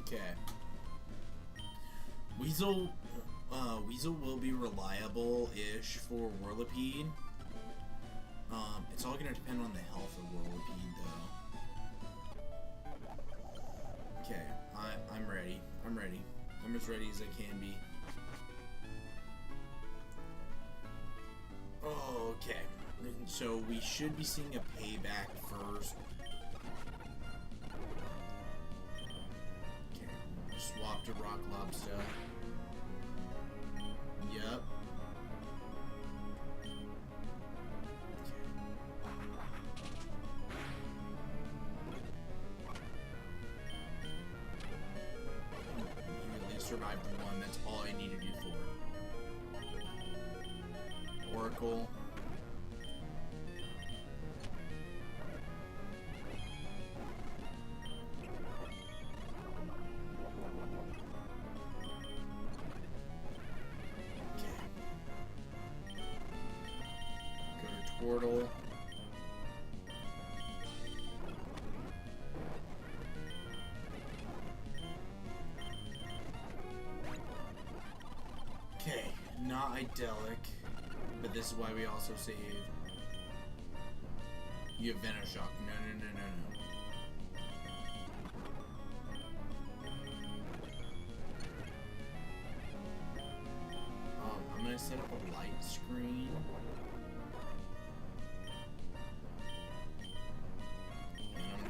S1: Okay. Weasel will be reliable-ish for Whirlipede. It's all gonna depend on the health of Whirlipede, though. Okay, I'm ready. I'm ready. I'm as ready as I can be. Okay, so we should be seeing a Payback first. Swap to Rock Lobster. Yep. You at least survived the one. That's all I needed you for. Oracle. Portal. Okay, not idyllic, but this is why we also save. You have Venoshock. No. I'm gonna set up a light screen.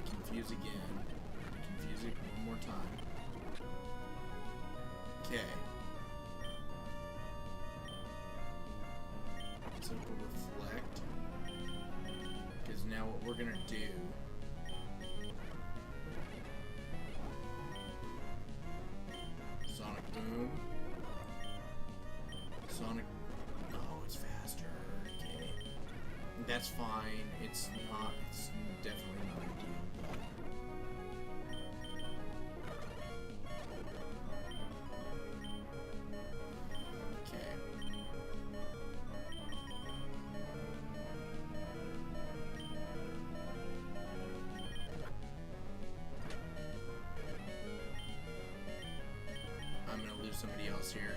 S1: Confuse again. Confuse it one more time. Okay. So we'll reflect. Because now what we're gonna do. Sonic Boom. Sonic. Oh, it's faster. Okay. That's fine. It's not. It's definitely not ideal. I'm gonna lose somebody else here.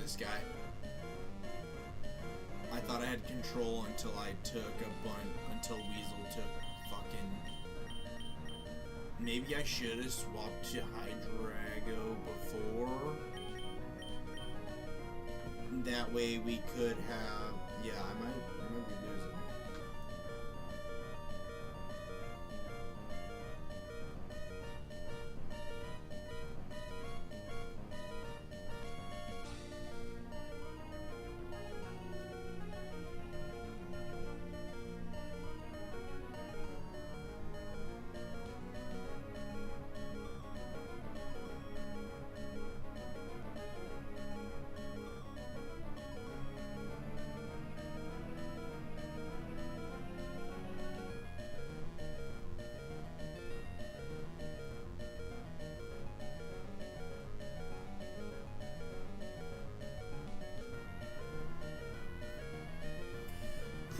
S1: this guy. I thought I had control until I took until Weasel took fucking... Maybe I should have swapped to Hydreigo before. That way we could have... Yeah, I might be losing.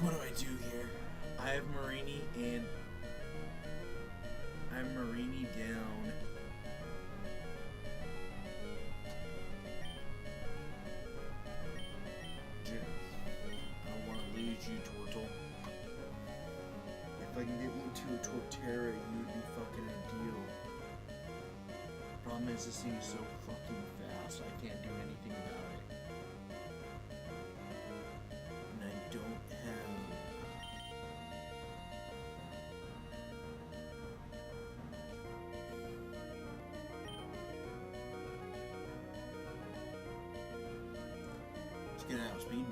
S1: What do I do here? I have Marini down. Dude, I don't want to lose you, Tortle. If I can get you to a Torterra, you would be fucking ideal. Problem is, this thing is so fucking fast, I can't do anything about it. And I don't have... It's gonna outspeed me.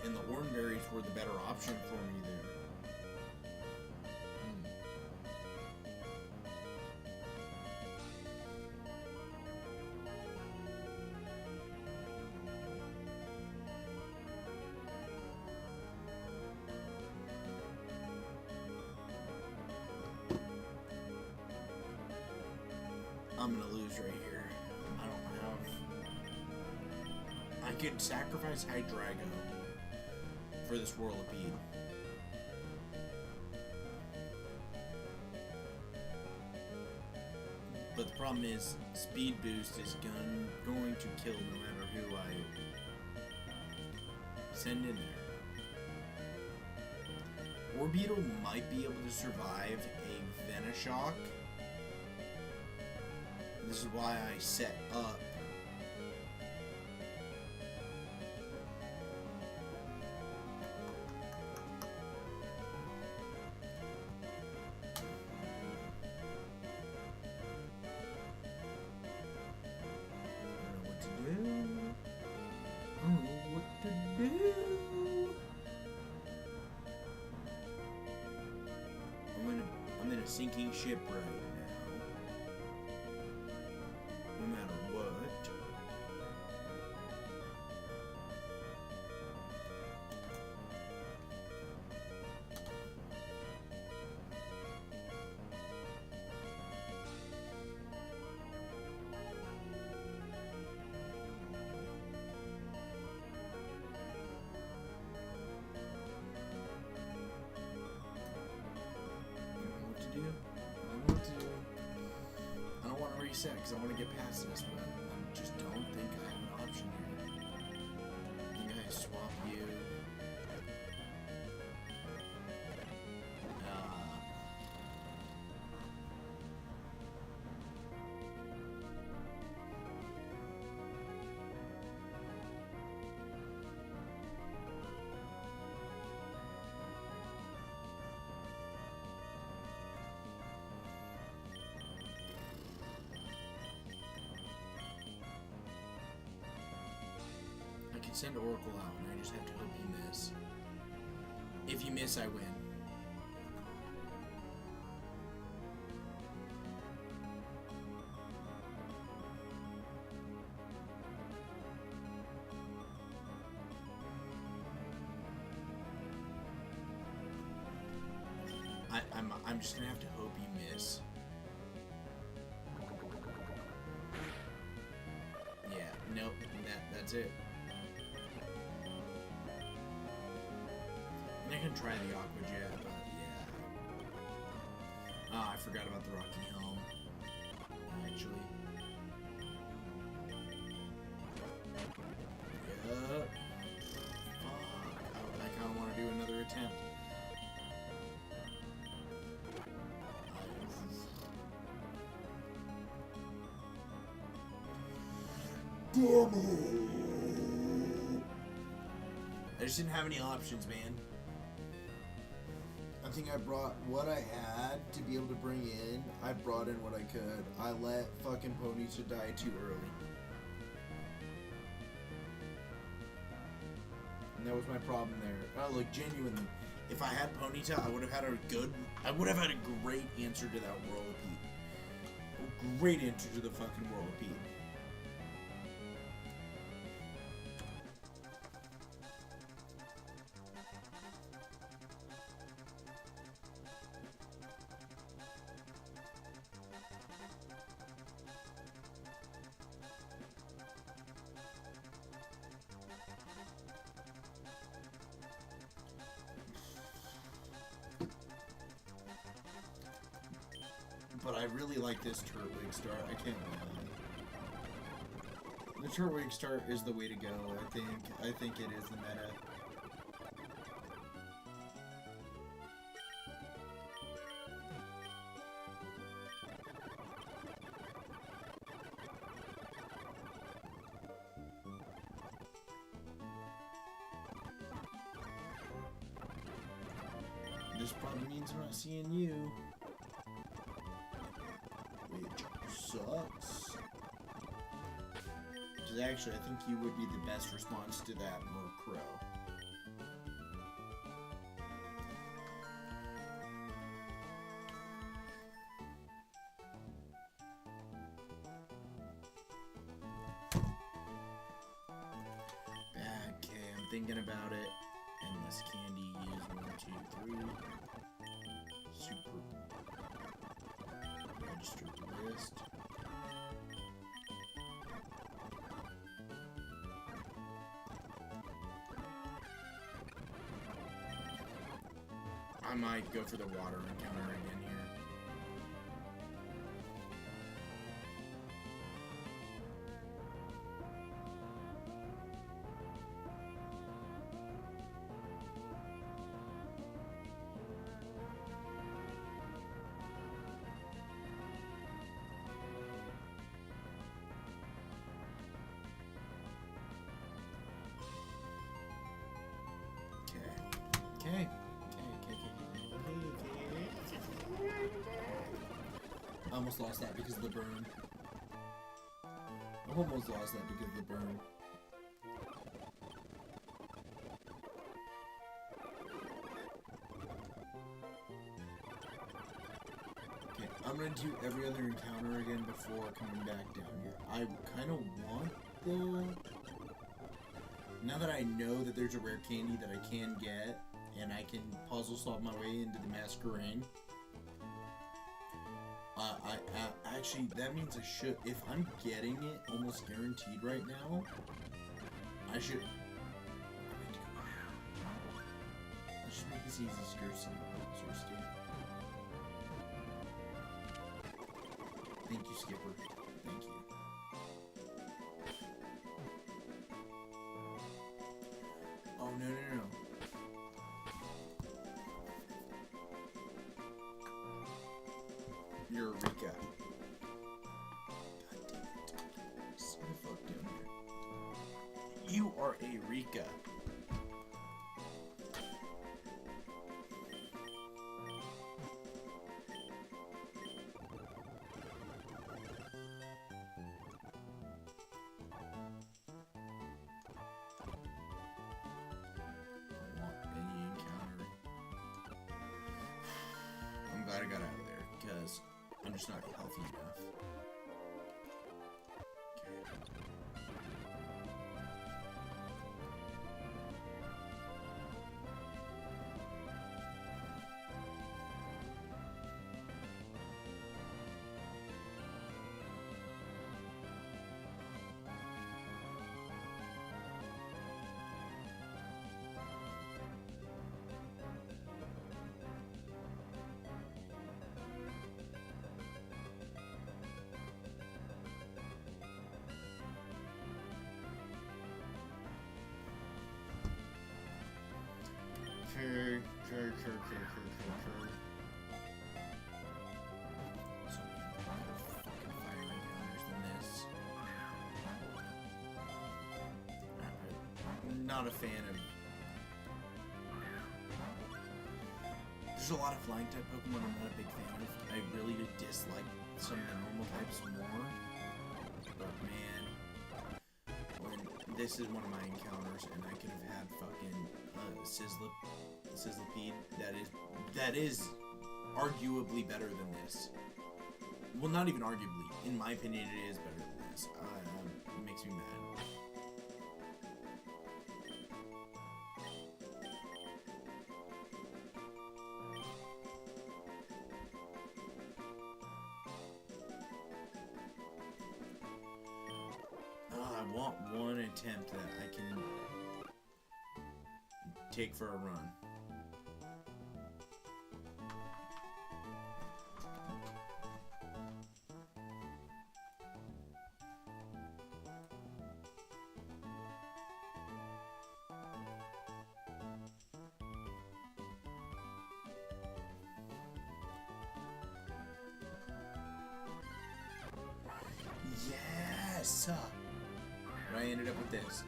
S1: And the Oranberries were the better option for me there. I'm gonna lose right here. I don't have... I could sacrifice Hydreigo for this Whirlipede. But the problem is, Speed Boost is going to kill no matter who I send in there. Orbeetle might be able to survive a Venoshock. This is why I set up. I'm in a sinking ship right now. No matter what. I don't want to reset because I want to get past this, but I just don't think I have an option here. I think I swap you. Send Oracle out, and I just have to hope you miss. If you miss, I win. I'm just gonna have to hope you miss. Yeah, nope, that's it. I can try the Aqua Jet, but yeah. Oh, I forgot about the Rocky Helm. Actually. Fuck. I kind of want to do another attempt. Damn it! I just didn't have any options, man. I think I brought what I had to be able to bring in. I brought in what I could. I let fucking Ponyta die too early. And that was my problem there. Oh, like, genuinely. If I had Ponyta, I would have had a great answer to that Whirlipede. A great answer to the fucking Whirlipede. But I really like this Turtwig start. I can't lie. The Turtwig start is the way to go, I think it is the meta. This probably means I'm not seeing you. Which sucks. Because actually, I think you would be the best response to that Murkrow. Okay, I'm thinking about it. Endless candy is 1, 2, 3. Super. Register the list. I might go for the water encounter again here. Okay. I almost lost that because of the burn. I almost lost that because of the burn. Okay, I'm gonna do every other encounter again before coming back down here. I kind of want the... Now that I know that there's a rare candy that I can get, and I can puzzle solve my way into the Masquerain. Actually, that means I should, if I'm getting it almost guaranteed right now, I should, let's just make this easy, Scursy. Thank you, Skipper. Thank you. Oh, no. Eureka. God damn it. So the fuck down here. You are a Rika. I'm glad I got out of there, because I'm just not healthy enough. Sure. So many better fucking fire encounters than this. I'm not a fan of... There's a lot of flying type Pokemon I'm not a big fan of. I really dislike some of the normal types more. But man, when this is one of my encounters and I could have had fucking Sizzlipede, that is arguably better than this. Well, not even arguably. In my opinion, it is better than this. It makes me mad. I want one attempt that I can take for a run. Yes! But I ended up with this.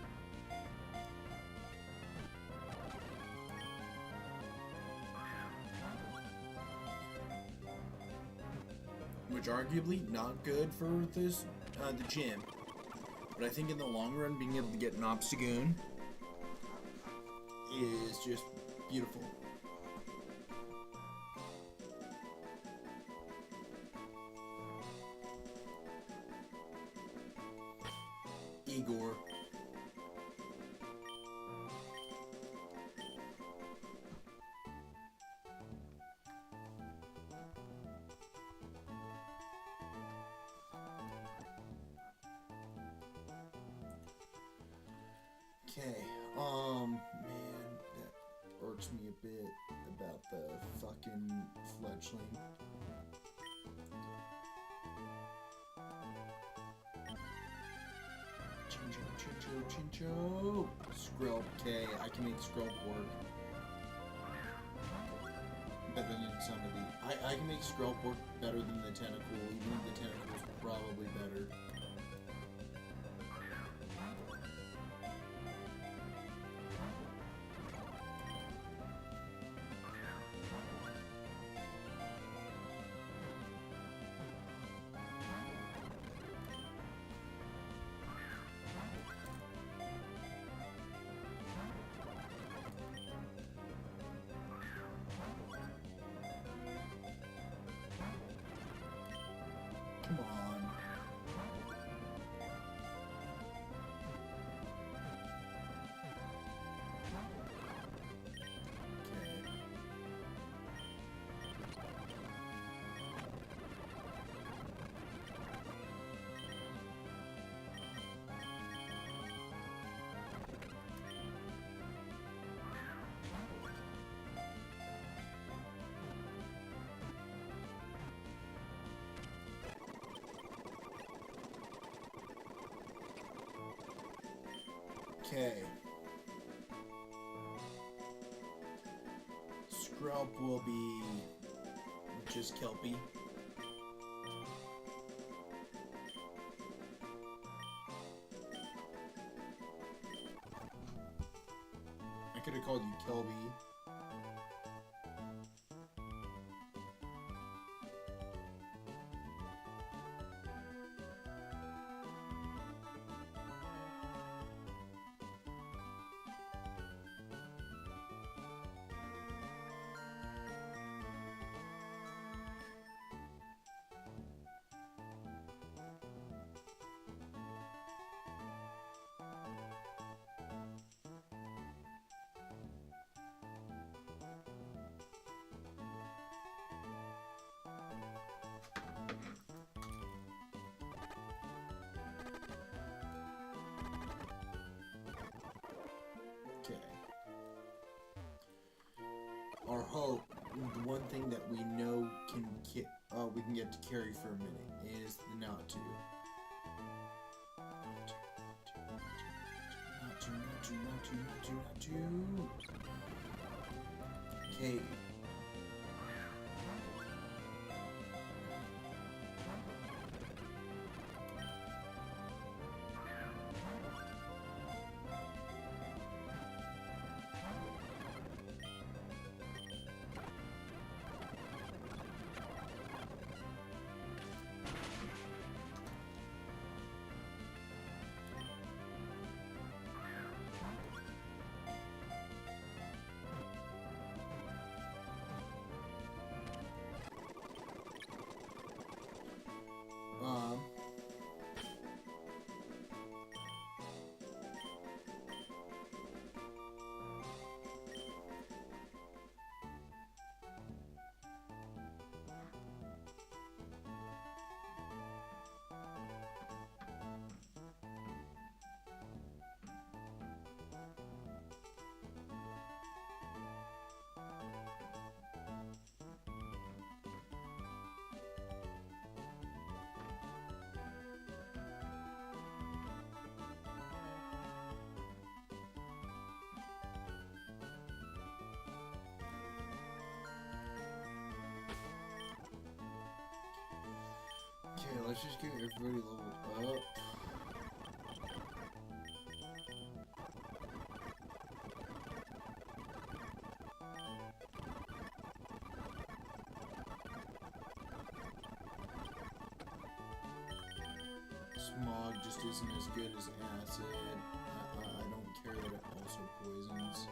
S1: Which arguably not good for this, the gym. But I think in the long run, being able to get an Obstagoon is just beautiful. Igor. Okay, man, that irks me a bit about the fucking fledgling. Chincho. Skrelp, okay, I can make Skrelp work. Better than some of the... I can make Skrelp work better than the Tentacool, even if the Tentacool is probably better. Come on. Okay. Skrelp will be just Kelpie. I could have called you Kelby. Okay. Our hope, the one thing that we know we can get to carry for a minute is the Natu. Natu. Okay. Um, okay, let's just get everybody leveled up. Smog just isn't as good as acid. I don't care that it also poisons.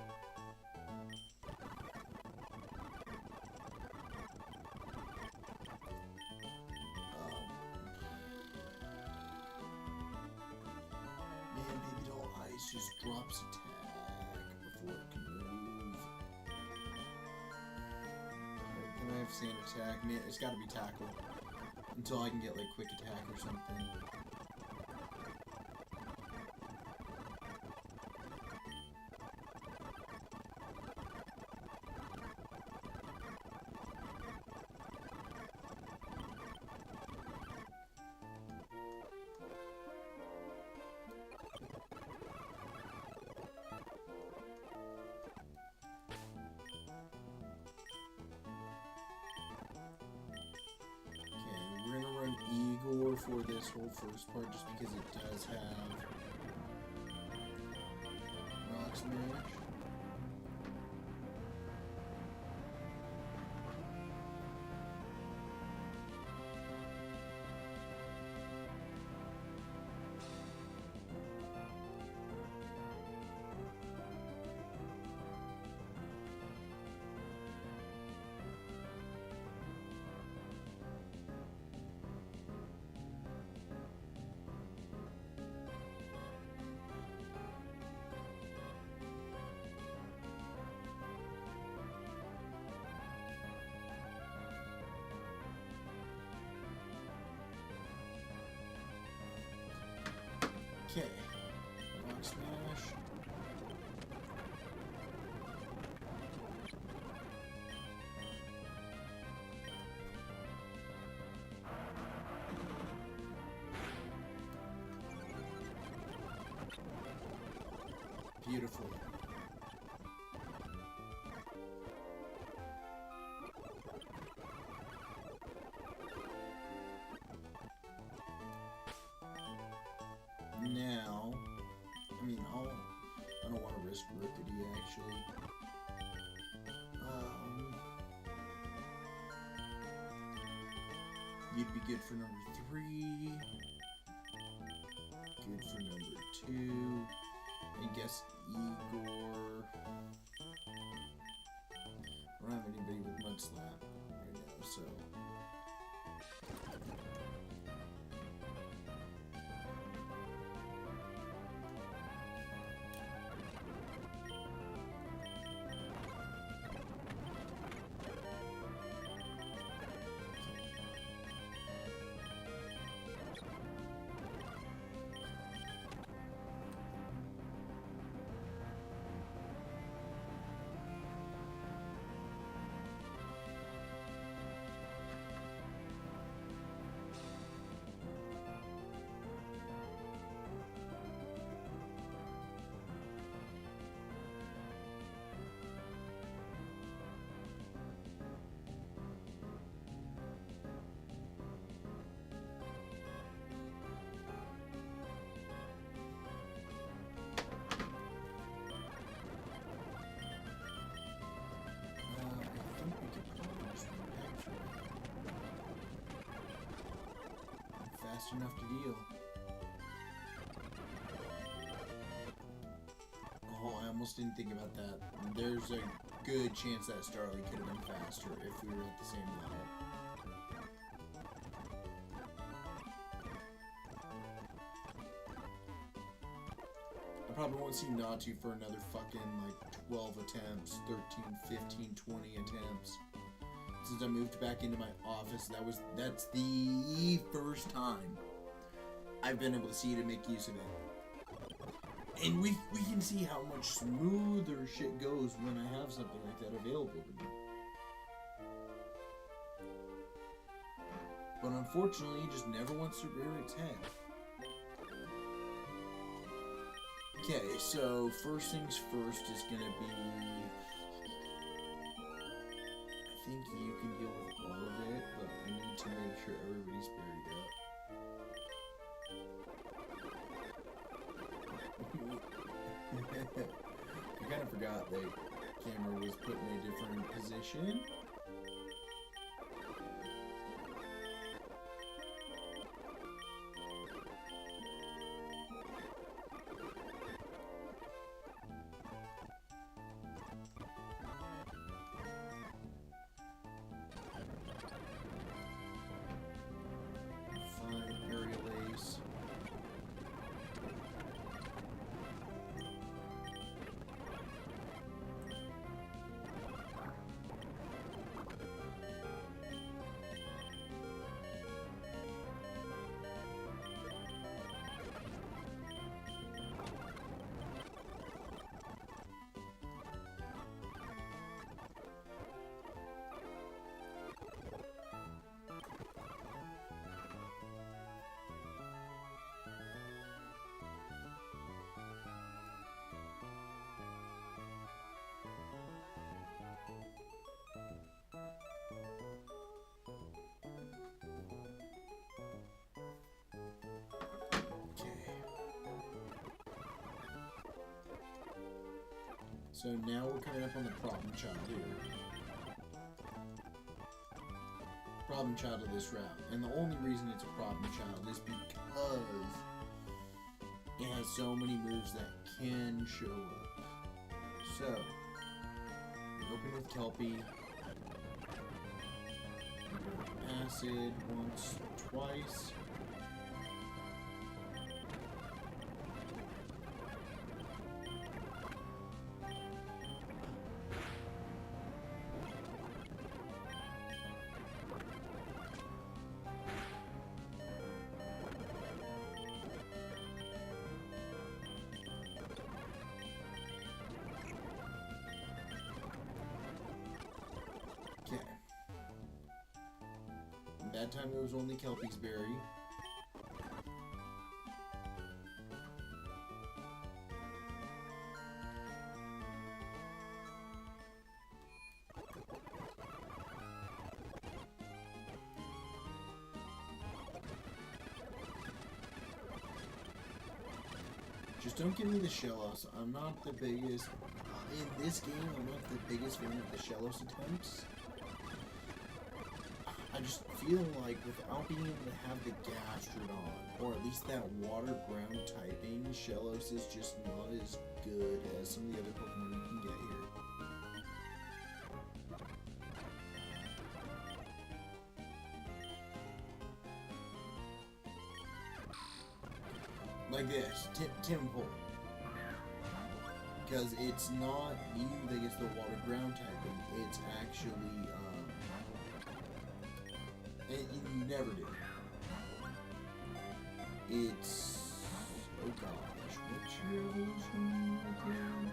S1: Man, Baby Doll Ice just drops attack before it can move. Alright, can I have Sand Attack? Man, it's gotta be Tackle. Until I can get like Quick Attack or something. We're gonna run Igor for this whole first part just because it does have Rock Smash. Okay, Rock Smash. Beautiful. Now, I mean, I don't want to risk Rickety, actually. You'd be good for number 3. Good for number 2. I guess Igor. I don't have anybody with Mud Slap right now, so. fast enough to deal. Oh, I almost didn't think about that. There's a good chance that Starly could have been faster if we were at the same level. I probably won't see Natu for another fucking, like, 12 attempts, 13, 15, 20 attempts. Since I moved back into my office, that's the first time I've been able to see to make use of it. And we can see how much smoother shit goes when I have something like that available to me. But unfortunately, it just never wants to rear its head. Okay, so first things first is gonna be... I think you can deal with all of it, but I need to make sure everybody's buried up. I kind of forgot the camera was put in a different position. Fine, aerial ace. So now we're coming up on the problem child here. Problem child of this route. And the only reason it's a problem child is because it has so many moves that can show up. So, we open with Kelpie. Acid once, twice. That time it was only Kelpie's berry. Just don't give me the Shellos. I'm not the biggest... in this game, I'm not the biggest fan of the Shellos attempts. I just feel like without being able to have the Gastrodon, or at least that water ground typing, Shellos is just not as good as some of the other Pokemon you can get here. Like this, Temple. Because it's not you that gets the water ground typing, it's actually, you never do. It's... oh gosh, what's your evolution again?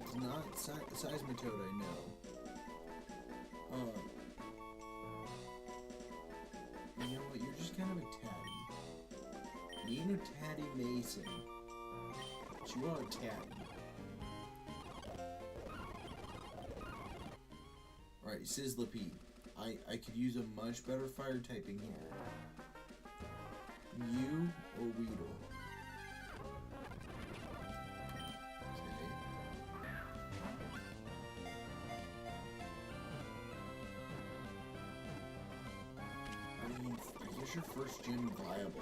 S1: It's not Seismitoad, I know. You know what, you're just kind of a tatty. You ain't a tatty Mason. But you are a tatty. Alright, Sizzlipede. I could use a much better fire typing here. Mew or Weedle? Okay. is your first gym viable?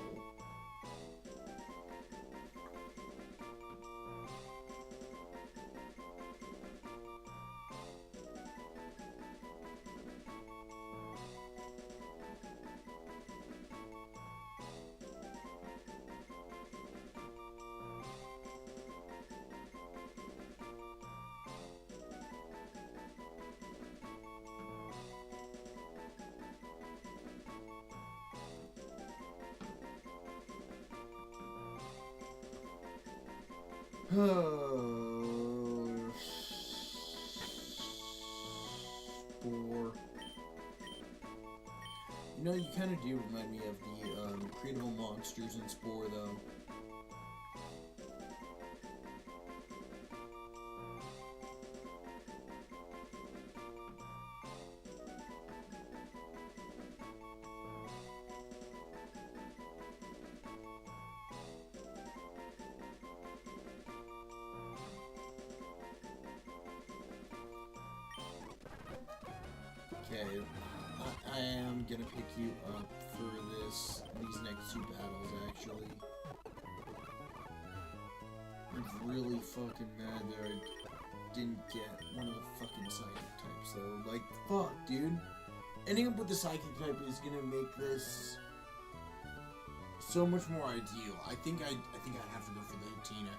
S1: Spore. You know, you kind of do remind me of the Creatable Monsters in Spore, though. Okay, I am gonna pick you up for these next two battles, actually. I'm really fucking mad that I didn't get one of the fucking psychic types, though. Like, fuck, dude. Ending up with the psychic type is gonna make this so much more ideal. I think I have to go for the Hatina.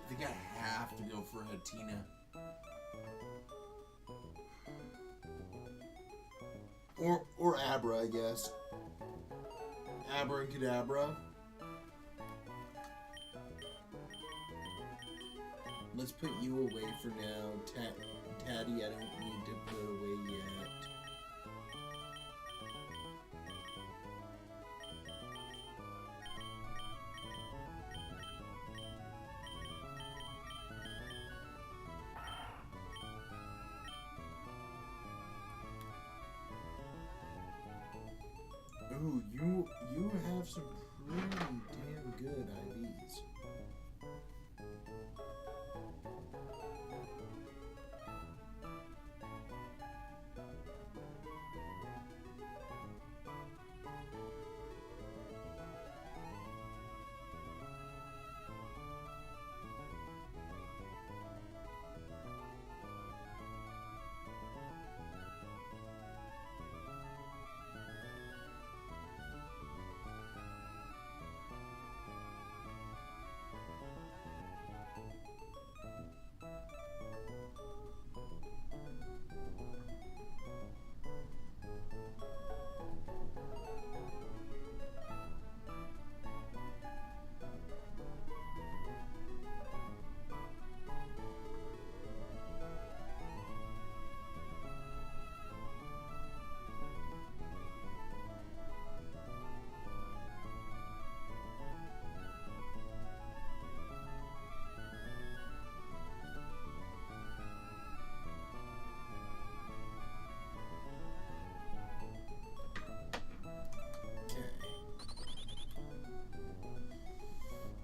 S1: I think I have to go for Hatina. Or Abra, I guess. Abra and Kadabra. Let's put you away for now. Taddy, I don't need to put away yet. Ooh, you have some pretty damn good IVs.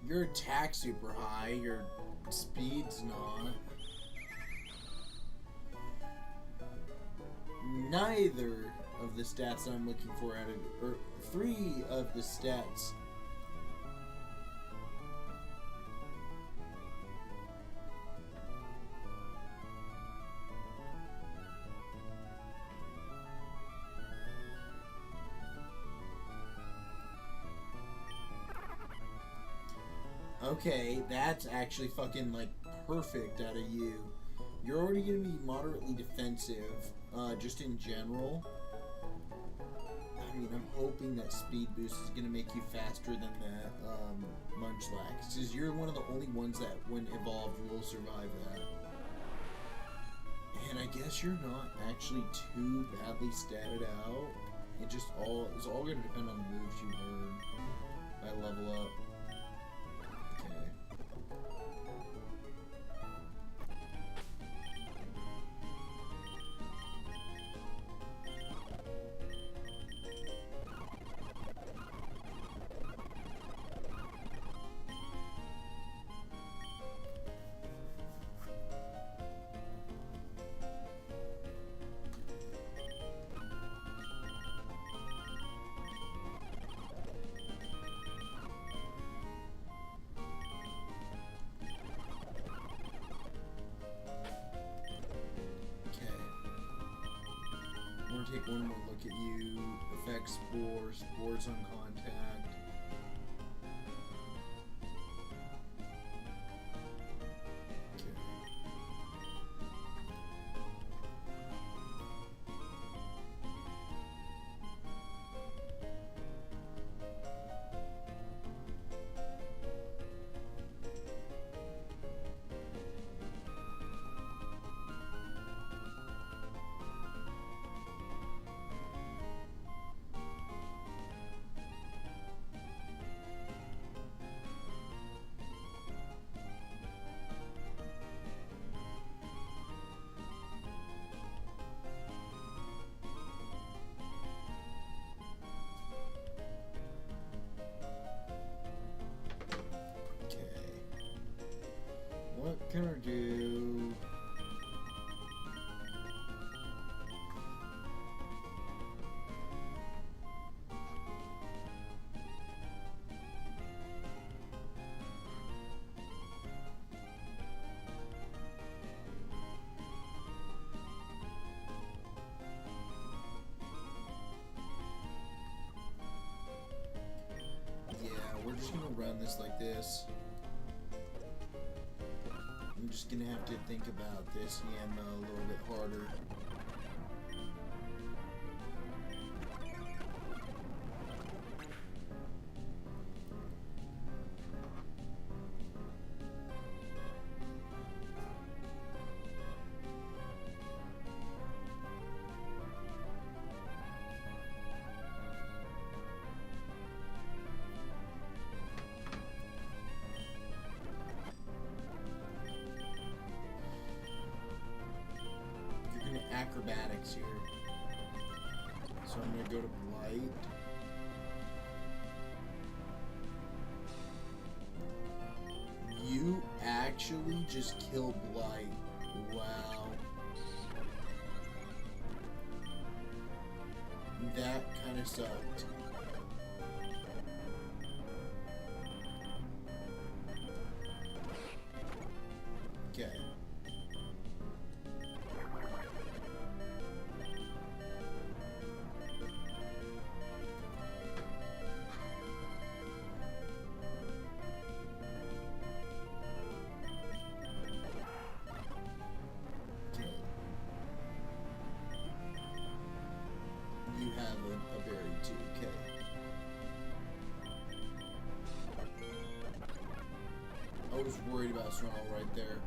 S1: Your attack's super high, your speed's not. Neither of the stats I'm looking for out of, or three of the stats. Okay, that's actually fucking, like, perfect out of you. You're already gonna be moderately defensive, just in general. I mean, I'm hoping that speed boost is gonna make you faster than that, Munchlax. Because you're one of the only ones that, when evolved, will survive that. And I guess you're not actually too badly statted out. It's all gonna depend on the moves you learn by level up. take one more look at you. Affect spores. Spores on contact. What can I do? Yeah, we're just gonna run this like this. I'm just gonna have to think about this Yanma a little bit harder. Acrobatics here. So I'm gonna go to Blight. You actually just kill Blight. Wow. That kind of sucked. Okay. You have a berry too, okay. I was worried about Snarl right there.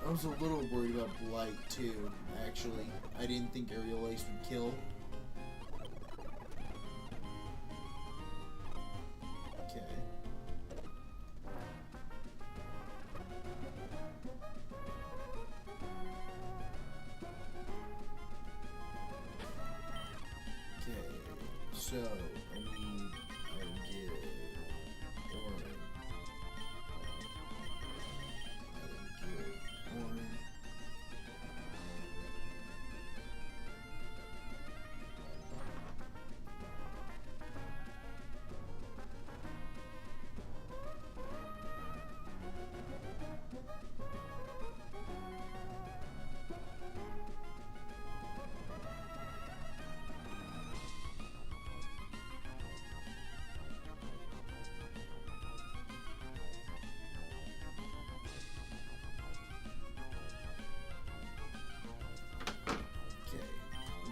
S1: I was a little worried about Blight too, actually. I didn't think Aerial Ace would kill. Okay. So, I need to get orange.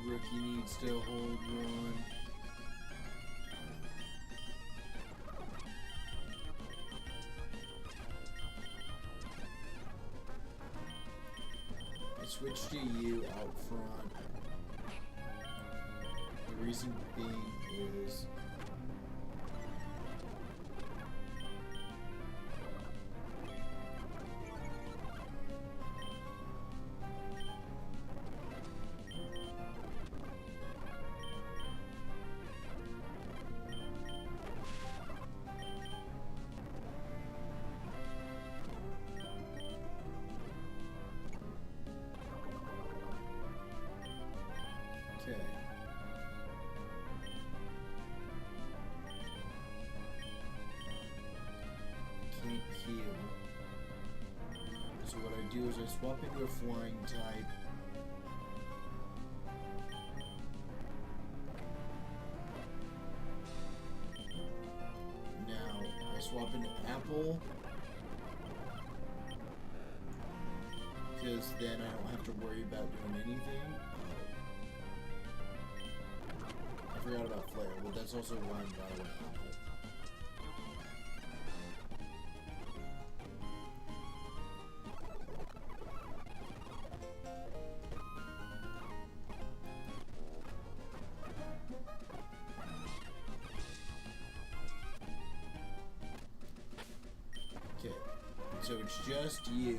S1: Rookie needs to hold one. I switched to you out front. The reason being is okay. Can't heal. gonna swap into a flying type. Now I swap into apple. Because then I don't have to worry about doing anything. I forgot about flare, but that's also why I'm glad I went apple. Okay, so it's just you.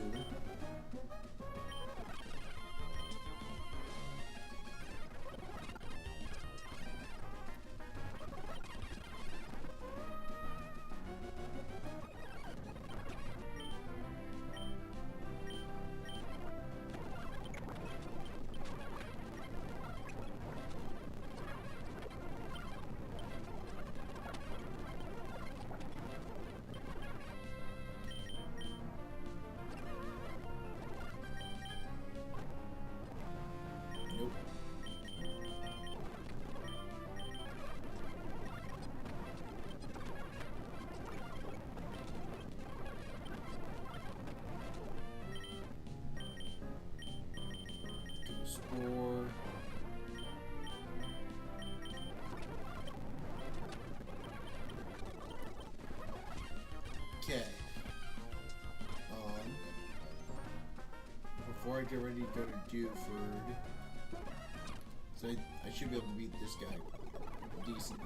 S1: Nope. Go spore. Okay. Before I get ready to go to Dewford, so I should be able to beat this guy decently.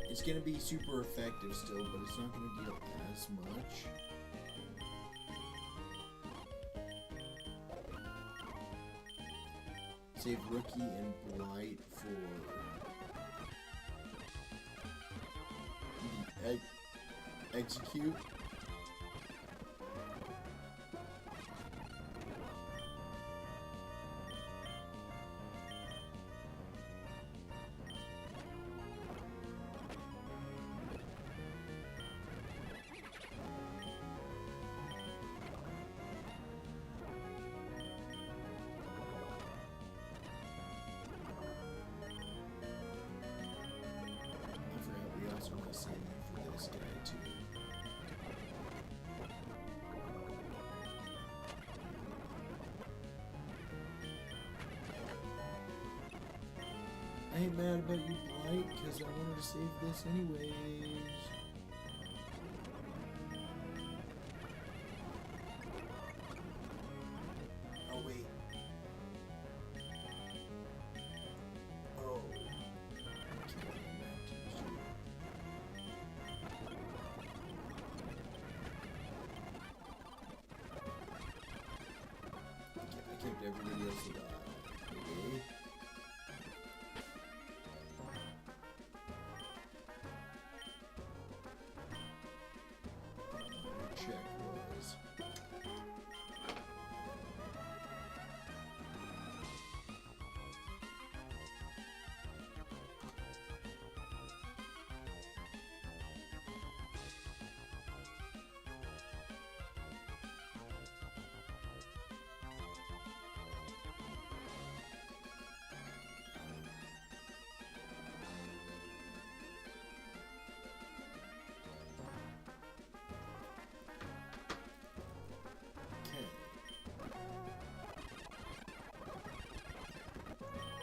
S1: It's gonna be super effective still, but it's not gonna deal as much. Save Rookie and Blight for the execute. I want to save for this guy too. I ain't mad about you, Blight, because I wanted to save this anyways. Oh, wait. Oh. I kept everybody else alive. Okay. Check was.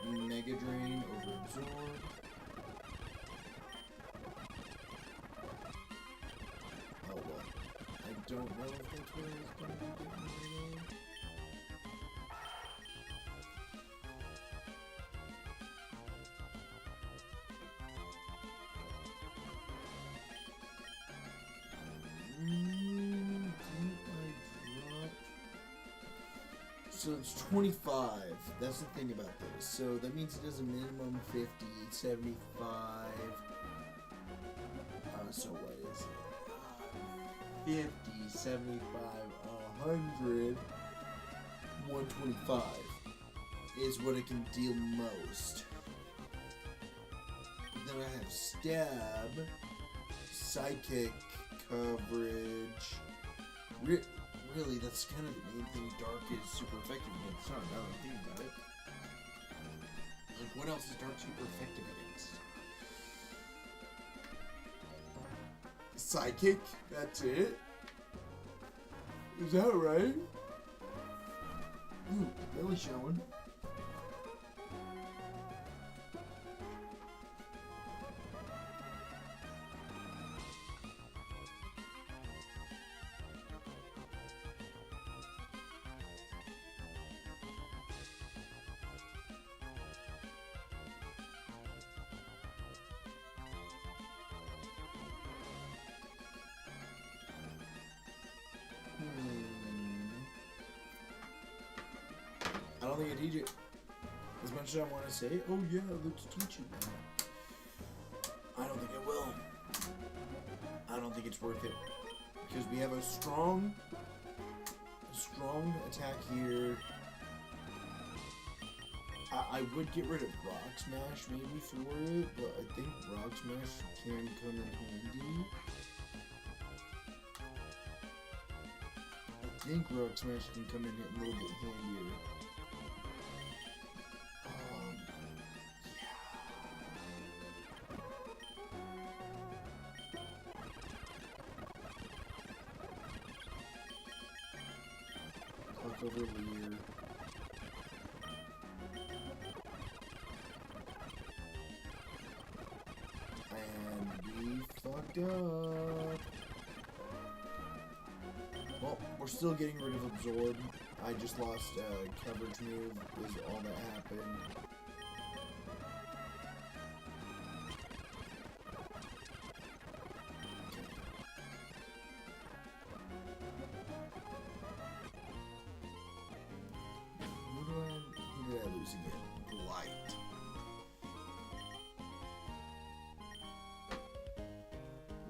S1: Mega Drain over Absorb. Oh well. I don't know if that's where it's gonna be getting rid of. So it's 25. That's the thing about this. So that means it does a minimum 50, 75. So what is it? 50, 75, 100, 125 is what it can deal most. then I have stab, psychic, coverage. Really, that's kind of the main thing Dark is super effective against. Sorry, now that I'm thinking about it. Like, what else is Dark super effective against? Psychic? That's it? Is that right? Ooh, belly showing. I don't think I teach it. As much as I want to say, oh yeah, let's teach it. I don't think I will. I don't think it's worth it. Because we have a strong attack here. I would get rid of Rock Smash maybe for it, but I think Rock Smash can come in handy. I think Rock Smash can come in a little bit handier. Over here. And we fucked up. Well, we're still getting rid of Absorb. I just lost coverage move is all that happened.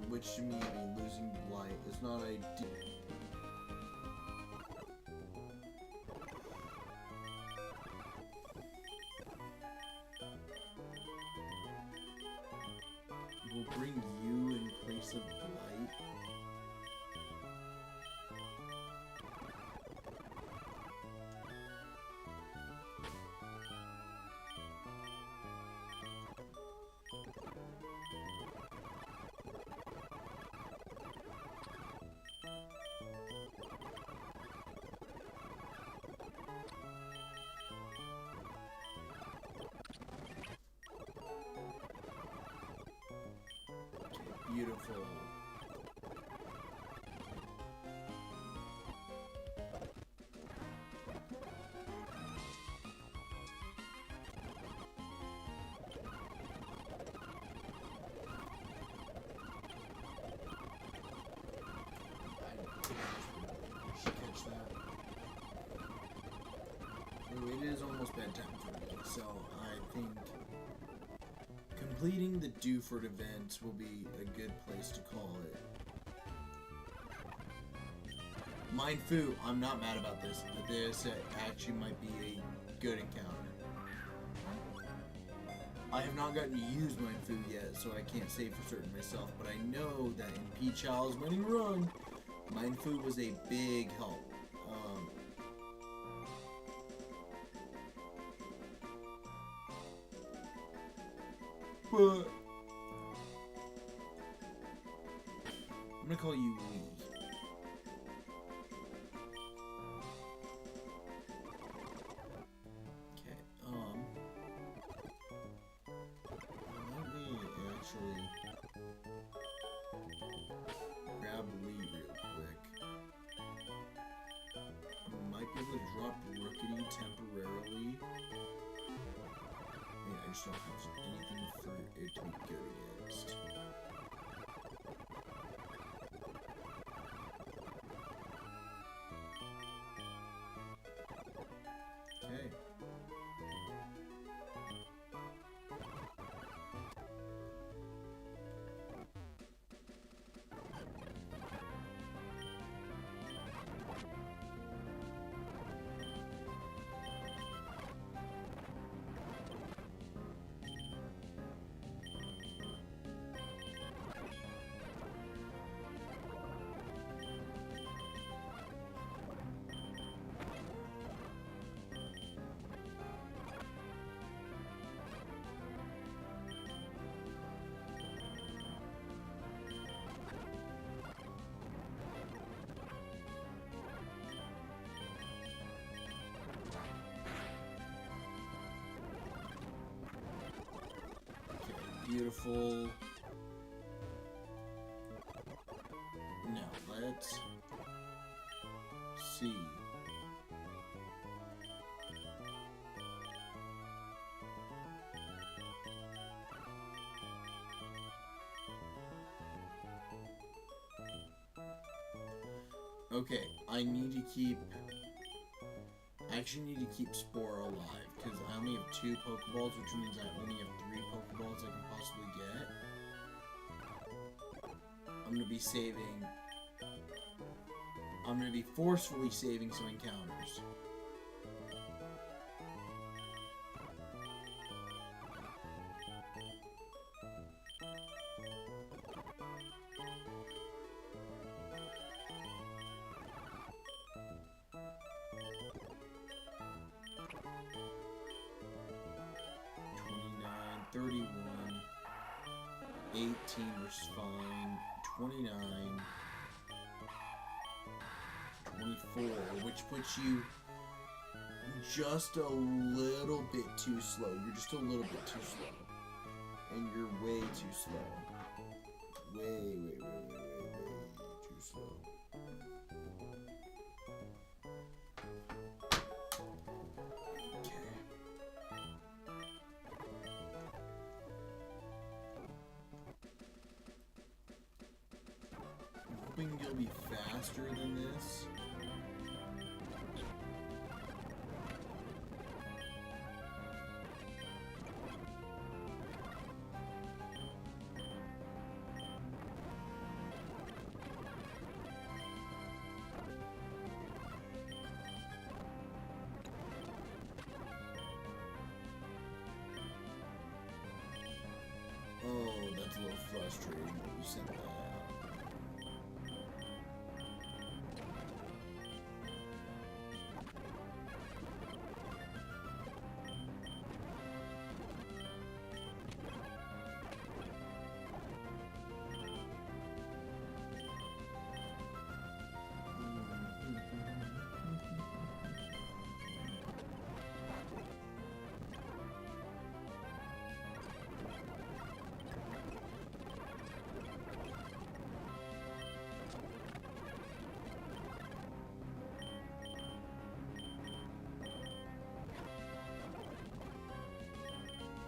S1: Which to me, I mean, losing Blight is not ideal. We'll bring you in place of Blight. Beautiful. It is almost bedtime for me, so I think completing the Dewford event will be a good place to call it. Mind Fu, I'm not mad about this. This actually might be a good encounter. I have not gotten to use Mind Fu yet, so I can't say for certain myself, but I know that in P-Child's winning run, Mind Fu was a big help. But I'm gonna call you Lee. Okay, let me actually grab Lee real quick. I might be able to drop Rookity temporarily. I just don't have anything for it to be good against. Okay. beautiful. Now, let's see. Okay, I actually need to keep Spore alive, because I only have 2 Pokeballs, which means I only have 3 Pokeballs I can possibly get. I'm gonna be forcefully saving some encounters. $29, $31, $18 was fine, $29, $24, which puts you just a little bit too slow. You're just a little bit too slow. And you're way too slow. Way too slow. Hoping you'll be faster than this. Oh, that's a little frustrating that you sent that out.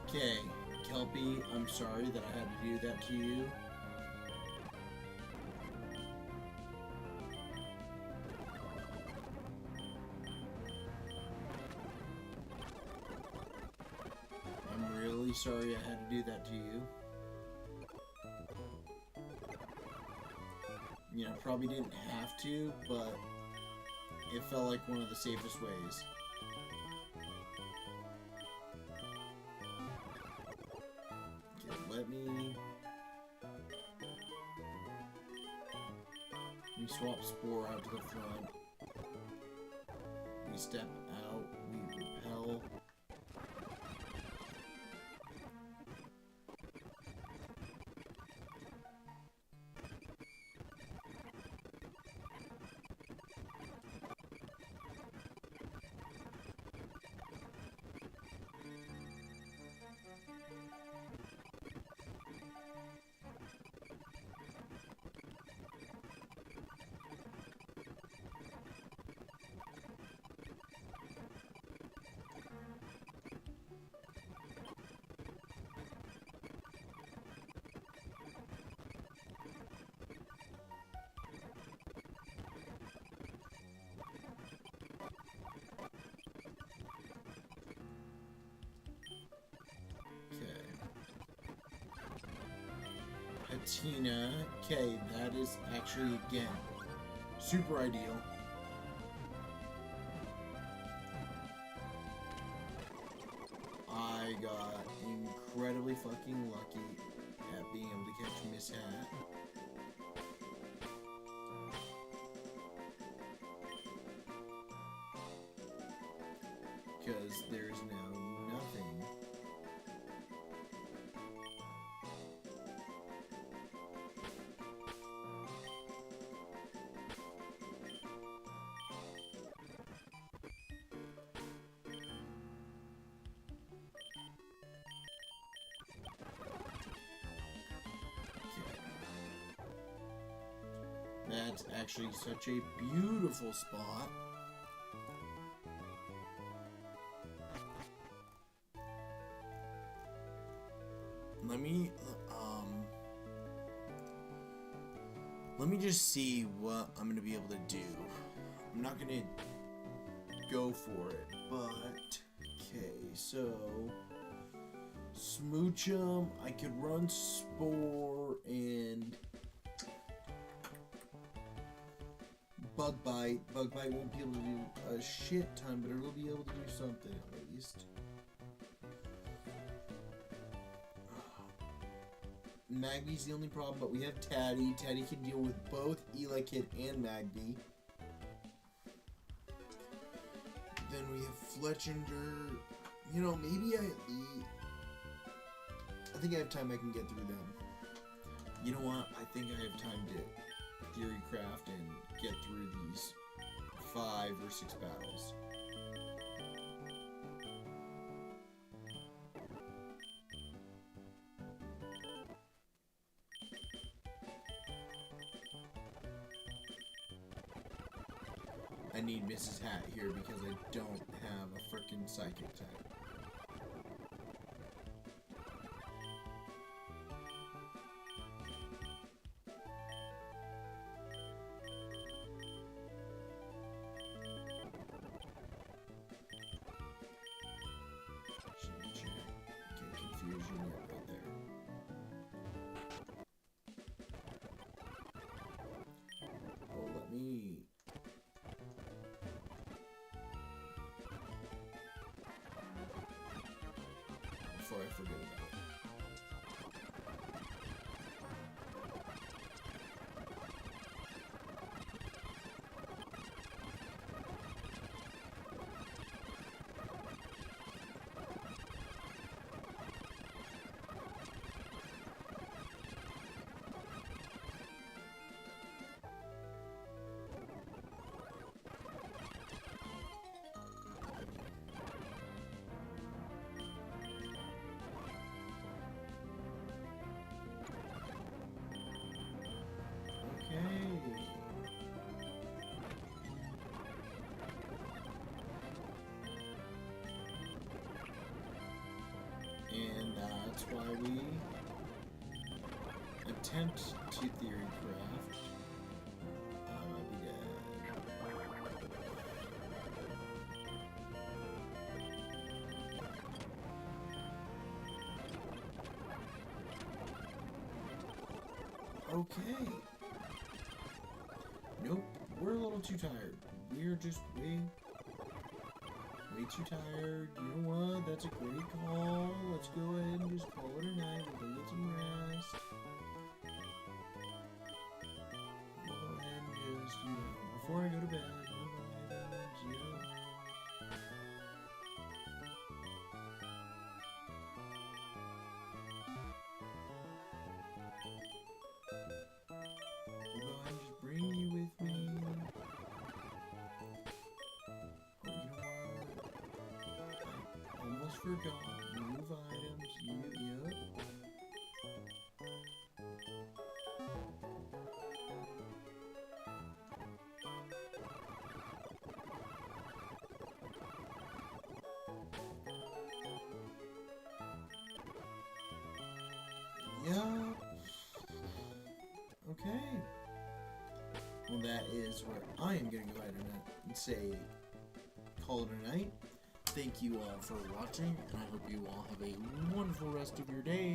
S1: Okay, Kelpie, I'm sorry that I had to do that to you. I'm really sorry I had to do that to you. You know, probably didn't have to, but it felt like one of the safest ways. Let me swap Spore out to the front. We step out, we repel. Patina. Okay, that is actually, again, super ideal. I got incredibly fucking lucky at being able to catch Miss Hat. Because there's now nothing. that's actually such a beautiful spot. Let me just see what I'm gonna be able to do. I'm not gonna go for it, but okay, so Smoochum, I could run Spore and Bug Bite. Bug Bite won't be able to do a shit ton, but it'll be able to do something at least. Magby's the only problem, but we have Taddy. Taddy can deal with both Elekid and Magby. Then we have Fletchinder. You know, maybe I think I have time I can get through them. You know what? I think I have time to Theory Craft and get through these 5 or 6 battles. I need Mrs. Hat here because I don't have a frickin' psychic type. Okay, confusion right there. Oh, let me... before I forget about it. And that's why we attempt to Theory Craft. I might be dead. Okay. Nope, we're a little too tired. We're just way too tired. You know what? That's a great call. Let's go ahead and just call it a night. We'll go get some rest. We'll go ahead and just, before I go to bed, we'll go ahead and just bring you with me. Almost forgot. Move items. Yep. Yep. Okay. Well, that is where I am going to go ahead and say, call it a night. Thank you all for watching, and I hope you all have a wonderful rest of your day.